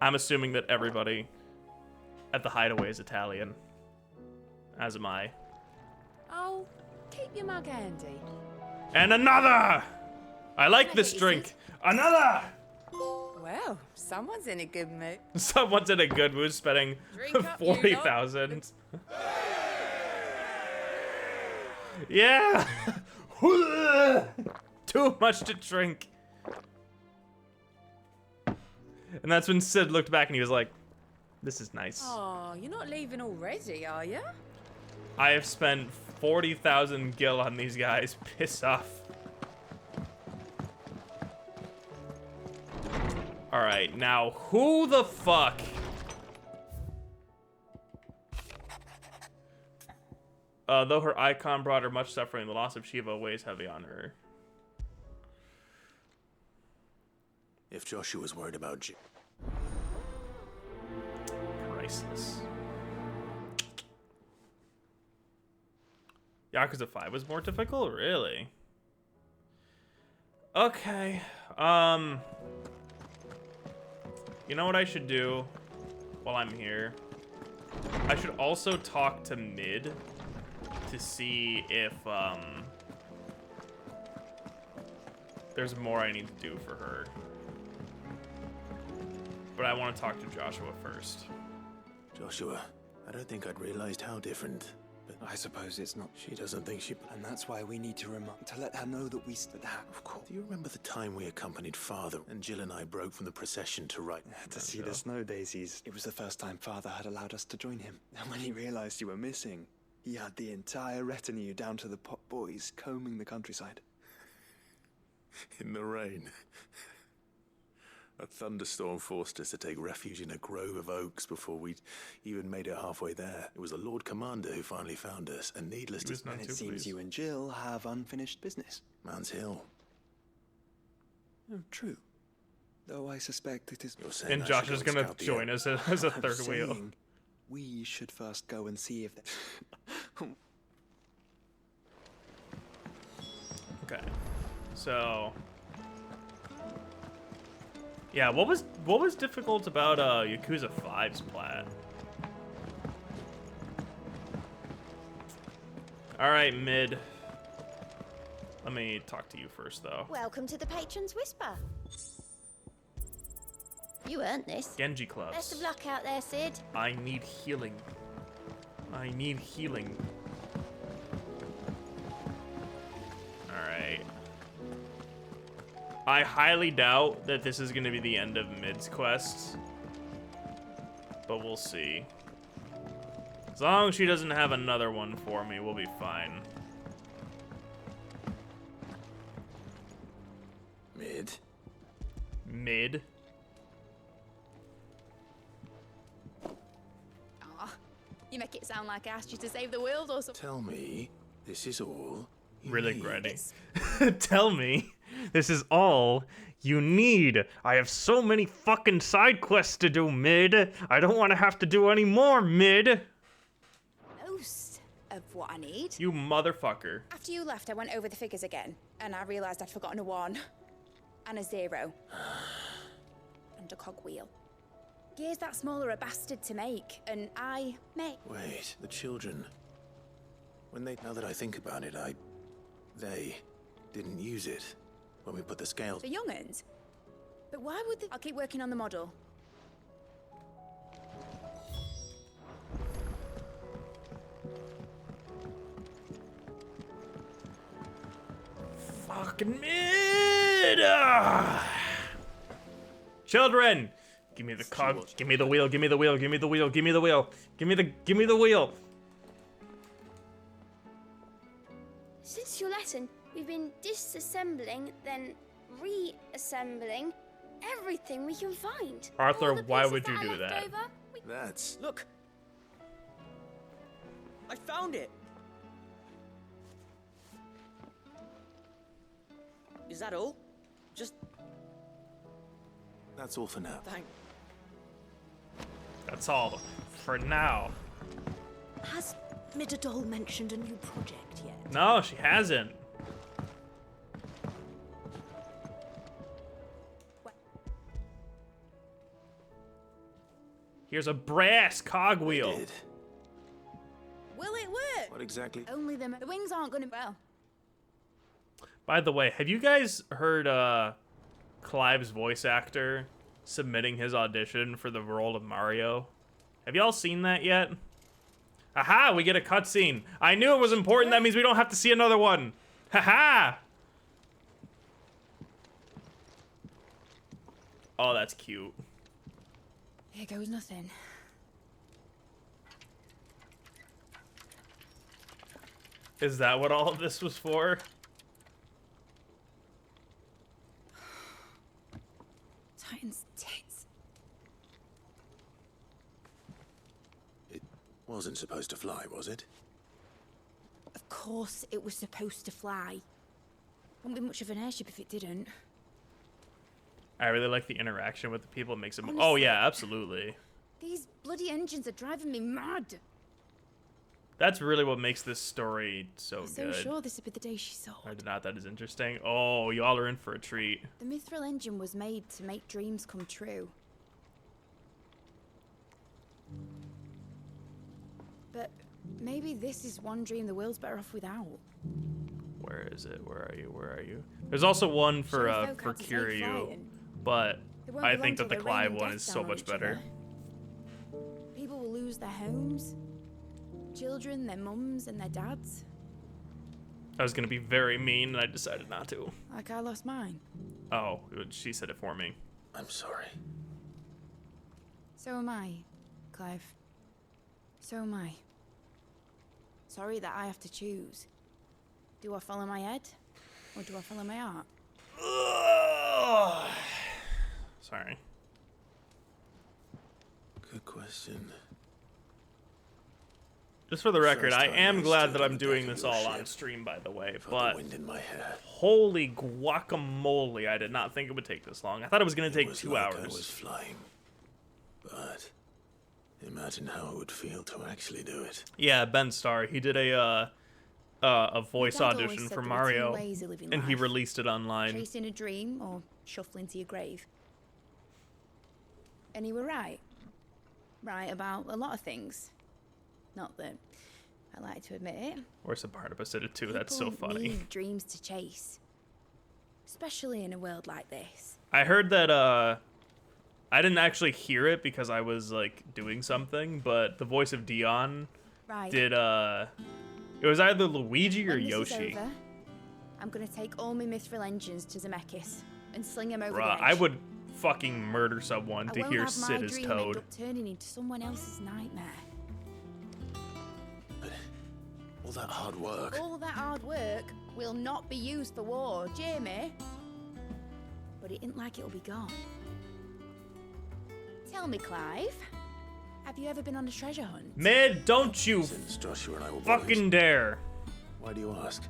I'm assuming that everybody at the Hideaway is Italian. As am I. Oh, keep your mug handy. And another! I like this drink. Another! Well, someone's in a good mood. Someone's in a good mood spending 40,000. Yeah! Too much to drink. And that's when Sid looked back and he was like, this is nice. Oh, you're not leaving already, are you? I have spent 40,000 gil on these guys. Piss off. Alright, now who the fuck? Though her icon brought her much suffering, the loss of Shiva weighs heavy on her. If Joshua's worried about you. Priceless. Yakuza 5 was more difficult? Really? Okay. You know what I should do while I'm here? I should also talk to Mid to see if there's more I need to do for her. But I want to talk to Joshua first. Joshua, I don't think I'd realized how different. But I suppose it's not. She doesn't think she... And that's why we need to let her know that we stood out. Of course. Do you remember the time we accompanied Father and Jill and I broke from the procession to write... To see the snow daisies. It was the first time Father had allowed us to join him. And when he realized you were missing, he had the entire retinue down to the pot boys combing the countryside. In the rain. A thunderstorm forced us to take refuge in a grove of oaks before we'd even made it halfway there. It was the Lord Commander who finally found us, and needless to say... And it seems you and Jill have unfinished business. Man's Hill. Oh, true. Though I suspect it is... And Josh is gonna join us as a third wheel. We should first go and see if... Okay. So... Yeah, what was difficult about Yakuza 5's plat? Alright, Mid. Let me talk to you first, though. Welcome to the Patron's Whisper. You earned this. Genji clubs. Best of luck out there, Sid. I need healing. I need healing. Alright. I highly doubt that this is going to be the end of Mid's quest. But we'll see. As long as she doesn't have another one for me, we'll be fine. Mid? Aw, you make it sound like I asked you to save the world or something. Tell me, this is all really gritty. Tell me, this is all you need. I have so many fucking side quests to do, Mid. I don't want to have to do any more, Mid. Most of what I need. You motherfucker. After you left, I went over the figures again, and I realized I'd forgotten a 1 and a 0 and a cogwheel. Gears that small are a bastard to make, and I make. Wait, the children. Now that I think about it, they didn't use it when we put the scales. The young'uns? But why would they? I'll keep working on the model. Fucking Mid! Children! Give me the cog, give me the wheel, give me the wheel, give me the wheel, give me the wheel, give me the wheel. Since your lesson, we've been disassembling, then reassembling everything we can find. Arthur, why would you do that? That's... Look! I found it! Is that all? Just... That's all for now. Thank... That's all for now. Has Midadol mentioned a new project yet? No, she hasn't. Here's a brass cogwheel. Will it What exactly? Only them. The wings aren't gonna. Well. By the way, have you guys heard Clive's voice actor submitting his audition for the role of Mario? Have y'all seen that yet? Aha, we get a cutscene. I knew it was important. That means we don't have to see another one. Haha. Oh, that's cute. Here goes nothing. Is that what all of this was for? Titan's tits. It wasn't supposed to fly, was it? Of course it was supposed to fly. Wouldn't be much of an airship if it didn't. I really like the interaction with the people. It makes it. Honestly, oh yeah, absolutely. These bloody engines are driving me mad. That's really what makes this story so I'm good. so sure this would be the day she sold. I did not. That is interesting. Oh, y'all are in for a treat. The mithril engine was made to make dreams come true. But maybe this is one dream the world's better off without. Where is it? Where are you? Where are you? There's also one for Kiryu, but I think that the Clive one is so much better. People will lose their homes, children, their mums, and their dads. I was gonna be very mean, and I decided not to. Like I lost mine. Oh, she said it for me. I'm sorry. So am I, Clive. So am I. Sorry that I have to choose. Do I follow my head, or do I follow my heart? Sorry. Good question. Just for the record, I am glad that I'm doing this all on stream, by the way, but holy guacamole, I did not think it would take this long. I thought it was going to take 2 hours. I was flying, but imagine how it would feel to actually do it. Yeah, Ben Starr, he did a voice audition for Mario, and he released it online. Chasing a dream or shuffling to your grave. And you were right. Right about a lot of things. Not that I like to admit it. Where's the Barnabas did it too? That's so funny. People need dreams to chase. Especially in a world like this. I heard that, I didn't actually hear it because I was, like, doing something, but the voice of Dion did, it was either Luigi or Yoshi. Over, I'm gonna take all my mithril engines to Zemeckis and sling them over the edge. I would fucking murder someone to hear Sid as Toad. I won't have my dream end up turning into someone else's nightmare. All that hard work. All that hard work will not be used for war, Jamie. But it ain't like it'll be gone. Tell me, Clive, have you ever been on a treasure hunt? Mid, don't you fucking dare. Why do you ask?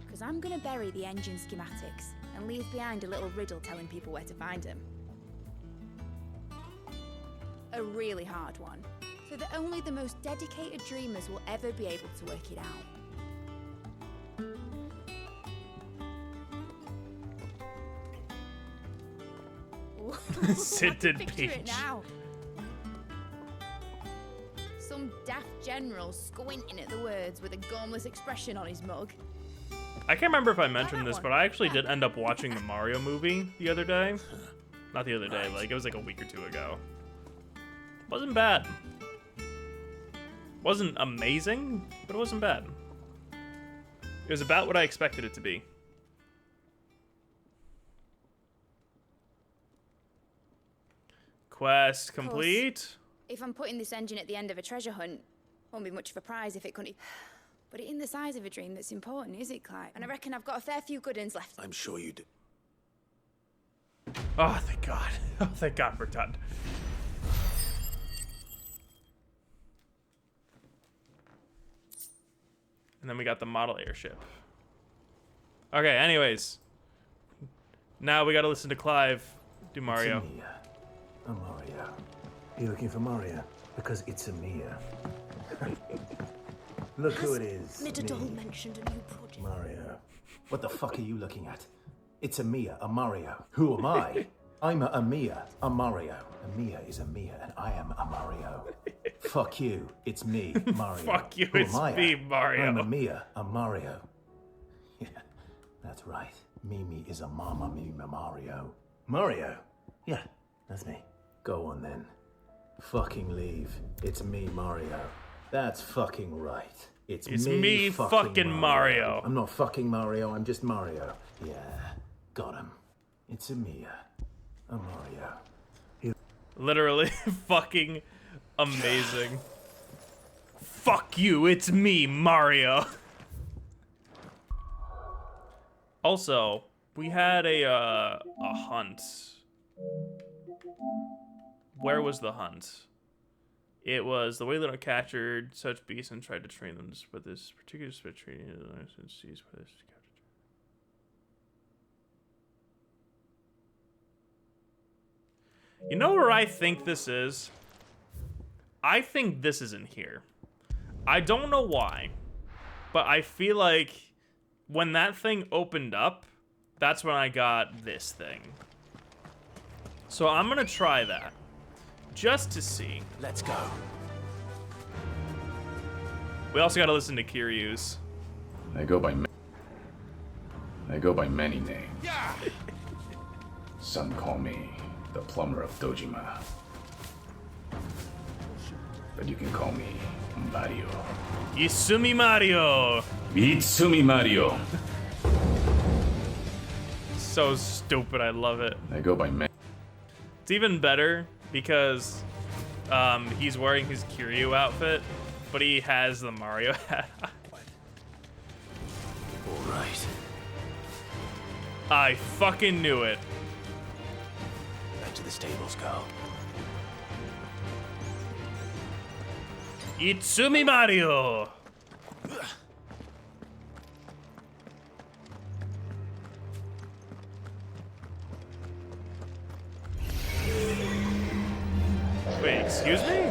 Because I'm gonna bury the engine schematics and leave behind a little riddle telling people where to find them. A really hard one. So that only the most dedicated dreamers will ever be able to work it out. Sid did Picture it now. Some daft general squinting at the words with a gormless expression on his mug. I can't remember if I mentioned this, but I actually did end up watching the Mario movie the other day. Not the other day, like it was like a week or two ago. Wasn't bad. Wasn't amazing, but it wasn't bad. It was about what I expected it to be. Quest complete. If I'm putting this engine at the end of a treasure hunt, won't be much of a prize if it couldn't. But it ain't the size of a dream that's important, is it, Clive? And I reckon I've got a fair few good uns left. I'm sure you do. Oh, thank God. Oh, thank God we're done. And then we got the model airship. Okay, anyways. Now we gotta listen to Clive do Mario. It's a Mario. Are you looking for Mario? Because it's a Mia. Look who it is. Nidadol mentioned a new project. Mario. What the fuck are you looking at? It's a Mia, a Mario. Who am I? I'm a Mia, a Mario. Mia is a Mia, and I am a Mario. Fuck you, it's me, Mario. Fuck you, Who it's am I? me, Mario. I'm a Mia, a Mario. Yeah, that's right. Mimi is a Mama Mima Mario. Mario? Yeah, that's me. Go on then. Fucking leave. It's me, Mario. That's fucking right. It's me fucking Mario. I'm not fucking Mario, I'm just Mario. Yeah, got him. It's a Mia, a Mario. Literally fucking amazing. Fuck you, it's me, Mario. Also, we had a hunt. Where was the hunt? It was the Waylander captured such beasts and tried to train them, but this particular spit training is sees where this. You know where I think this is? I think this is in here. I don't know why, but I feel like when that thing opened up, that's when I got this thing. So I'm gonna try that, just to see. Let's go. We also gotta listen to Kiryu's. I go by many names. Some call me the plumber of Dojima. But you can call me Mario. Isumi Mario! Itsumi Mario! So stupid, I love it. I go by It's even better because he's wearing his Kiryu outfit, but he has the Mario hat. Alright. I fucking knew it. Back to the stables go. Itsumi Mario! Wait, excuse me?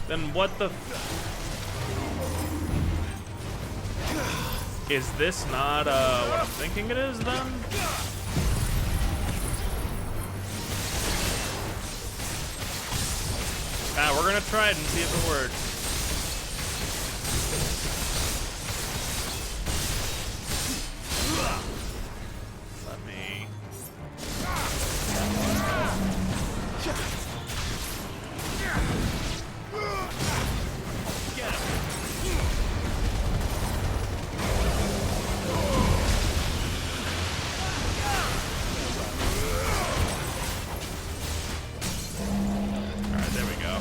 Then what the is this not what I'm thinking it is then? Ah, we're gonna try it and see if it works. Let me. Get him. Alright, there we go.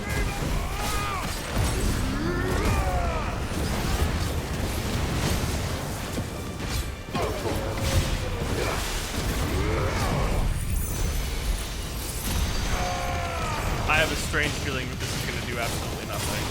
I have a strange feeling that this is going to do absolutely nothing.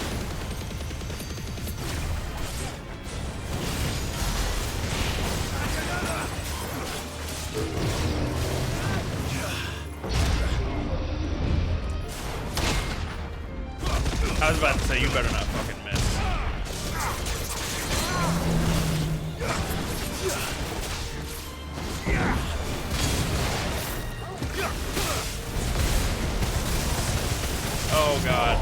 I was about to say, you better not fucking miss. Oh god.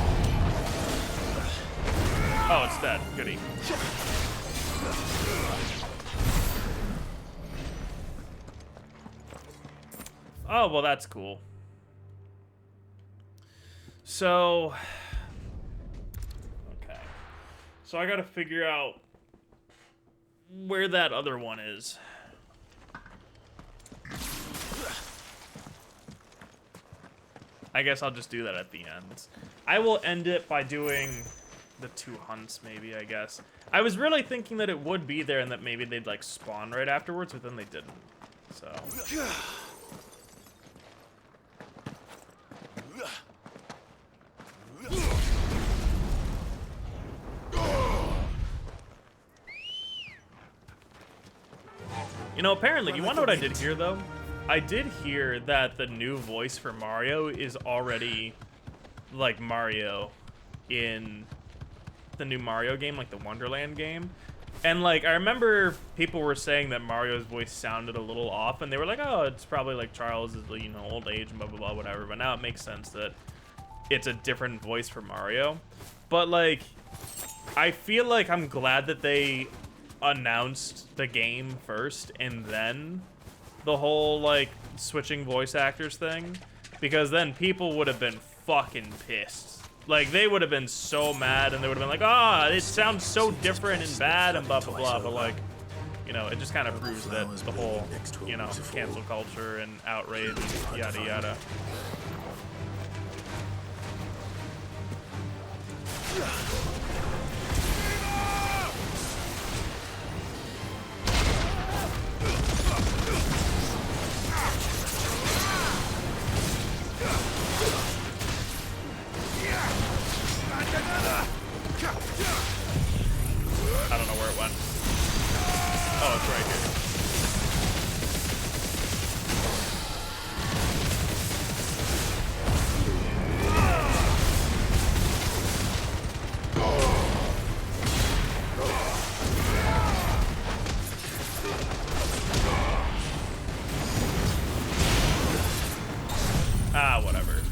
Oh, it's dead. Goody. Oh, well, that's cool. So, okay. So I gotta figure out where that other one is. I guess I'll just do that at the end. I will end it by doing the 2 hunts, maybe, I guess. I was really thinking that it would be there and that maybe they'd, like, spawn right afterwards, but then they didn't. So. You know, apparently, you wonder what I did here, though? I did hear that the new voice for Mario is already, like, Mario in the new Mario game, like the Wonderland game. And like, I remember people were saying that Mario's voice sounded a little off, and they were like, "Oh, it's probably like Charles's, you know, old age and blah blah blah, whatever." But now it makes sense that it's a different voice for Mario. But like, I feel like I'm glad that they announced the game first and then the whole like switching voice actors thing, because then people would have been fucking pissed. Like, they would have been so mad, and they would have been like, "Ah, it sounds so different and bad and blah blah blah." But like, you know, it just kind of proves that the whole, you know, cancel culture and outrage and yada yada. I don't know where it went. Oh, it's right here. Ah, whatever.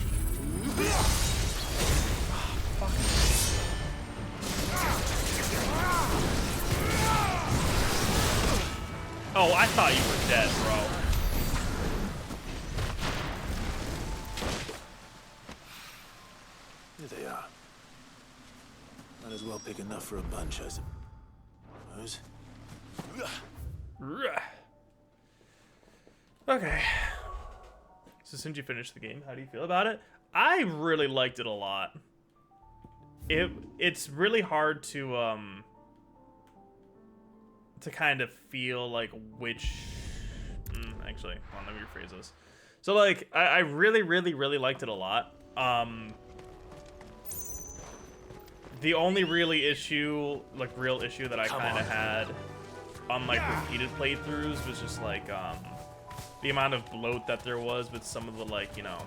Oh, I thought you were dead, bro. Here they are. Might as well pick enough for a bunch, I suppose. Okay. So since you finished the game, how do you feel about it? I really liked it a lot. It's really hard to kind of feel like which actually, hold on, let me rephrase this. So like I really liked it a lot. The only real issue that I kind of had on like repeated playthroughs was just like the amount of bloat that there was with some of the, like, you know,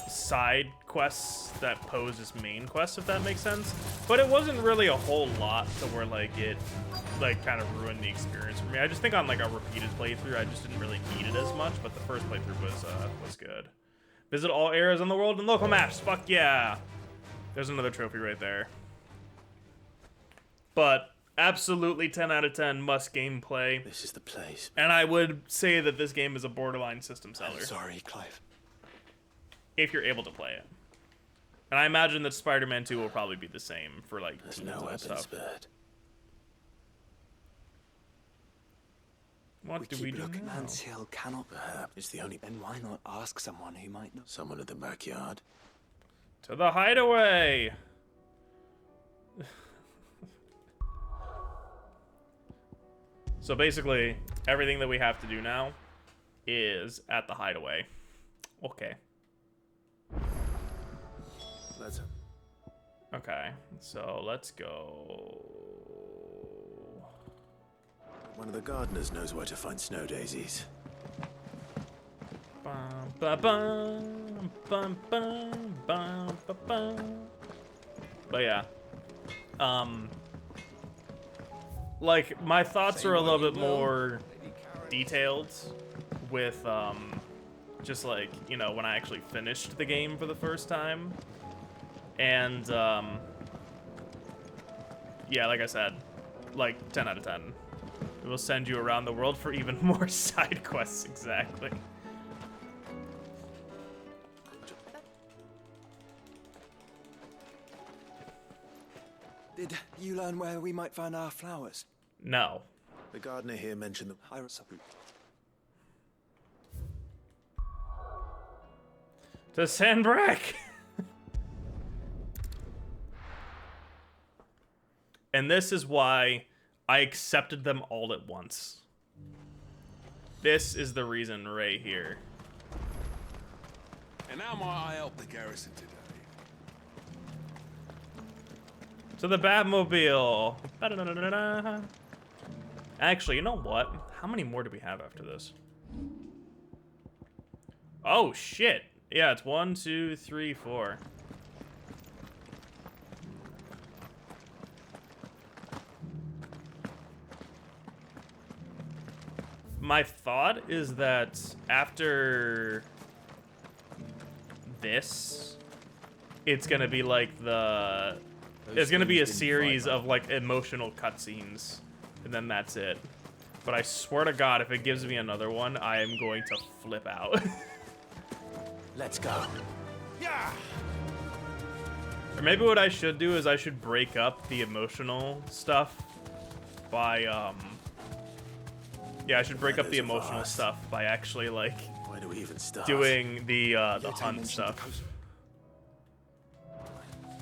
side quests that pose as main quests, if that makes sense. But it wasn't really a whole lot to where like it like kind of ruined the experience for me. I just think on like a repeated playthrough I just didn't really need it as much, but the first playthrough was good. Visit all areas in the world and local maps. Fuck yeah. There's another trophy right there. But absolutely 10 out of 10 must gameplay. This is the place. And I would say that this game is a borderline system seller. I'm sorry, Clive. If you're able to play it. And I imagine that Spider-Man 2 will probably be the same for like There's no weapon spared. What do we do Look, now? Man's Hill cannot Perhaps it's the only. Then why not ask someone who might know? Someone in the backyard. To the hideaway! So basically, everything that we have to do now is at the hideaway. Okay. Okay, so let's go. One of the gardeners knows where to find snow daisies. Bum, ba, bum, bum, bum, bum, ba, bum. But yeah, like my thoughts are a little bit more detailed with just like, you know, when I actually finished the game for the first time. And yeah, like I said, like 10 out of 10. It will send you around the world for even more side quests, exactly. Did you learn where we might find our flowers? No. The gardener here mentioned the To Sandbrack! And this is why I accepted them all at once. This is the reason right here. And how might I help the garrison today? To the Batmobile. Actually, you know what? How many more do we have after this? Oh, shit. Yeah, it's 1, 2, 3, 4. my thought is that after this, it's gonna be like it's gonna be a series of like emotional cutscenes, and then that's it. But I swear to God, if it gives me another one, I am going to flip out. Let's go. Yeah. Or maybe what I should do is I should break up the emotional stuff by yeah, I should break up the emotional stuff by actually like Where do we even start? doing the hunt stuff.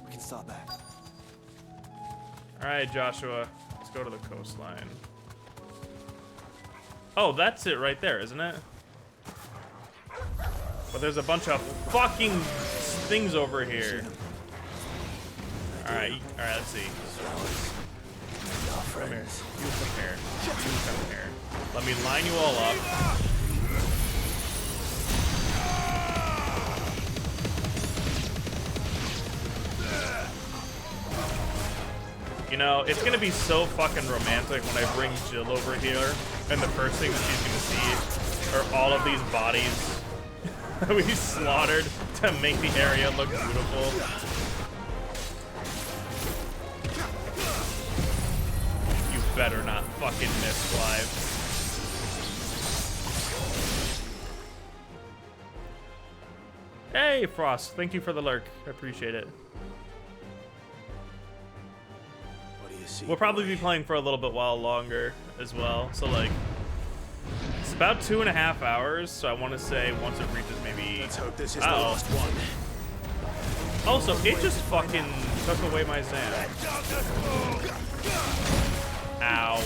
We can start there. All right, Joshua, let's go to the coastline. Oh, that's it right there, isn't it? But there's a bunch of fucking things over here. All right, let's see. Come here. You come here. You come here. Let me line you all up. You know, it's gonna be so fucking romantic when I bring Jill over here, and the first thing that she's gonna see are all of these bodies that we slaughtered to make the area look beautiful. You better not fucking miss, Clive. Hey, Frost, thank you for the lurk. I appreciate it. We'll probably be playing for a little bit while longer as well. So like, it's about 2.5 hours. So I want to say once it reaches maybe. Let's hope this is the last one. Also, it just fucking took away my Zan. Ow.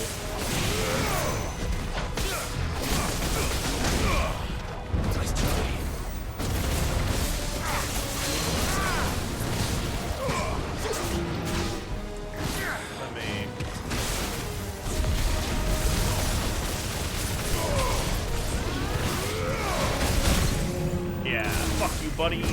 Yeah, fuck you, buddy.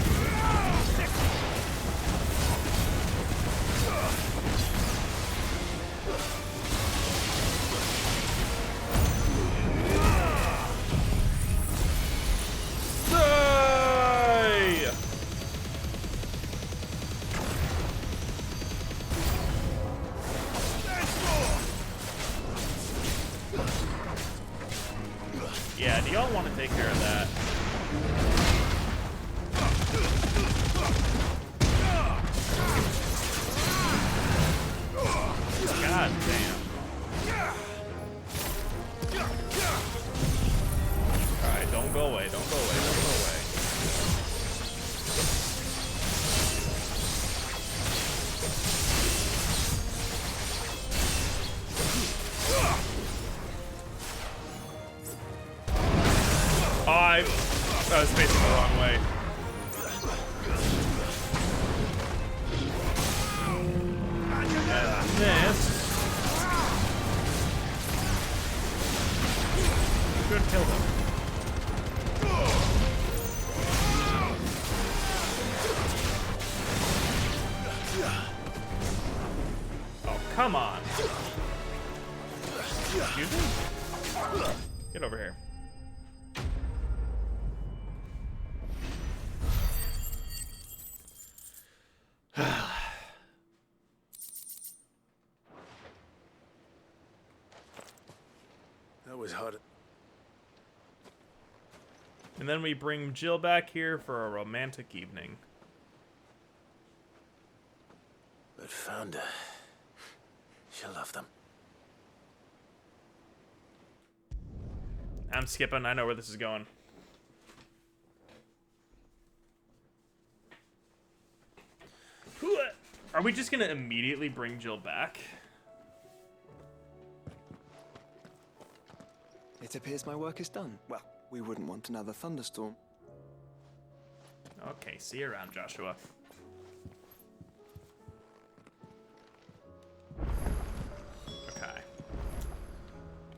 Yeah, do y'all want to take care of that? God damn. Alright, don't go away, don't go away, don't go away. I was facing the wrong way. This should kill them. Oh, come on. Excuse me? Get over here. That was hard. And then we bring Jill back here for a romantic evening. But found her. She'll love them. I'm skipping. I know where this is going. Are we just gonna immediately bring Jill back? It appears my work is done. Well, we wouldn't want another thunderstorm. Okay, see you around, Joshua. Okay.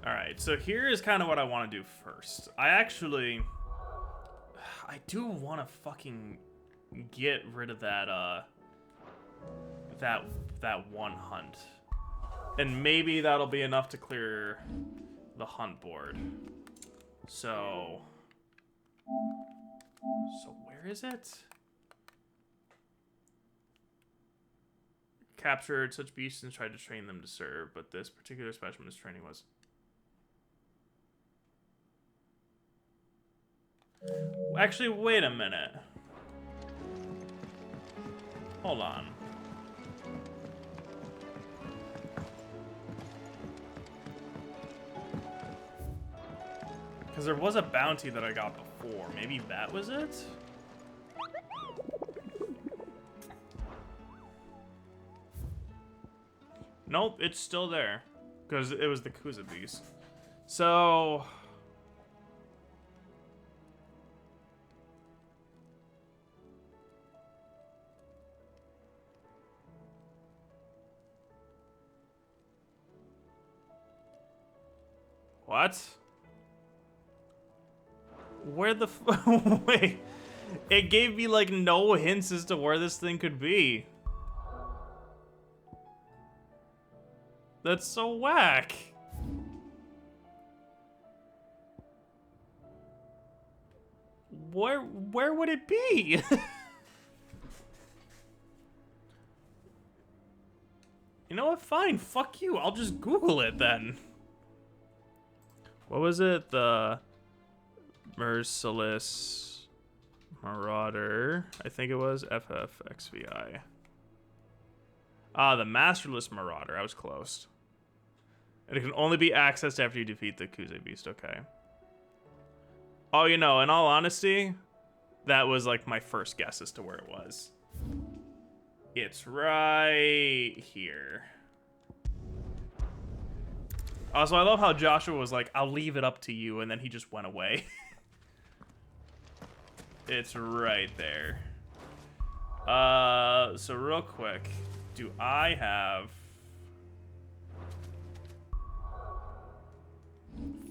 Alright, so here is kind of what I want to do first. I do want to fucking get rid of that, that one hunt. And maybe that'll be enough to clear the hunt board. So where is it? Captured such beasts and tried to train them to serve, but this particular specimen's training was... Actually, wait a minute. Hold on. Because there was a bounty that I got before. Maybe that was it? Nope, it's still there. Because it was the Kuza beast. So... What? Where the wait, it gave me like no hints as to where this thing could be. That's so whack. Where would it be? You know what? Fine. Fuck you. I'll just Google it then. What was it? The Merciless Marauder. I think it was FFXVI. Ah, the Masterless Marauder. I was close. And it can only be accessed after you defeat the Kuze Beast. Okay. Oh, you know, in all honesty, that was like my first guess as to where it was. It's right here. Also, I love how Joshua was like, I'll leave it up to you, and then he just went away. It's right there. So real quick, do I have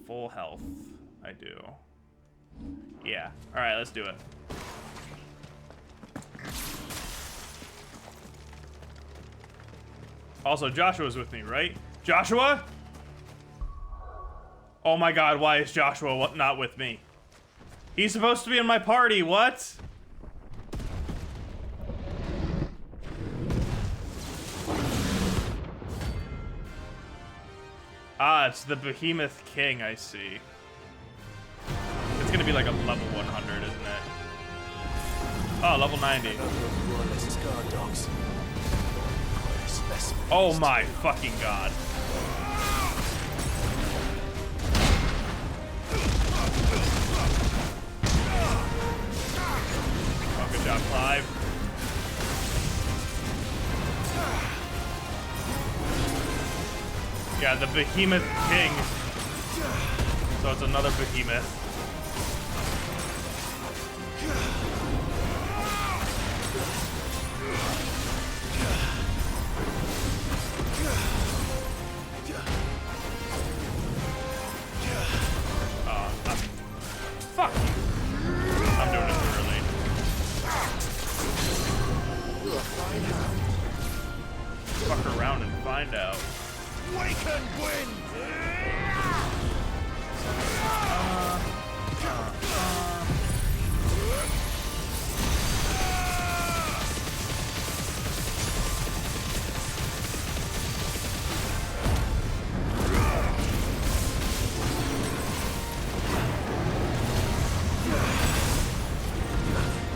full health? I do. Yeah. All right, let's do it. Also, Joshua's with me, right? Joshua? Oh my god, why is Joshua not with me? He's supposed to be in my party, what? Ah, it's the Behemoth King, I see. It's gonna be like a level 100, isn't it? Oh, level 90. Oh my fucking god. Oh, good job, Clive. Yeah, the Behemoth King. So it's another Behemoth. Fuck you. I'm doing it early. Fuck around and find out. We can win!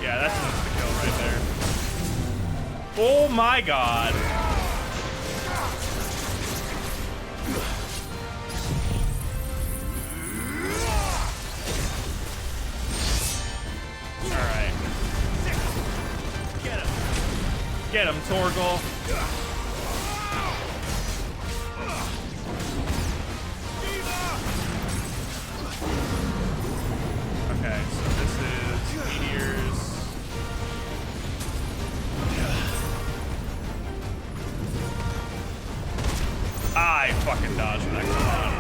Yeah, that's an insta-kill right there. Oh my god. Alright. Get him. Get him, Torgal. Okay, so this is meteors. I fucking dodged that. Come on.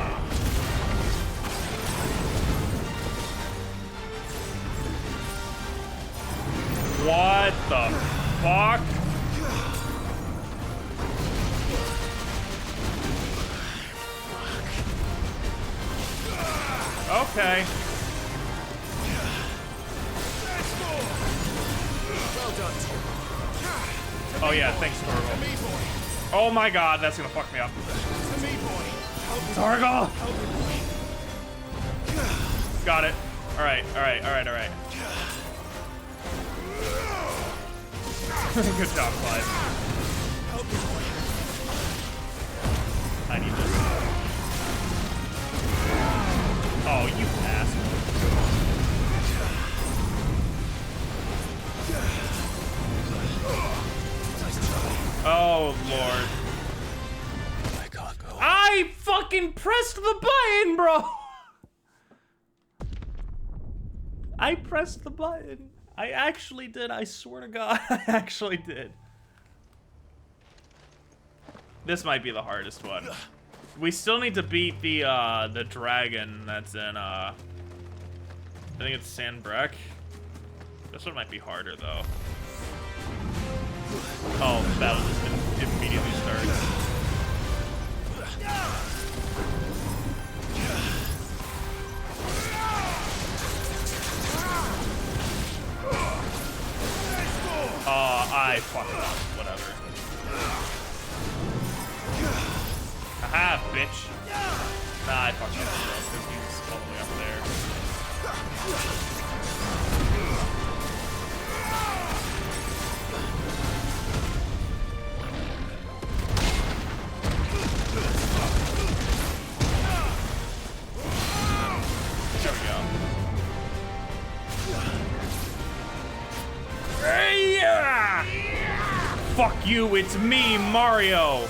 What the fuck? Okay. Oh yeah, thanks, Torgal. Oh my god, that's gonna fuck me up. Torgal! Got it. Alright. Good job, Clive. I need this. Oh, you asshole. Oh, Lord. I can't go. I fucking pressed the button, bro! I pressed the button. I actually did. I swear to God, I actually did. This might be the hardest one. We still need to beat the dragon that's in, I think it's Sandbreck. This one might be harder, though. Oh, the battle just immediately starts. I fucked up. Whatever. Haha, bitch. Nah, I fucked up because he's all the way up there. There we go. Yeah! Fuck you, it's me, Mario!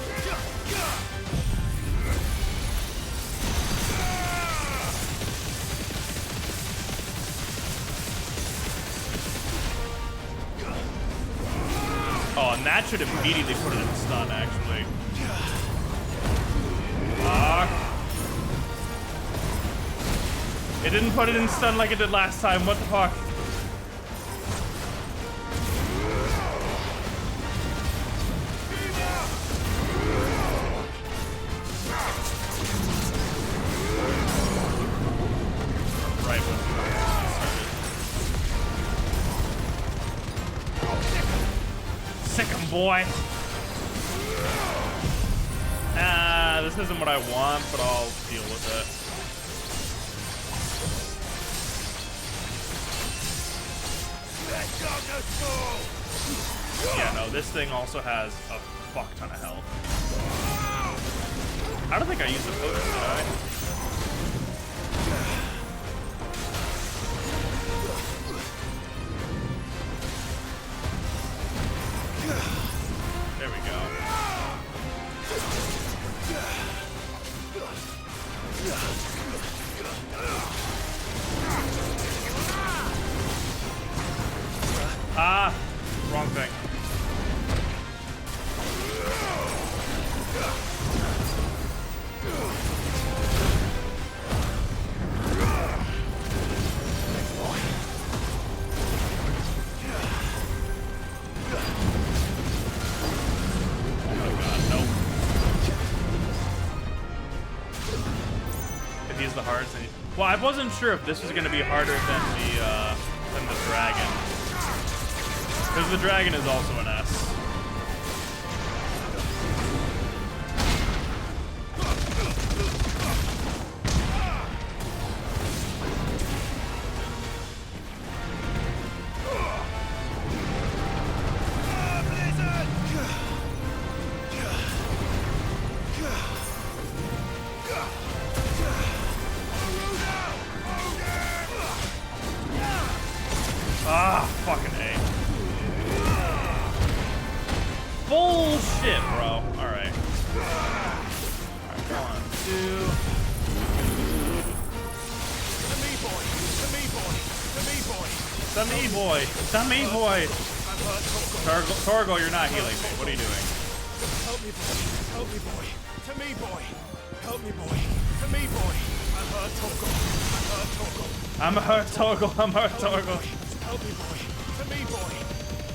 Oh, and that should immediately put it in stun, actually. Fuck. It didn't put it in stun like it did last time, what the fuck? Right when it started. Sick 'em, boy. This isn't what I want, but I'll deal with it. Yeah, no, this thing also has a fuck ton of health. I don't think I used the potion, did I? There we go. Ah, wrong thing. The hardest thing. Well, I wasn't sure if this was going to be harder than the dragon, because the dragon is also an S. Ah, fucking A. Bullshit, bro. Alright. Alright, 1, 2. The me boy. Torgal, you're not healing me. What are you doing? Help me, boy. To me, boy. Help me, boy. To me, boy. I'm hurt, Torgal. I'm hurt, Torgal. Help me, boy. To me, boy.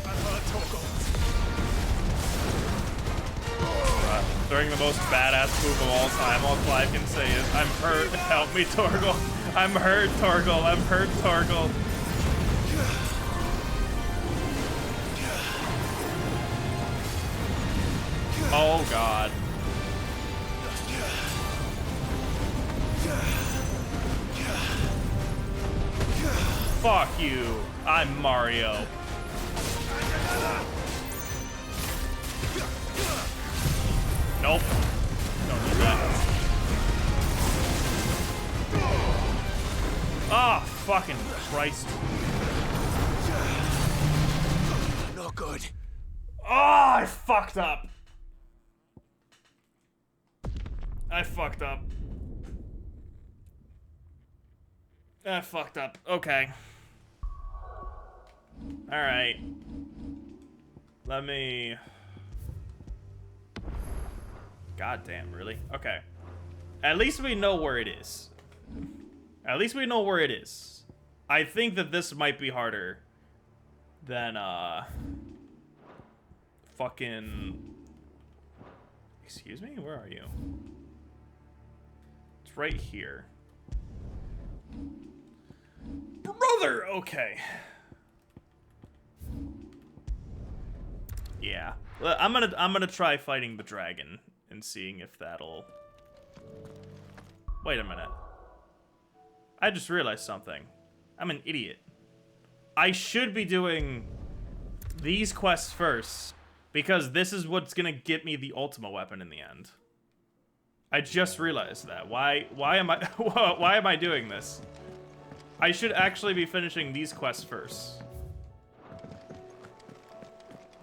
I'm hurt, Torgal. During the most badass move of all time, all Clive can say is, I'm hurt, help me, Torgal. I'm hurt, Torgal. I'm hurt, Torgal. Oh god. Fuck you. I'm Mario. Nope. Don't need that. Ah, fucking Christ. Not good. Oh, I fucked up. I fucked up. I fucked up. Okay. Alright. Let me... God damn, really? Okay. At least we know where it is. At least we know where it is. I think that this might be harder than, fucking... Excuse me? Where are you? It's right here. Brother! Okay. Yeah. Well, I'm gonna try fighting the dragon and seeing if that'll... Wait a minute. I just realized something. I'm an idiot. I should be doing these quests first, because this is what's gonna get me the Ultima weapon in the end. I just realized that. Why am I why am I doing this? I should actually be finishing these quests first.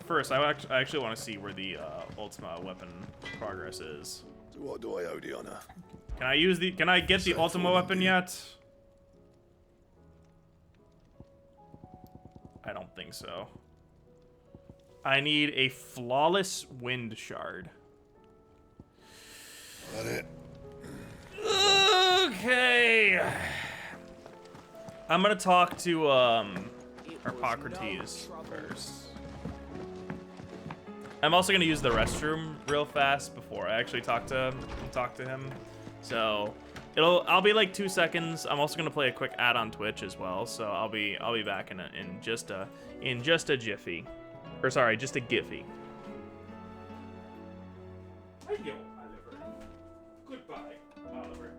First, I actually want to see where the Ultima weapon progress is. So what do I owe the honor? Can I use the? Can I get the Ultima weapon yet? I don't think so. I need a flawless wind shard. Got it. Okay. I'm gonna talk to Hippocrates first. I'm also gonna use the restroom real fast before I actually talk to him. So I'll be like 2 seconds. I'm also gonna play a quick ad on Twitch as well. So I'll be back in just a jiffy, or sorry, just a giffy. Yo, Oliver. Goodbye, Oliver.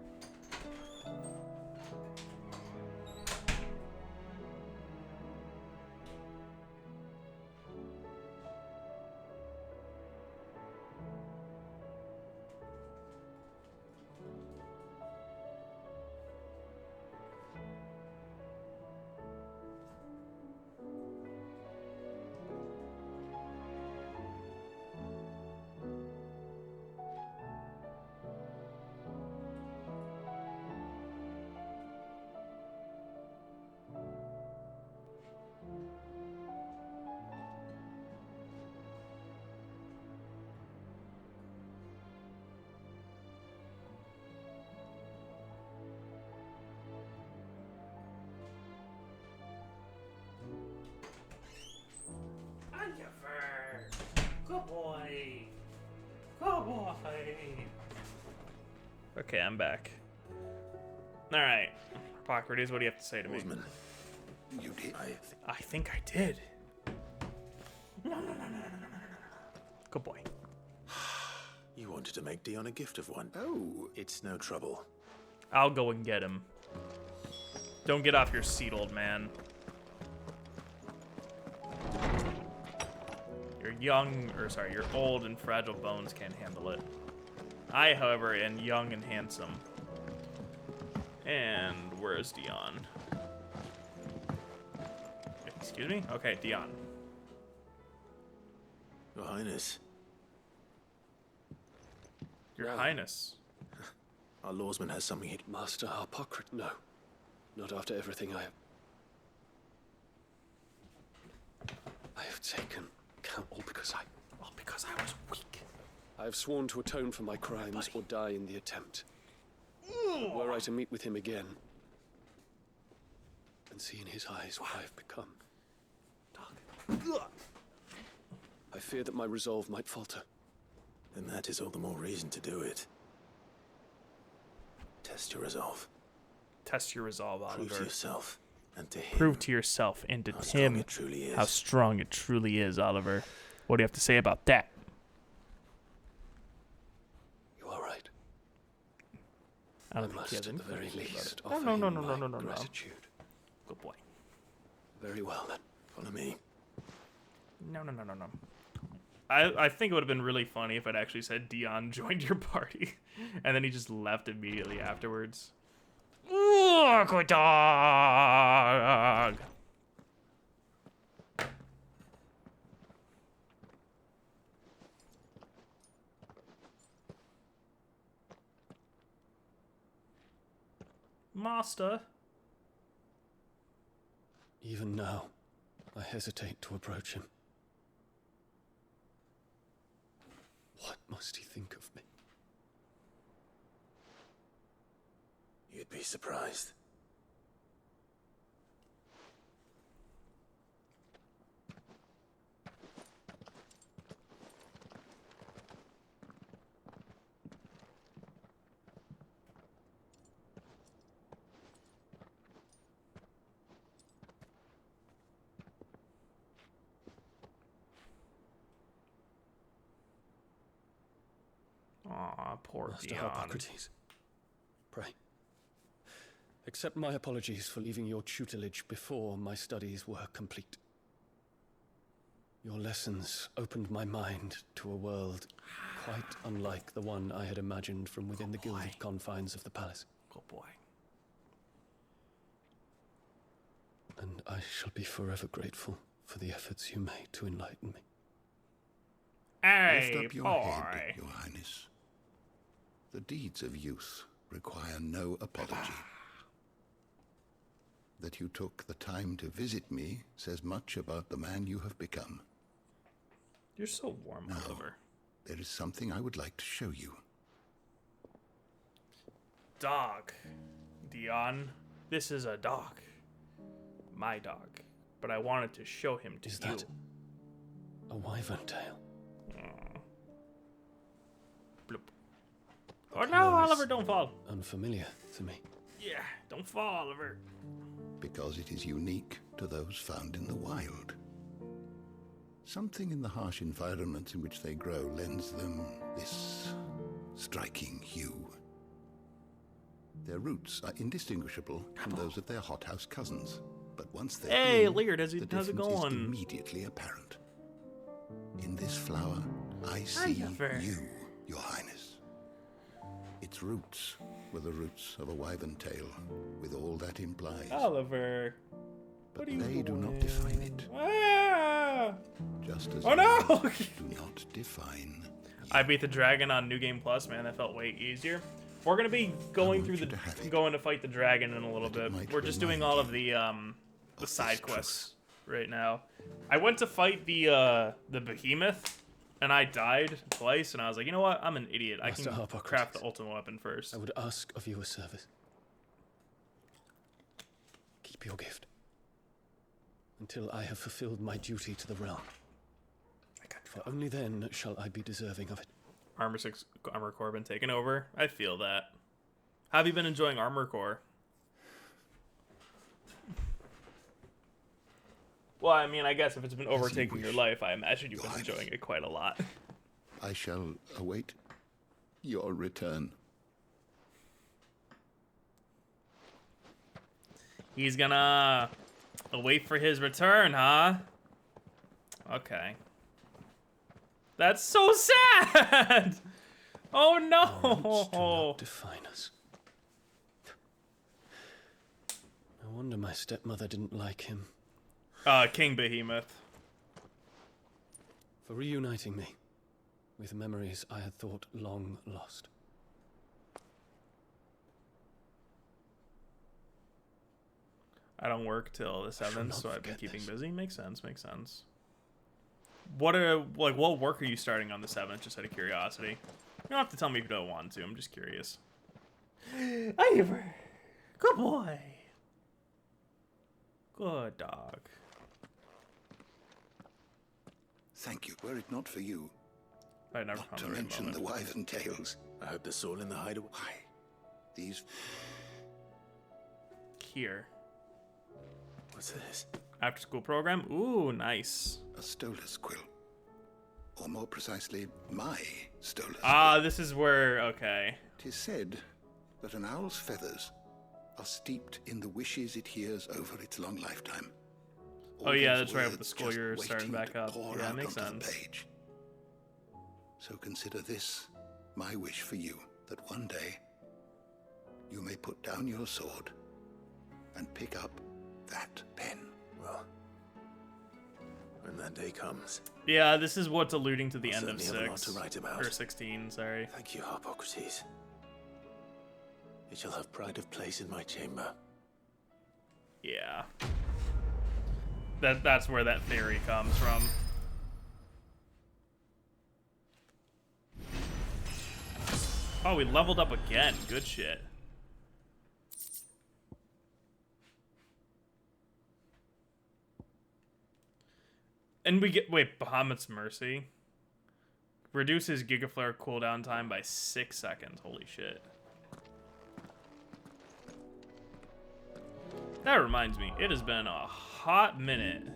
Good boy. Good boy. Okay, I'm back. All right, Hippocrates, what do you have to say to me? You did. I think I did. No. Good boy. You wanted to make Dion a gift of one. Oh, it's no trouble. I'll go and get him. Don't get off your seat, old man. Your old and fragile bones can't handle it. I, however, am young and handsome. And where's Dion? Excuse me? Okay, Dion. Your Highness. Your Highness. Our lawsman has something he'd... Master Hippocrates? No. Not after everything I have taken. All because I was weak. I have sworn to atone for my crimes or die in the attempt. Were I to meet with him again and see in his eyes what I have become, I fear that my resolve might falter. Then that is all the more reason to do it. Test your resolve. Test your resolve, Oliver. Prove to yourself and to him. Prove to yourself and to him how strong it truly is, Oliver. What do you have to say about that? I don't think he has any very least. Oh, no. Gratitude. Good boy. Very well then. Follow me. No. I think it would have been really funny if it actually said Dion joined your party, and then he just left immediately afterwards. Ooh, good dog. Master. Even now, I hesitate to approach him. What must he think of me? You'd be surprised. Aw, poor Master Dion. Hippocrates, pray, accept my apologies for leaving your tutelage before my studies were complete. Your lessons opened my mind to a world quite unlike the one I had imagined from within the gilded confines of the palace. Good boy. And I shall be forever grateful for the efforts you made to enlighten me. Hey, Lift up your head, Your Highness. The deeds of youth require no apology. That you took the time to visit me says much about the man you have become. You're so warm, Oliver. There is something I would like to show you. Dog. Dion, this is a dog. My dog. But I wanted to show him to you. Is that a wyvern tail? Bloop. Oh no, Oliver, don't fall. Unfamiliar to me. Yeah, don't fall, Oliver. Because it is unique to those found in the wild. Something in the harsh environment in which they grow lends them this striking hue. Their roots are indistinguishable from those of their hothouse cousins, but once they bloom, Leard, the how's it difference going? is immediately apparent. In this flower, I see you, Your Highness. Its roots were the roots of a wyvern tail, with all that implies. Oliver, but they do not define it. Ah! Just as oh no! do not define. I beat the dragon on New Game Plus, man. That felt way easier. We're gonna be going through going to fight the dragon in a little bit. We're just doing all of the side quests right now. I went to fight the behemoth, and I died twice. And I was like, you know what? I'm an idiot. I can craft the ultimate weapon first. I would ask of you a service. Keep your gift until I have fulfilled my duty to the realm. For only then shall I be deserving of it. Armor 6 Armor Core been taken over. I feel that. How have you been enjoying Armor Core? Well, I mean, I guess if it's been overtaking your life, I imagine you've been enjoying it quite a lot. I shall await your return. He's gonna wait for his return, huh? Okay. That's so sad! Oh no! Do not define us. No wonder my stepmother didn't like him. King Behemoth. For reuniting me with memories I had thought long lost. I don't work till the 7th, so I've been keeping busy. Makes sense, makes sense. What work are you starting on the 7th, just out of curiosity? You don't have to tell me if you don't want to, I'm just curious. Ivor! Good boy! Good dog. Thank you. Were it not for you, I never not to mention the wyvern tails. I hope the soul in the hideaway. Why? These... Here. What's this? After school program? Ooh, nice. A Stolas quill. Or more precisely, my Stolas. Ah, this is where, okay. 'Tis said that an owl's feathers are steeped in the wishes it hears over its long lifetime. Oh yeah, that's right, with the school year starting back up. Yeah, that makes sense. So consider this my wish for you, that one day you may put down your sword and pick up that pen. Well, when that day comes. Yeah, this is what's alluding to the I'll end of certainly have a lot to write about. Or 16, sorry. Thank you, Harpocrates. It shall have pride of place in my chamber. Yeah. That's where that theory comes from. Oh, we leveled up again. Good shit. And we get... Wait, Bahamut's Mercy. Reduces Gigaflare cooldown time by 6 seconds. Holy shit. That reminds me, it has been a hot minute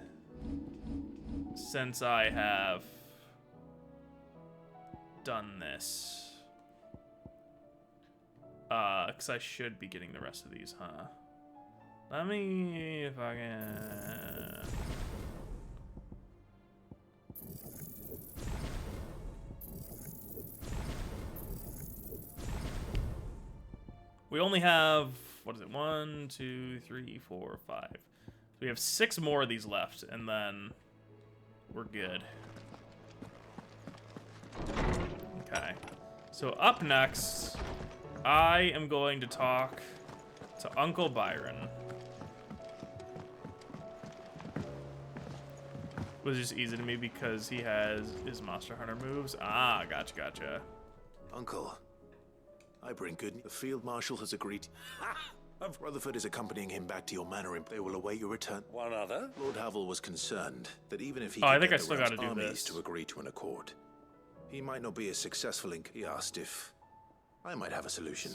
since I have done this. Because I should be getting the rest of these, huh? Let me, if I can... We only have, what is it, 1, 2, 3, 4, 5. So we have 6 more of these left, and then we're good. Okay. So up next, I am going to talk to Uncle Byron. It was just easy to me because he has his Monster Hunter moves. Ah, gotcha. Uncle, I bring good news. The Field Marshal has agreed. Rutherford is accompanying him back to your manor. They will await your return. One other? Lord Havel was concerned that even if he I could think I get still the got to realm's do armies this to agree to an accord, he might not be as successful in. He asked if I might have a solution.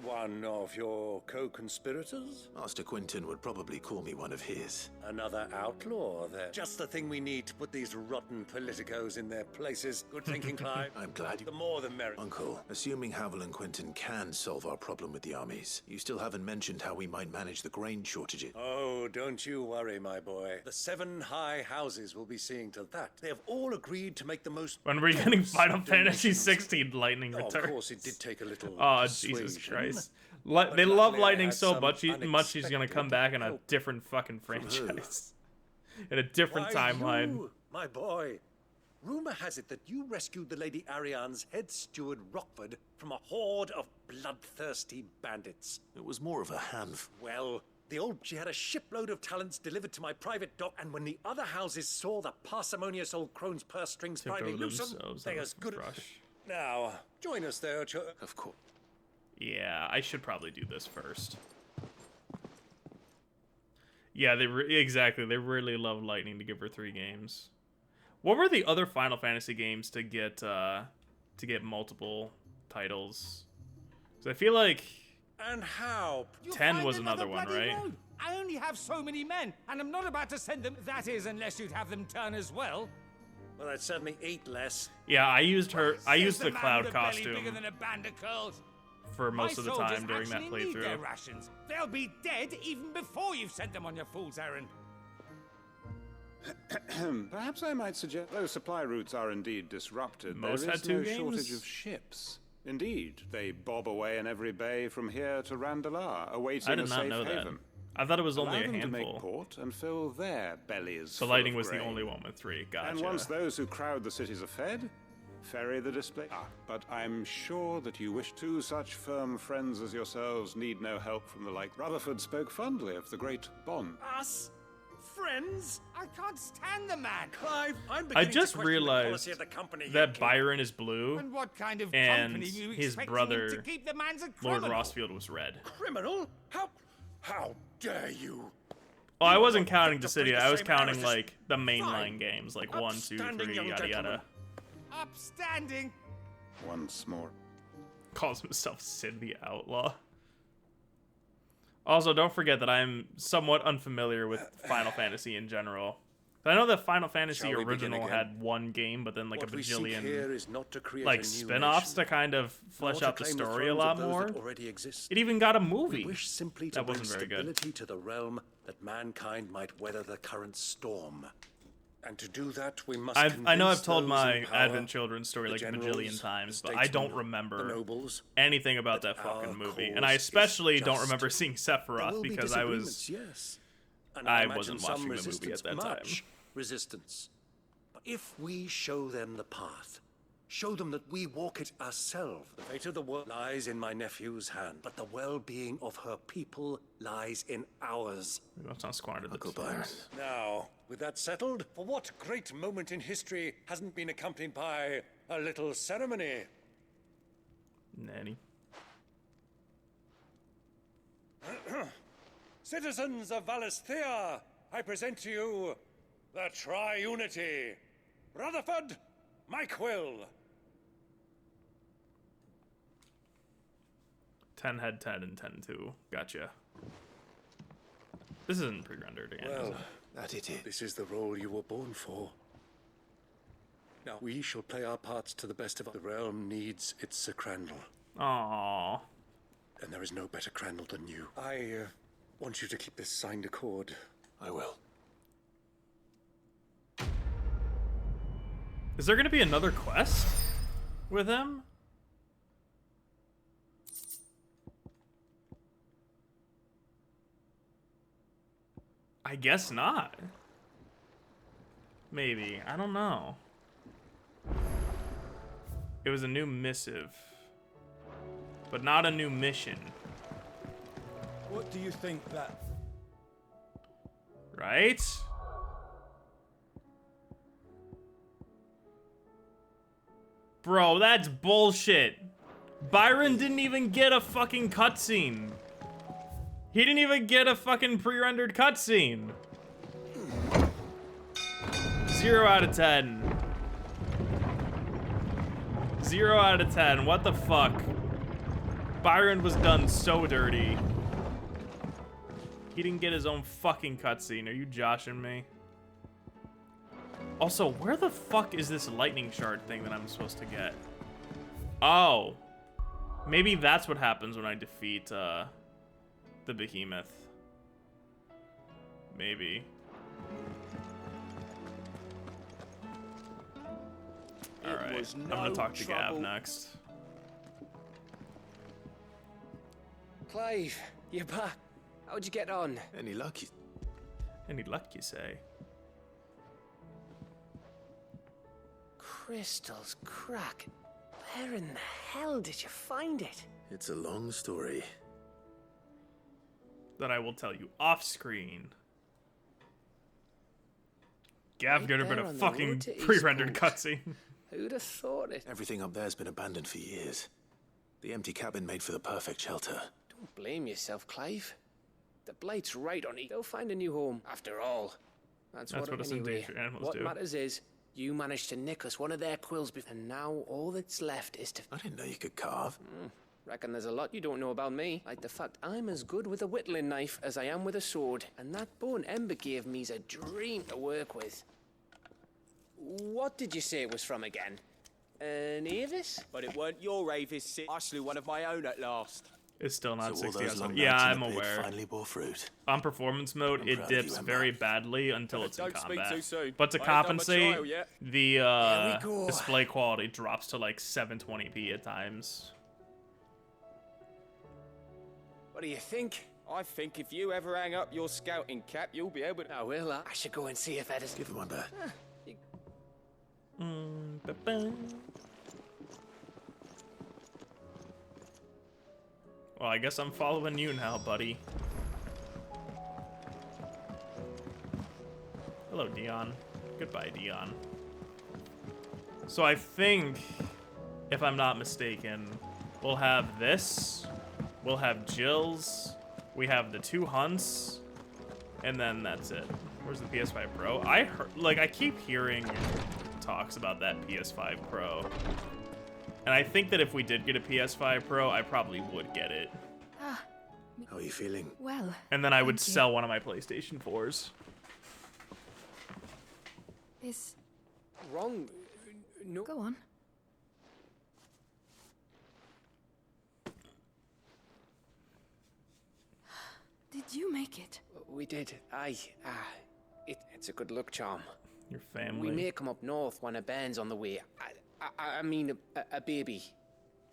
One of your co-conspirators? Master Quinton would probably call me one of his. Another outlaw, then. Just the thing we need to put these rotten politicos in their places. Good thinking, Clive. I'm glad you... The more the merrier. Uncle, assuming Havel and Quinton can solve our problem with the armies, you still haven't mentioned how we might manage the grain shortages. Oh, don't you worry, my boy. The 7 high houses will be seeing to that. They have all agreed to make the most... When we're getting Final Fantasy XVI Lightning Returns. Of course, it did take a little Oh, Jesus Christ. They love Lightning so much, he's gonna come back in a different fucking franchise. In a different timeline. You, my boy. Rumor has it that you rescued the Lady Ariane's head steward Rockford from a horde of bloodthirsty bandits. It was more of a handful. Well, she had a shipload of talents delivered to my private dock, and when the other houses saw the parsimonious old crone's purse strings finally loosened, they as good as... Now, join us there, Of course. Yeah, I should probably do this first. Yeah, exactly. They really love Lightning to give her 3 games. What were the other Final Fantasy games to get multiple titles? Because I feel like and how 10 was another one, right? Road. I only have so many men, and I'm not about to send them. That is, unless you'd have them turn as well. Well, I'd certainly eat less. Yeah, I used the Cloud costume bigger than a band of curls. For most of the time during that playthrough. Need their rations. They'll be dead even before you've sent them on your fool's errand. Perhaps I might suggest, though supply routes are indeed disrupted, Most there is had 2 no games? shortage of ships. Indeed, they bob away in every bay from here to Randalar, awaiting a safe haven. I thought it was only Allow a them handful. to make port and fill their bellies. So full Lightning of was the grain. only one with 3. Gotcha. And once those who crowd the cities are fed, ferry the display. But I'm sure that you wish 2 such firm friends as yourselves need no help from the like. Rutherford spoke fondly of the great bond. Us? Friends? I can't stand the man. Clive, I'm I beginning just to question the realized policy of the company that Byron is blue, And what kind of and company you his expecting him brother, to keep? The man's a Lord criminal. Rossfield, was red. Criminal? How dare you? Well, I wasn't counting Dissidia. I was counting like the mainline games, like 1, 2, 3, yada yada. Upstanding. Once more. Calls himself Sid the Outlaw. Also, don't forget that I'm somewhat unfamiliar with Final Fantasy in general. I know that Final Fantasy original had one game, but then like a bajillion like spin-offs to kind of flesh out the story a lot more. It even got a movie. We wish simply to that bring wasn't very good. stability to the realm that mankind might weather the current storm. And to do that, we must I know I've told my Advent Children story like a bajillion times, but I don't remember anything about that fucking movie. And I especially don't remember seeing Sephiroth because I wasn't watching the movie at that time. Resistance. But if we show them the path, show them that we walk it ourselves, the fate of the world lies in my nephew's hand, but the well-being of her people lies in ours. Let's not squander the time. Now, with that settled, for what great moment in history hasn't been accompanied by a little ceremony? Nanny. Citizens of Valisthea, I present to you the Tri-Unity. Rutherford, Mike Will. 10 head 10 and 10-2. Gotcha. This isn't pre-rendered again, Well, is it? that it is. This is the role you were born for. Now, we shall play our parts to the best of our... The realm needs its Sir Crandall. Aww. And there is no better Crandall than you. I want you to keep this signed accord. I will. Is there going to be another quest with him? I guess not. Maybe. I don't know. It was a new missive, but not a new mission. What do you think that... Right? Bro, that's bullshit. Byron didn't even get a fucking cutscene. He didn't even get a fucking pre-rendered cutscene. 0 out of 10. 0 out of 10. What the fuck? Byron was done so dirty. He didn't get his own fucking cutscene. Are you joshing me? Also, where the fuck is this lightning shard thing that I'm supposed to get? Oh. Maybe that's what happens when I defeat, the behemoth. Maybe. Alright, I'm gonna talk to Gav next. Clive, you're back. How'd you get on? Any luck? Any luck, you say? Crystals crack. Where in the hell did you find it? It's a long story. That I will tell you off screen. Gav got a bit of fucking pre-rendered cutscene. Who'd have thought it? Everything up there's been abandoned for years. The empty cabin made for the perfect shelter. Don't blame yourself, Clive. The Blight's right on it. They'll find a new home, after all. That's what us anyway. endangered animals What do. matters is, you managed to nick us one of their quills before, and now all that's left is to... I didn't know you could carve. Reckon there's a lot you don't know about me. Like the fact I'm as good with a whittling knife as I am with a sword. And that bone Ember gave me's a dream to work with. What did you say it was from again? An Avis? But it weren't your Avis. I slew one of my own at last. It's still not So all 60 those hours. long Yeah, nights in I'm the pit aware. finally bore fruit. On performance mode, I'm it proud of dips you, very Emma. badly until it's in Don't speak combat. too soon. But to I ain't done my compensate, trial yet. the There we go. display quality drops to like 720p at times. What do you think? I think if you ever hang up your scouting cap, you'll be able to... I will. I should go and see if Edison... Give him one back. Well, I guess I'm following you now, buddy. Hello, Dion. Goodbye, Dion. So I think, if I'm not mistaken, we'll have this, we'll have Jill's, we have the 2 hunts, and then that's it. Where's the PS5 Pro? I heard, like, I keep hearing talks about that PS5 Pro. And I think that if we did get a PS5 Pro, I probably would get it. How are you feeling? Well. And then I would sell one of my PlayStation 4s. is... Wrong? No. Go on. Did you make it? We did. Aye. It's a good luck charm. Your family. We may come up north when a band's on the way. I mean a baby.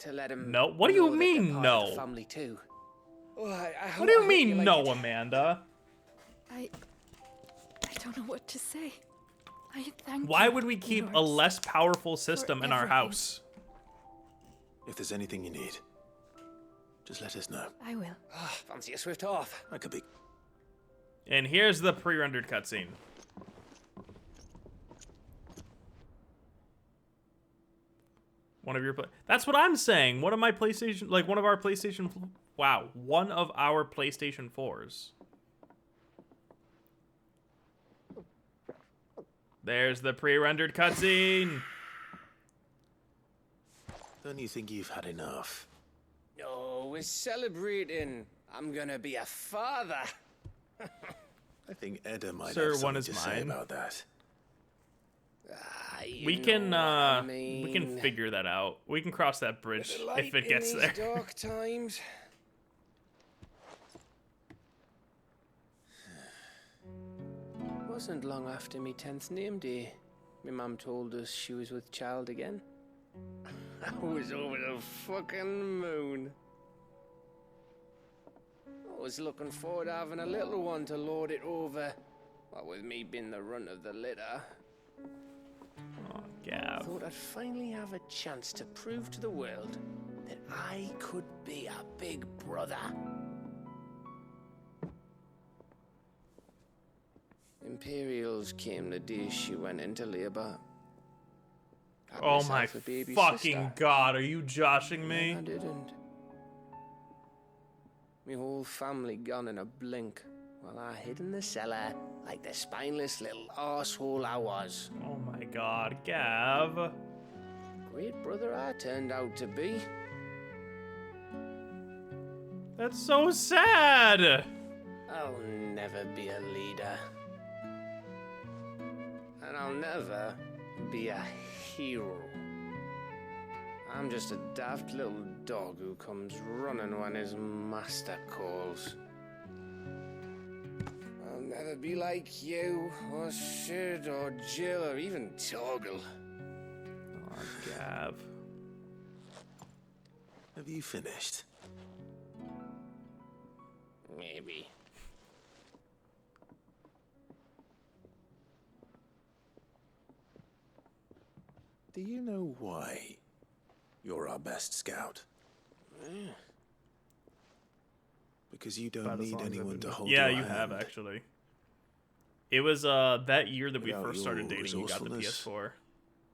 To let him... No. What do you mean, no? Family too. Oh, what do you mean, no, Amanda? I don't know what to say. I thank you. Why would we keep a less powerful system in our house? If there's anything you need, just let us know. I will. Fancy a swift off. I could be. And here's the pre-rendered cutscene. One of your that's what I'm saying. One of my PlayStation, like one of our PlayStation, wow, one of our PlayStation 4s. There's the pre-rendered cutscene. Don't you think you've had enough? No, we're celebrating. I'm gonna be a father. I think Edda might Sir, have one something is to say mine. about that. We can figure that out. We can cross that bridge if it gets there. Dark times. Wasn't long after me 10th name day. My mum told us she was with child again. I was over the fucking moon. I was looking forward to having a little one to lord it over. What with me being the runt of the litter. Oh, Gav. Thought I'd finally have a chance to prove to the world that I could be a big brother. Imperials came the day she went into labor. Oh my fucking god, are you joshing me? I didn't. My whole family gone in a blink, while I hid in the cellar like the spineless little arsehole I was. Oh my god, Gav. Great brother I turned out to be. That's so sad. I'll never be a leader. And I'll never be a hero. I'm just a daft little dog who comes running when his master calls. I'll never be like you, or Sid, or Jill, or even Torgal. Oh, Gav. Have you finished? Maybe. Do you know why you're our best scout? Yeah. Because you don't need anyone to hold Yeah, your you have hand. actually. It was that year that we Without first started your dating. You got the resourcefulness, PS4.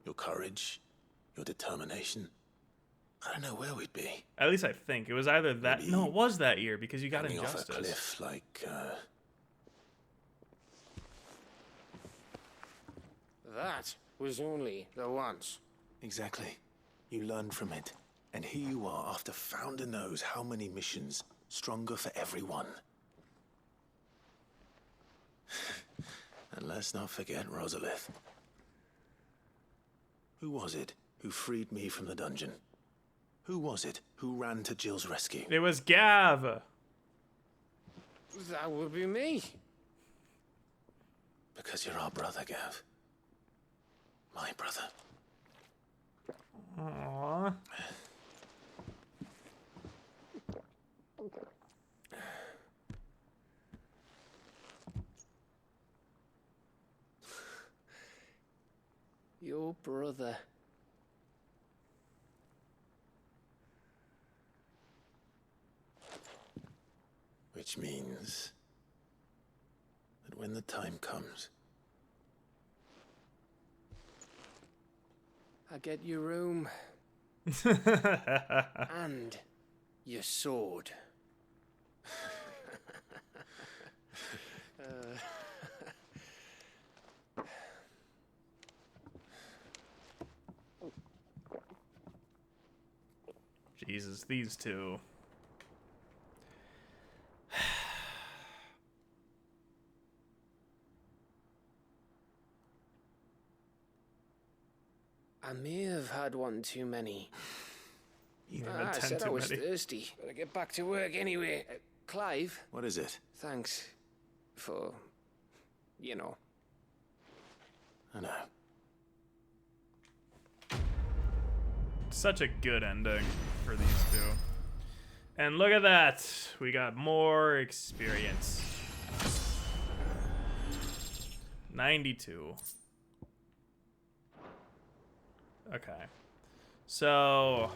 Your courage, your determination. I don't know where we'd be. At least I think it was either that. Maybe No, it was that year because you got hanging off a Injustice. cliff like. That was only the once. Exactly. You learned from it. And here you are after Founder knows how many missions. Stronger for everyone. And let's not forget Rosalith. Who was it who freed me from the dungeon? Who was it who ran to Jill's rescue? It was Gav. That would be me. Because you're our brother, Gav. My brother. Aww. Your brother. Which means that when the time comes, I get your room. And your sword. Jesus, these two. I may have had one too many. I 10 said I too was many. thirsty. Better get back to work anyway. Clive? What is it? Thanks for, you know. I know. Such a good ending for these two. And look at that. We got more experience. 92. Okay. So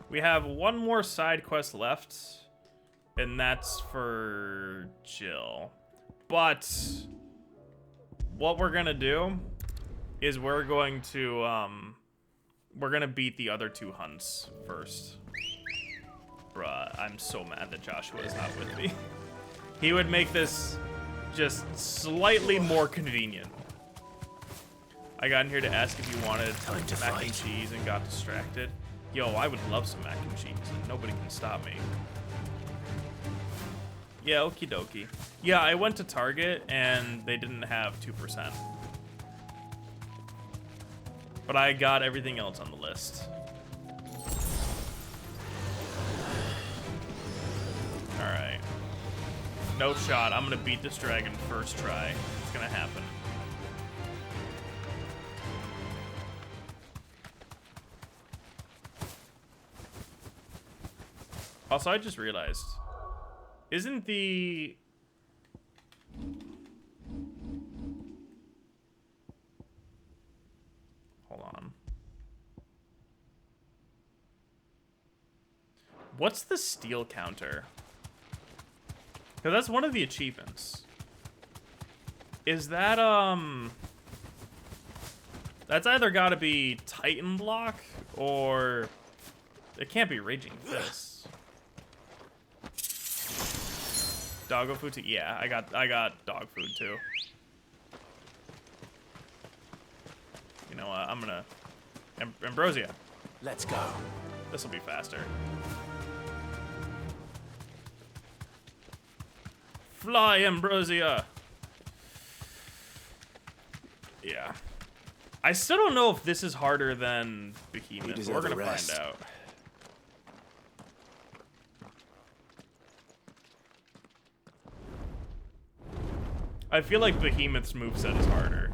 we have one more side quest left, and that's for Jill. But what we're gonna do is we're gonna beat the other two hunts first. Bruh, I'm so mad that Joshua is not with me. He would make this just slightly more convenient. I got in here to ask if you wanted mac and cheese and got distracted. Yo, I would love some mac and cheese, and nobody can stop me. Yeah, okie dokie. Yeah, I went to Target, and they didn't have 2%. But I got everything else on the list. Alright. No shot. I'm gonna beat this dragon first try. It's gonna happen. Also, I just realized, isn't the... Hold on. What's the steal counter? Because that's one of the achievements. Is that, that's either gotta be Titan Block, or... It can't be Raging Fist. Doggo food too? Yeah, I got dog food too. You know what? I'm gonna... Ambrosia. Let's go. This will be faster. Fly, Ambrosia! Yeah. I still don't know if this is harder than Behemoth. We're gonna find out. I feel like Behemoth's moveset is harder.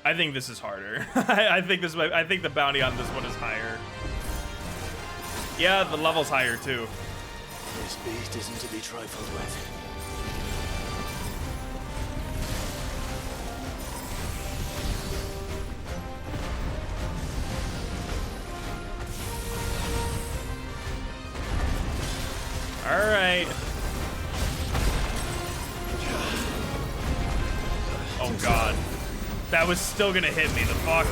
I think this is harder. I think the bounty on this one is higher. Yeah, the level's higher too. This beast isn't to be trifled with. All right. Oh God, that was still gonna hit me. The fuck.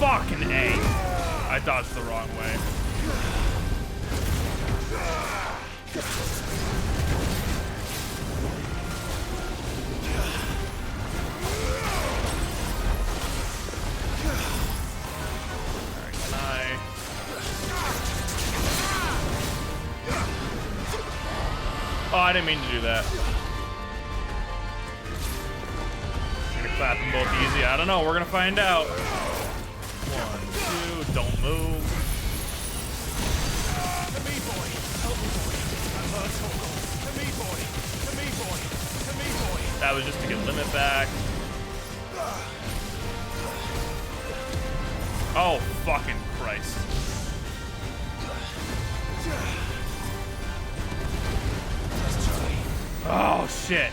Fucking A. I dodged the wrong way. Oh, I didn't mean to do that. I'm gonna clap them both easy. I don't know. We're gonna find out. 1, 2. Don't move. To me, boy. Help me, boy. I'm hurt. To me, boy. To me, boy. To me, boy. That was just to get limit back. Oh, fucking Christ. Oh, shit.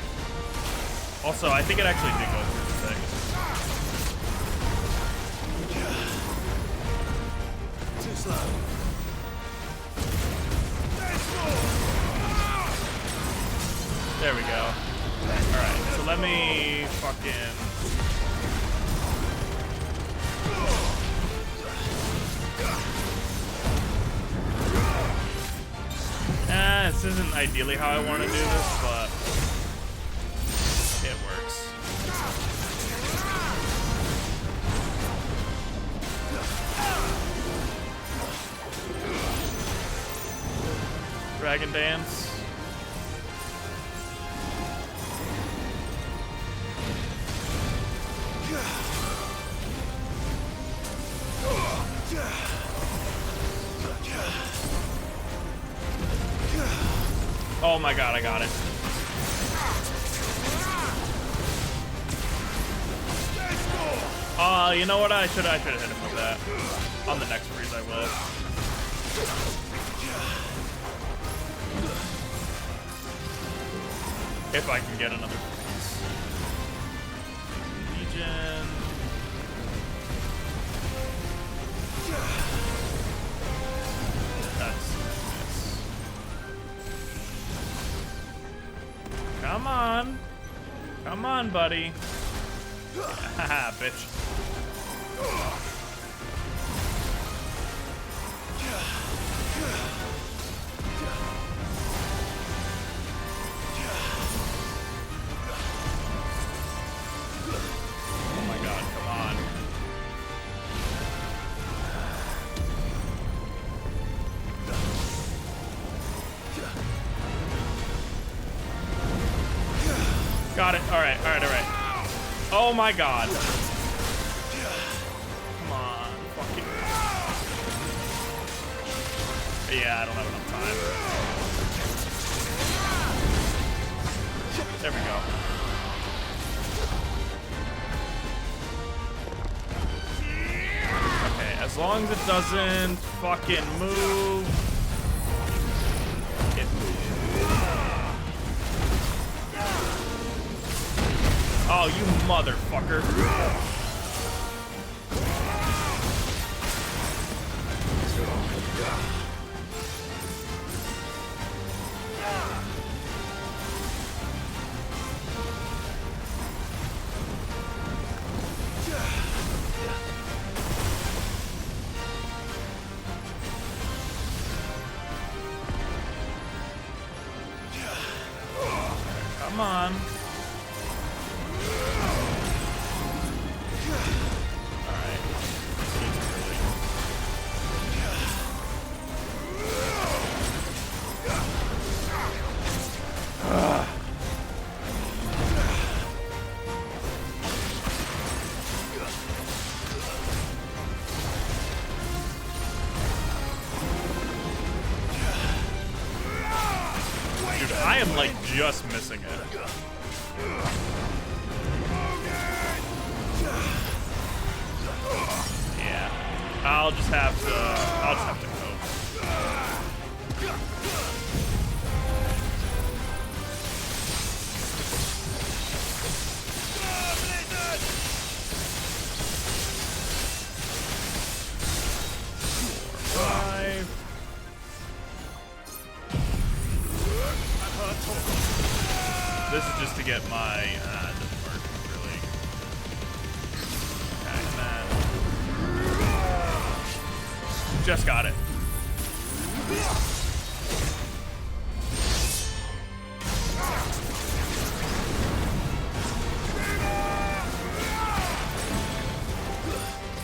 Also, I think it actually did go through the thing. Too slow. There we go. Alright, so let me fucking... This isn't ideally how I want to do this, but it works. Dragon Dance. Oh my god, I got it. You know what? I should have hit him with that. On the next freeze, I will. If I can get another freeze. Legion. That's yes. Come on. Come on, buddy. Haha, bitch. Oh my god, come on. Got it. Alright, alright, alright. Oh my god. Come on. Fucking. Yeah, I don't have enough time. There we go. Okay, as long as it doesn't fucking move. It moves. Oh, you motherfucker. Come on. Dude, I am like just missing it. Yeah. I'll just have to cope. This is just to get my, doesn't work, really. Okay, and then... Just got it.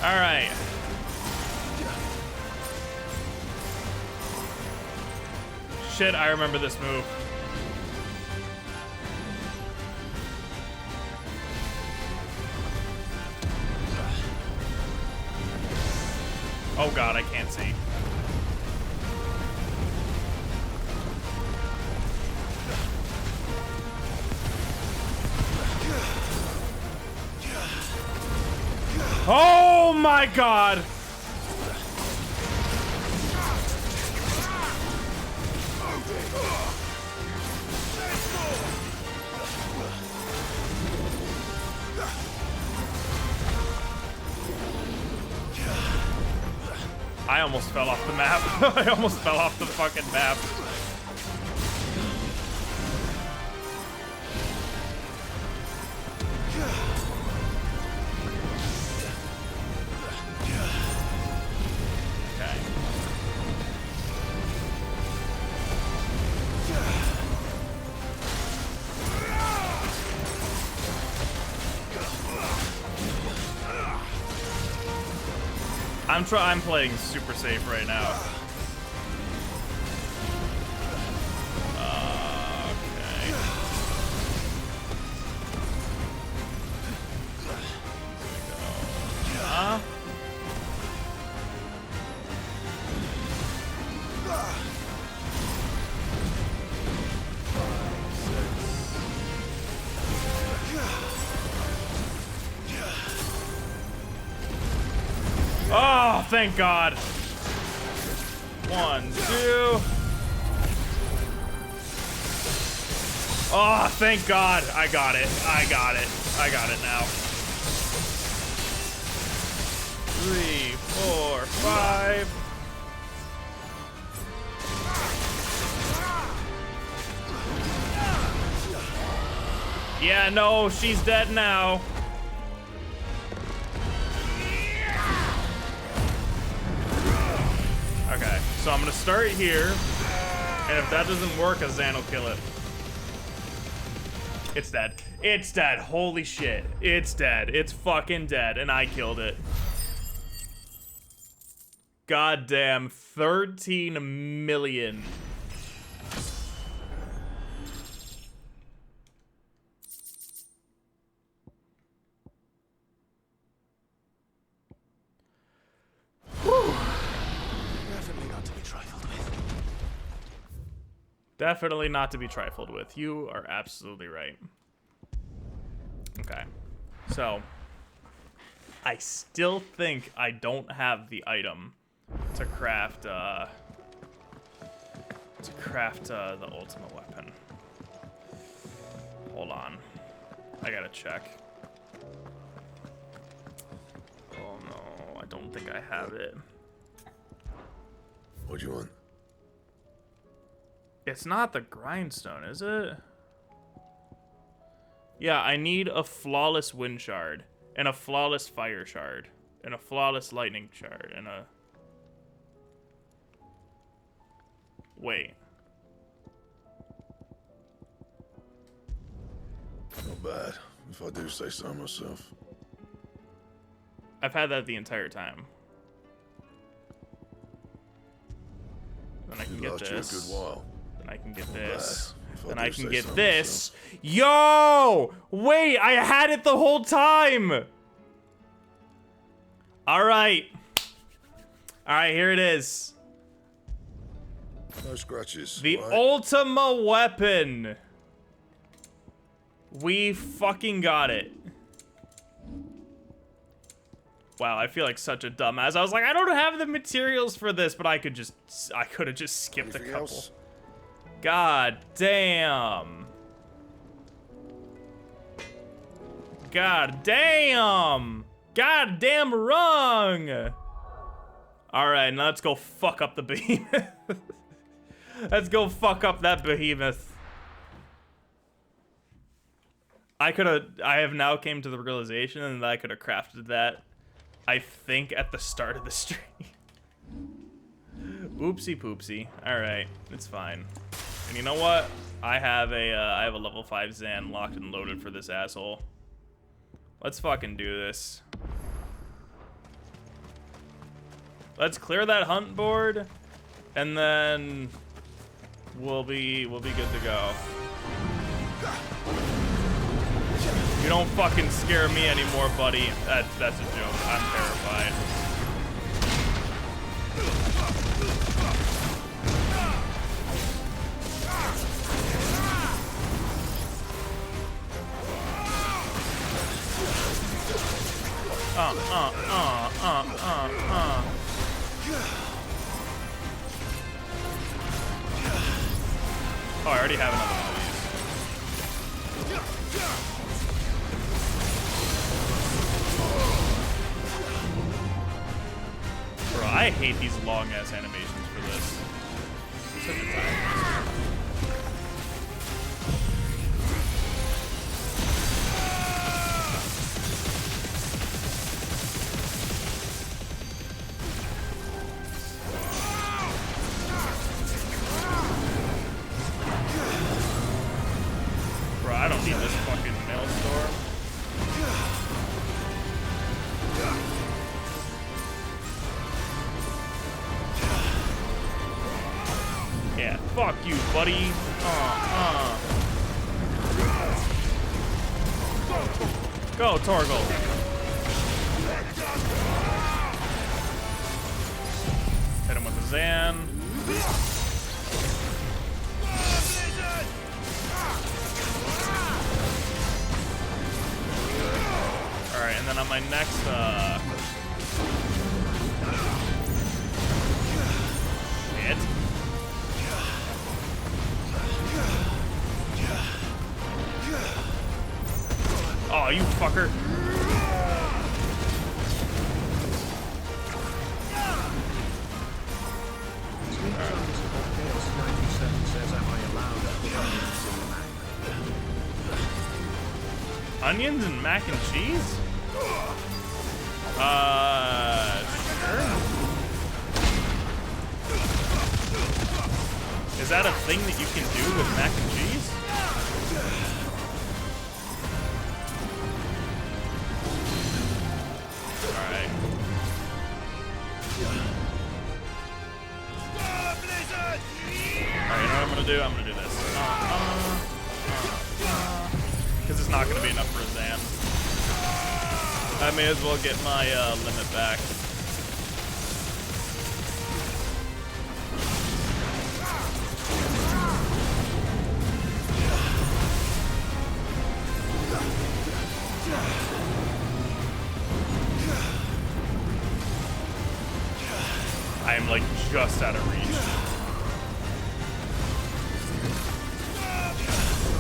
Alright. Shit, I remember this move. Oh god, I can't see. Oh my god! I almost fell off the map. I almost fell off the fucking map. Okay. I'm playing super safe right now. Okay. Here we go. Oh, thank God. 1, 2. Oh, thank God. I got it. I got it. I got it now. 3, 4, 5. Yeah, no, she's dead now. Okay, so I'm gonna start here, and if that doesn't work, a Zan will kill it. It's dead. It's dead. Holy shit. It's dead. It's fucking dead, and I killed it. Goddamn, 13 million. Definitely not to be trifled with. You are absolutely right. Okay. So, I still think I don't have the item to craft, the ultimate weapon. Hold on. I gotta check. Oh no, I don't think I have it. What do you want? It's not the grindstone, is it? Yeah, I need a flawless wind shard, and a flawless fire shard, and a flawless lightning shard, and a... Wait. Not bad, if I do say so myself. I've had that the entire time. Then I can get this. You a good while. Then I can get this. Then I can get this. Yo! Wait, I had it the whole time! Alright. Alright, here it is. No scratches. The right? Ultima weapon. We fucking got it. Wow, I feel like such a dumbass. I was like, I don't have the materials for this, but I could have just skipped a couple. Else? God damn. God damn. God damn wrong. All right, now let's go fuck up the behemoth. Let's go fuck up that behemoth. I have now came to the realization that I could have crafted that, I think, at the start of the stream. Oopsie poopsie. All right, it's fine. And you know what? I have a level 5 Zan locked and loaded for this asshole. Let's fucking do this. Let's clear that hunt board, and then we'll be good to go. You don't fucking scare me anymore, buddy. That's a joke. I'm terrified. Oh, I already have another one of these. Bro, I hate these long ass animations for this. Such a time. I don't need this fucking maelstrom. Yeah, fuck you, buddy. Go, Torgal. Hit him with the Zan. Alright, and then on my next, hit. Oh, you fucker. Onions and mac and cheese? Sure. Is that a thing that you can do with mac and cheese? Alright. Alright, you know what I'm gonna do? I'm gonna do this. Because it's not gonna be enough for a Zan. I may as well get my limit back. I am like just out of reach.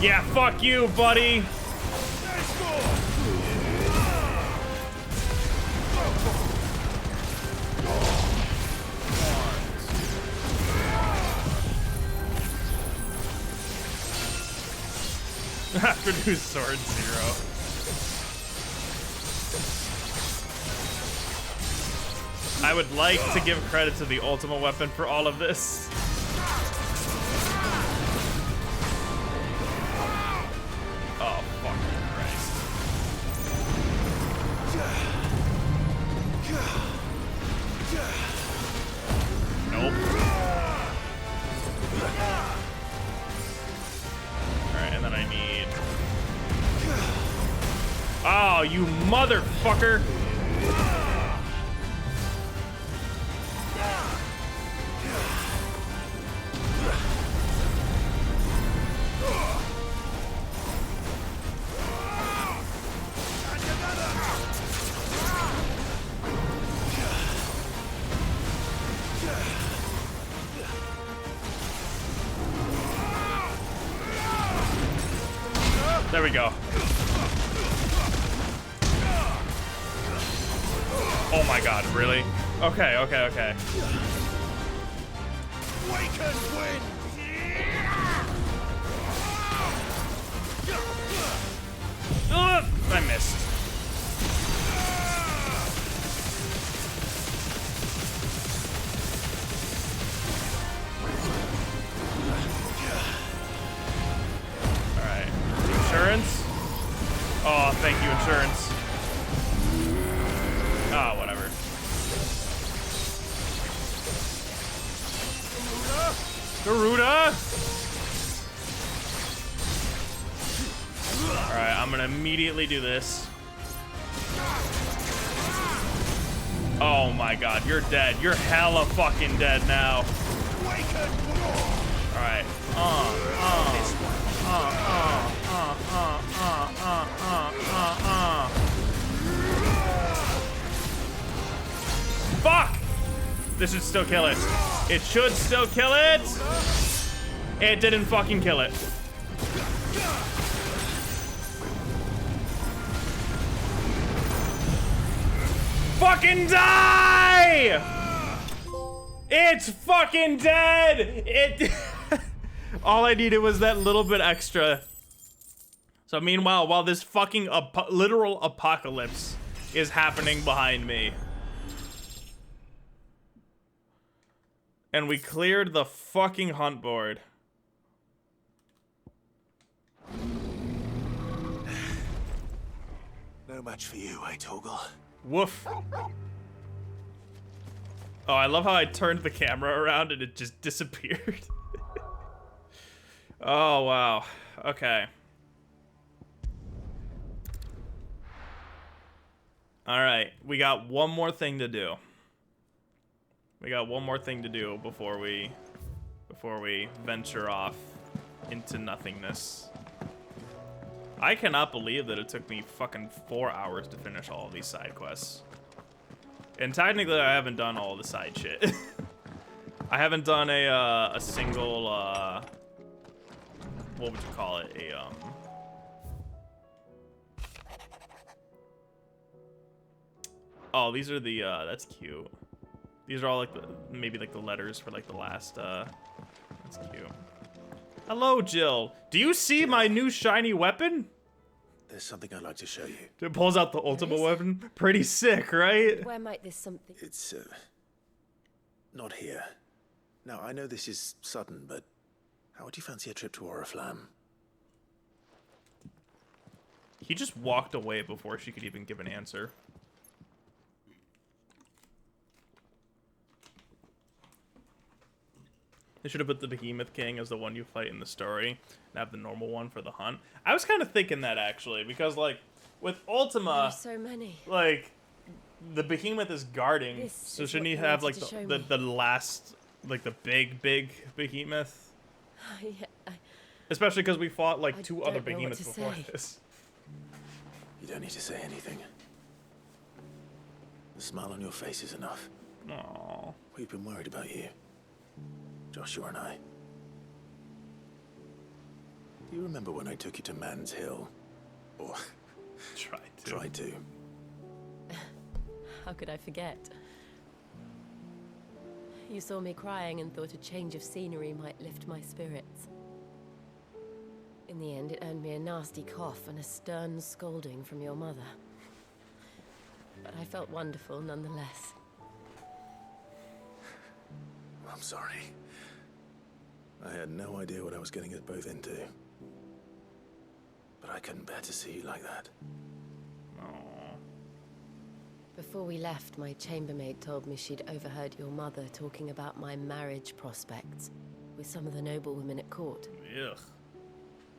Yeah, fuck you, buddy. Produce sword 0. I would like to give credit to the Ultima weapon for all of this. Oh, fucking Christ. Nope. Alright, and then I need... Oh, you motherfucker! There we go. Oh my god, really? Okay, okay, okay. We can win! I missed. Alright. Insurance? Oh, thank you, insurance. Ah, oh, whatever. Garuda! Alright, I'm gonna immediately do this. Oh my god, you're dead. You're hella fucking dead now. Alright. Fuck! This should still kill it. It should still kill it! It didn't fucking kill it. Fucking die! It's fucking dead! It... All I needed was that little bit extra. So meanwhile, while this fucking literal apocalypse is happening behind me. And we cleared the fucking hunt board. No match for you, eh, Torgal? Woof. Oh, I love how I turned the camera around and it just disappeared. Oh, wow. Okay. All right. We got one more thing to do. We got one more thing to do before we venture off into nothingness. I cannot believe that it took me fucking 4 hours to finish all of these side quests. And technically, I haven't done all the side shit. I haven't done a single, what would you call it? Oh, these are the, that's cute. These are all like maybe like the letters for like the last, that's cute. Hello, Jill. Do you see my new shiny weapon? There's something I'd like to show you. It pulls out the ultimate weapon. Pretty sick, right? Where might this something... It's, not here. Now, I know this is sudden, but how would you fancy a trip to Oriflamme? He just walked away before she could even give an answer. They should have put the Behemoth King as the one you fight in the story and have the normal one for the hunt. I was kind of thinking that, actually, because, like, with Ultima... There's so many. Like, the Behemoth is guarding, so shouldn't he have, like, the last, like, the big Behemoth? Yeah, Especially because we fought, like, two other Behemoths before this. You don't need to say anything. The smile on your face is enough. Aww. We've been worried about you. Joshua and I. Do you remember when I took you to Man's Hill? Or... Tried to. How could I forget? You saw me crying and thought a change of scenery might lift my spirits. In the end, it earned me a nasty cough and a stern scolding from your mother. But I felt wonderful nonetheless. I'm sorry. I had no idea what I was getting us both into. But I couldn't bear to see you like that. Aww. Before we left, my chambermaid told me she'd overheard your mother talking about my marriage prospects with some of the noblewomen at court. Ugh.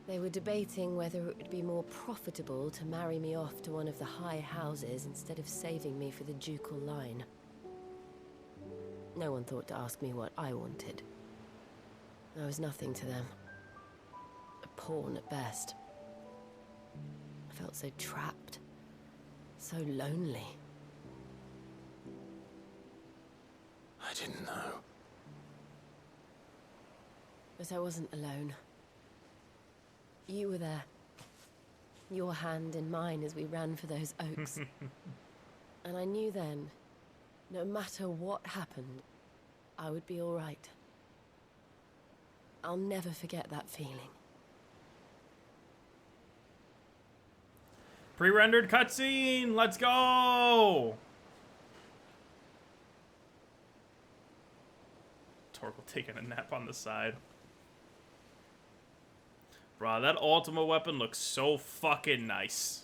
They were debating whether it would be more profitable to marry me off to one of the high houses instead of saving me for the ducal line. No one thought to ask me what I wanted. I was nothing to them. A pawn at best. I felt so trapped. So lonely. I didn't know. But I wasn't alone. You were there. Your hand in mine as we ran for those oaks. And I knew then, no matter what happened, I would be all right. I'll never forget that feeling. Pre-rendered cutscene! Let's go! Torgal taking a nap on the side. Bruh, that Ultima weapon looks so fucking nice.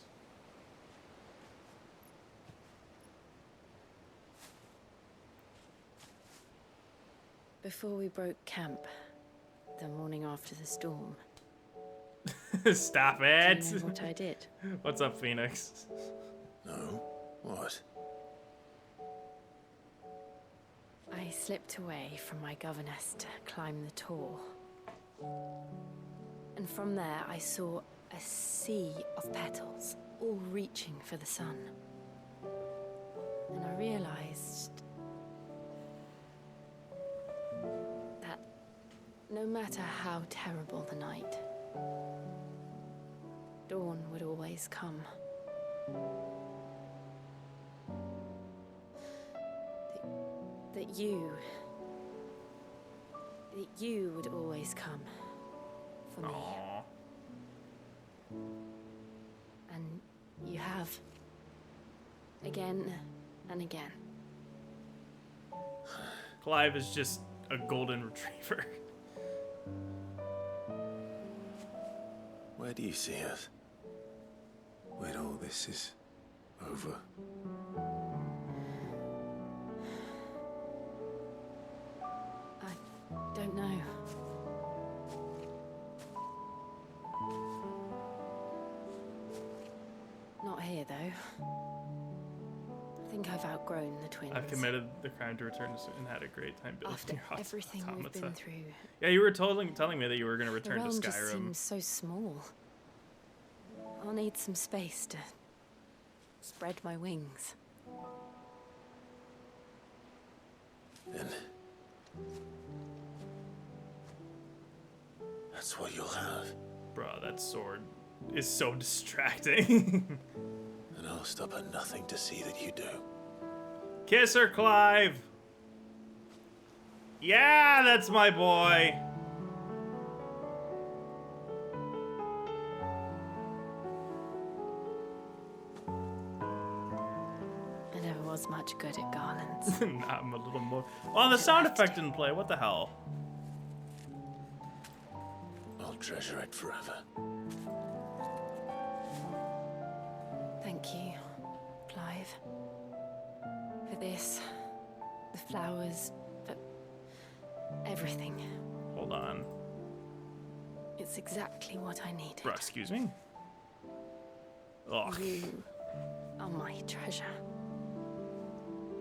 Before we broke camp, the morning after the storm. Stop it! Do you know what I did? What's up, Phoenix? No? What? I slipped away from my governess to climb the tor. And from there I saw a sea of petals, all reaching for the sun. And I realized that no matter how terrible the night, dawn would always come. That you would always come for me. Aww. And you have. Again and again. Clive is just a golden retriever. Where do you see us? When all this is over? I don't know. though. I think I've outgrown the twins. I've committed the crime to return to and had a great time building After your everything we've been through. Yeah, you were telling me that you were going to return to the realm just Skyrim. seems so small. I'll need some space to spread my wings. And that's what you'll have. Bro, that sword is so distracting. And I'll stop at nothing to see that you do. Kiss her, Clive. Yeah, that's my boy. I never was much good at garlands. Nah, I'm a little more. Oh, the sound effect didn't play. What the hell? I'll treasure it forever. Thank you, Clive. For this, the flowers, for everything. Hold on. It's exactly what I needed. Bro, excuse me? Ugh. You are my treasure.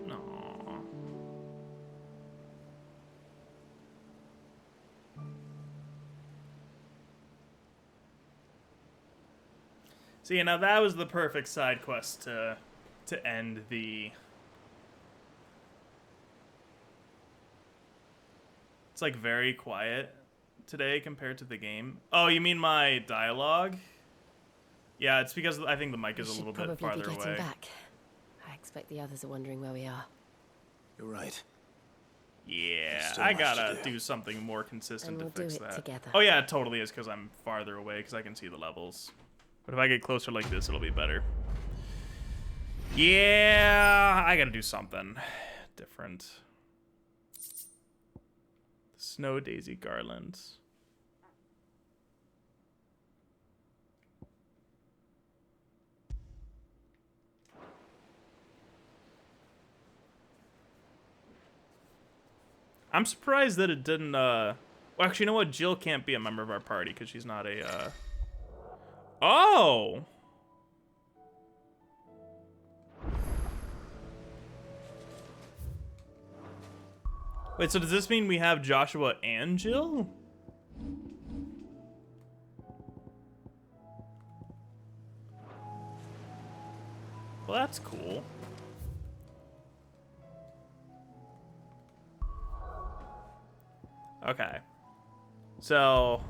No. See, now that was the perfect side quest to end the... It's like very quiet today compared to the game. Oh, you mean my dialogue? Yeah, it's because I think the mic is a little bit farther Probably be getting away. back. I expect the others are wondering where we are. You're right. Yeah, Still I much gotta to do something more consistent And we'll to fix do it that. together. Oh yeah, it totally is because I'm farther away because I can see the levels. But if I get closer like this, it'll be better. Yeah, I gotta do something different. Snow daisy garlands. I'm surprised that it didn't, well, actually, you know what? Jill can't be a member of our party because she's not a, Oh! Wait, so does this mean we have Joshua and Jill? Well, that's cool. Okay. So,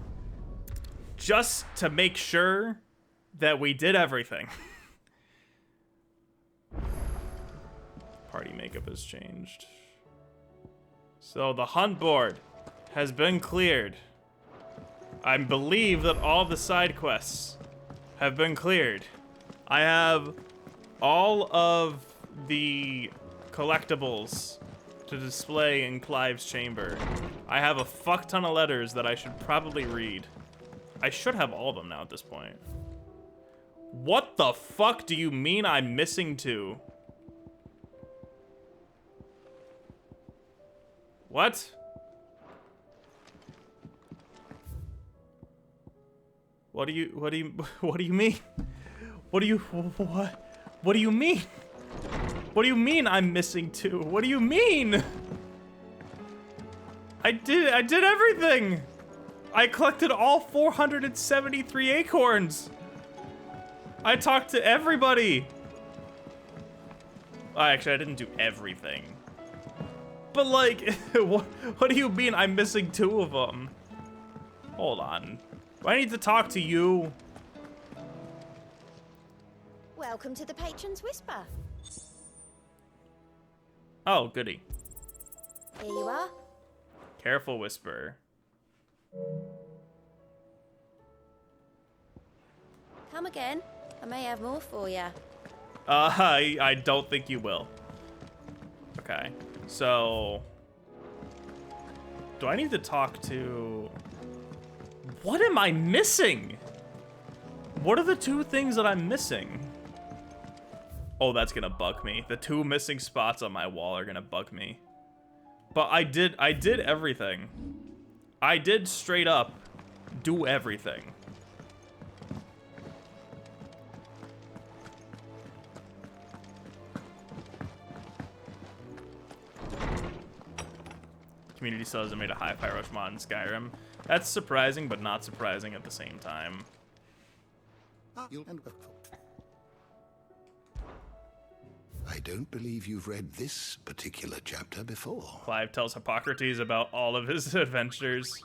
just to make sure that we did everything. Party makeup has changed. So the hunt board has been cleared. I believe that all the side quests have been cleared. I have all of the collectibles to display in Clive's chamber. I have a fuck ton of letters that I should probably read. I should have all of them now at this point. What the fuck do you mean I'm missing two? What? What do you mean? What do you mean? What do you mean? What do you mean I'm missing two? What do you mean? I did everything. I collected all 473 acorns. I talked to everybody. Actually, I didn't do everything. But like, what do you mean I'm missing two of them? Hold on. Do I need to talk to you? Welcome to the Patron's Whisper. Oh, goody. Here you are. Careful, Whisper. Come again. I may have more for you. I don't think you will. Okay, so... Do I need to talk to... What am I missing? What are the two things that I'm missing? Oh, that's gonna bug me. The two missing spots on my wall are gonna bug me. But I did everything. I did straight up do everything. community still hasn't made a hi-fi rush mod in Skyrim. That's surprising, but not surprising at the same time. I don't believe you've read this particular chapter before. Clive tells Hippocrates about all of his adventures.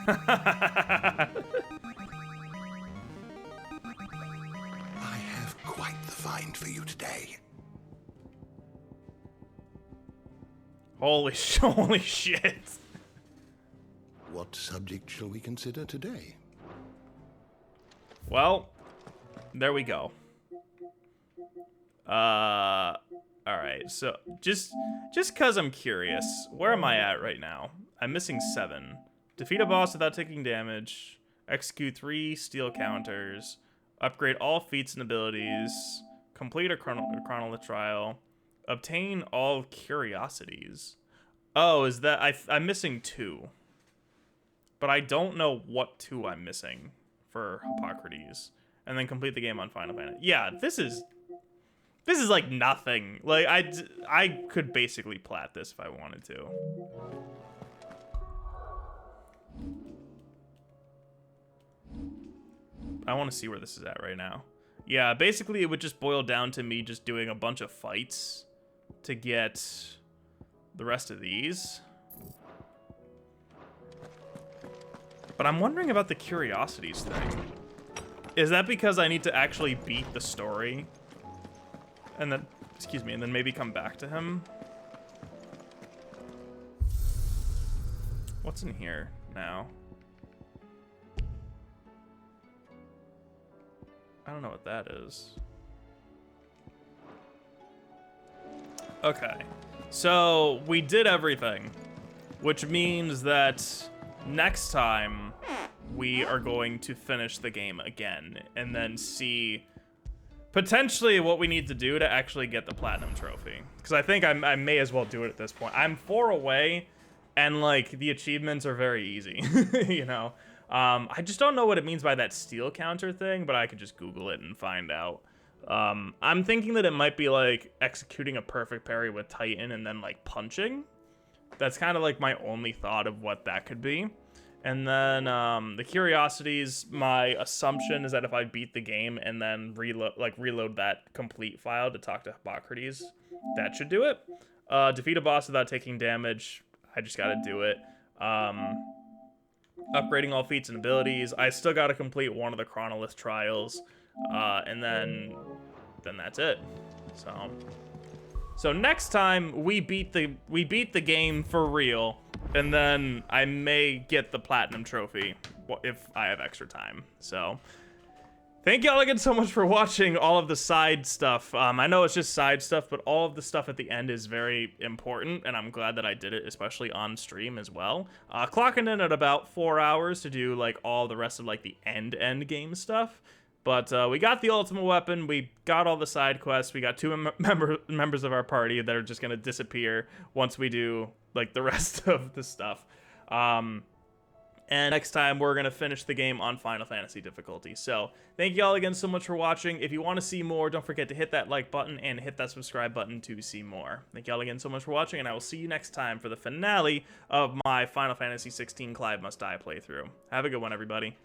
I have quite the find for you today. Holy shit. What subject shall we consider today? Well, there we go. Alright, so just cause I'm curious, where am I at right now? I'm missing 7. Defeat a boss without taking damage, execute 3 steel counters, upgrade all feats and abilities, complete a chronolith trial, obtain all curiosities. Oh, is that I'm missing 2. But I don't know what 2 I'm missing for Hippocrates. And then complete the game on Final Fantasy. Yeah, this is like nothing. Like I could basically plat this if I wanted to. I want to see where this is at right now. Yeah, basically it would just boil down to me just doing a bunch of fights to get the rest of these. But I'm wondering about the curiosities thing. Is that because I need to actually beat the story? And then, excuse me, and then maybe come back to him? What's in here now? I don't know what that is. Okay, so we did everything, which means that next time we are going to finish the game again and then see potentially what we need to do to actually get the platinum trophy. Because I think I may as well do it at this point. I'm 4 away and like the achievements are very easy, you know? I just don't know what it means by that steel counter thing, but I could just Google it and find out. I'm thinking that it might be like executing a perfect parry with Titan and then like punching. That's kind of like my only thought of what that could be. And then the curiosities, my assumption is that if I beat the game and then reload that complete file to talk to Hippocrates, that should do it. Defeat a boss without taking damage, I just gotta do it. Upgrading all feats and abilities, I still gotta complete one of the chronolith trials, and then that's it. So next time we beat the game for real, and then I may get the platinum trophy if I have extra time. So thank y'all again so much for watching all of the side stuff. I know it's just side stuff, but all of the stuff at the end is very important, and I'm glad that I did it, especially on stream as well. Clocking in at about 4 hours to do like all the rest of like the end game stuff. But we got the ultimate weapon, we got all the side quests, we got 2 members of our party that are just gonna disappear once we do like the rest of the stuff. And next time we're gonna finish the game on Final Fantasy difficulty. So thank you all again so much for watching. If you want to see more, don't forget to hit that like button and hit that subscribe button to see more. Thank you all again so much for watching, and I will see you next time for the finale of my Final Fantasy XVI Clive Must Die playthrough. Have a good one, everybody.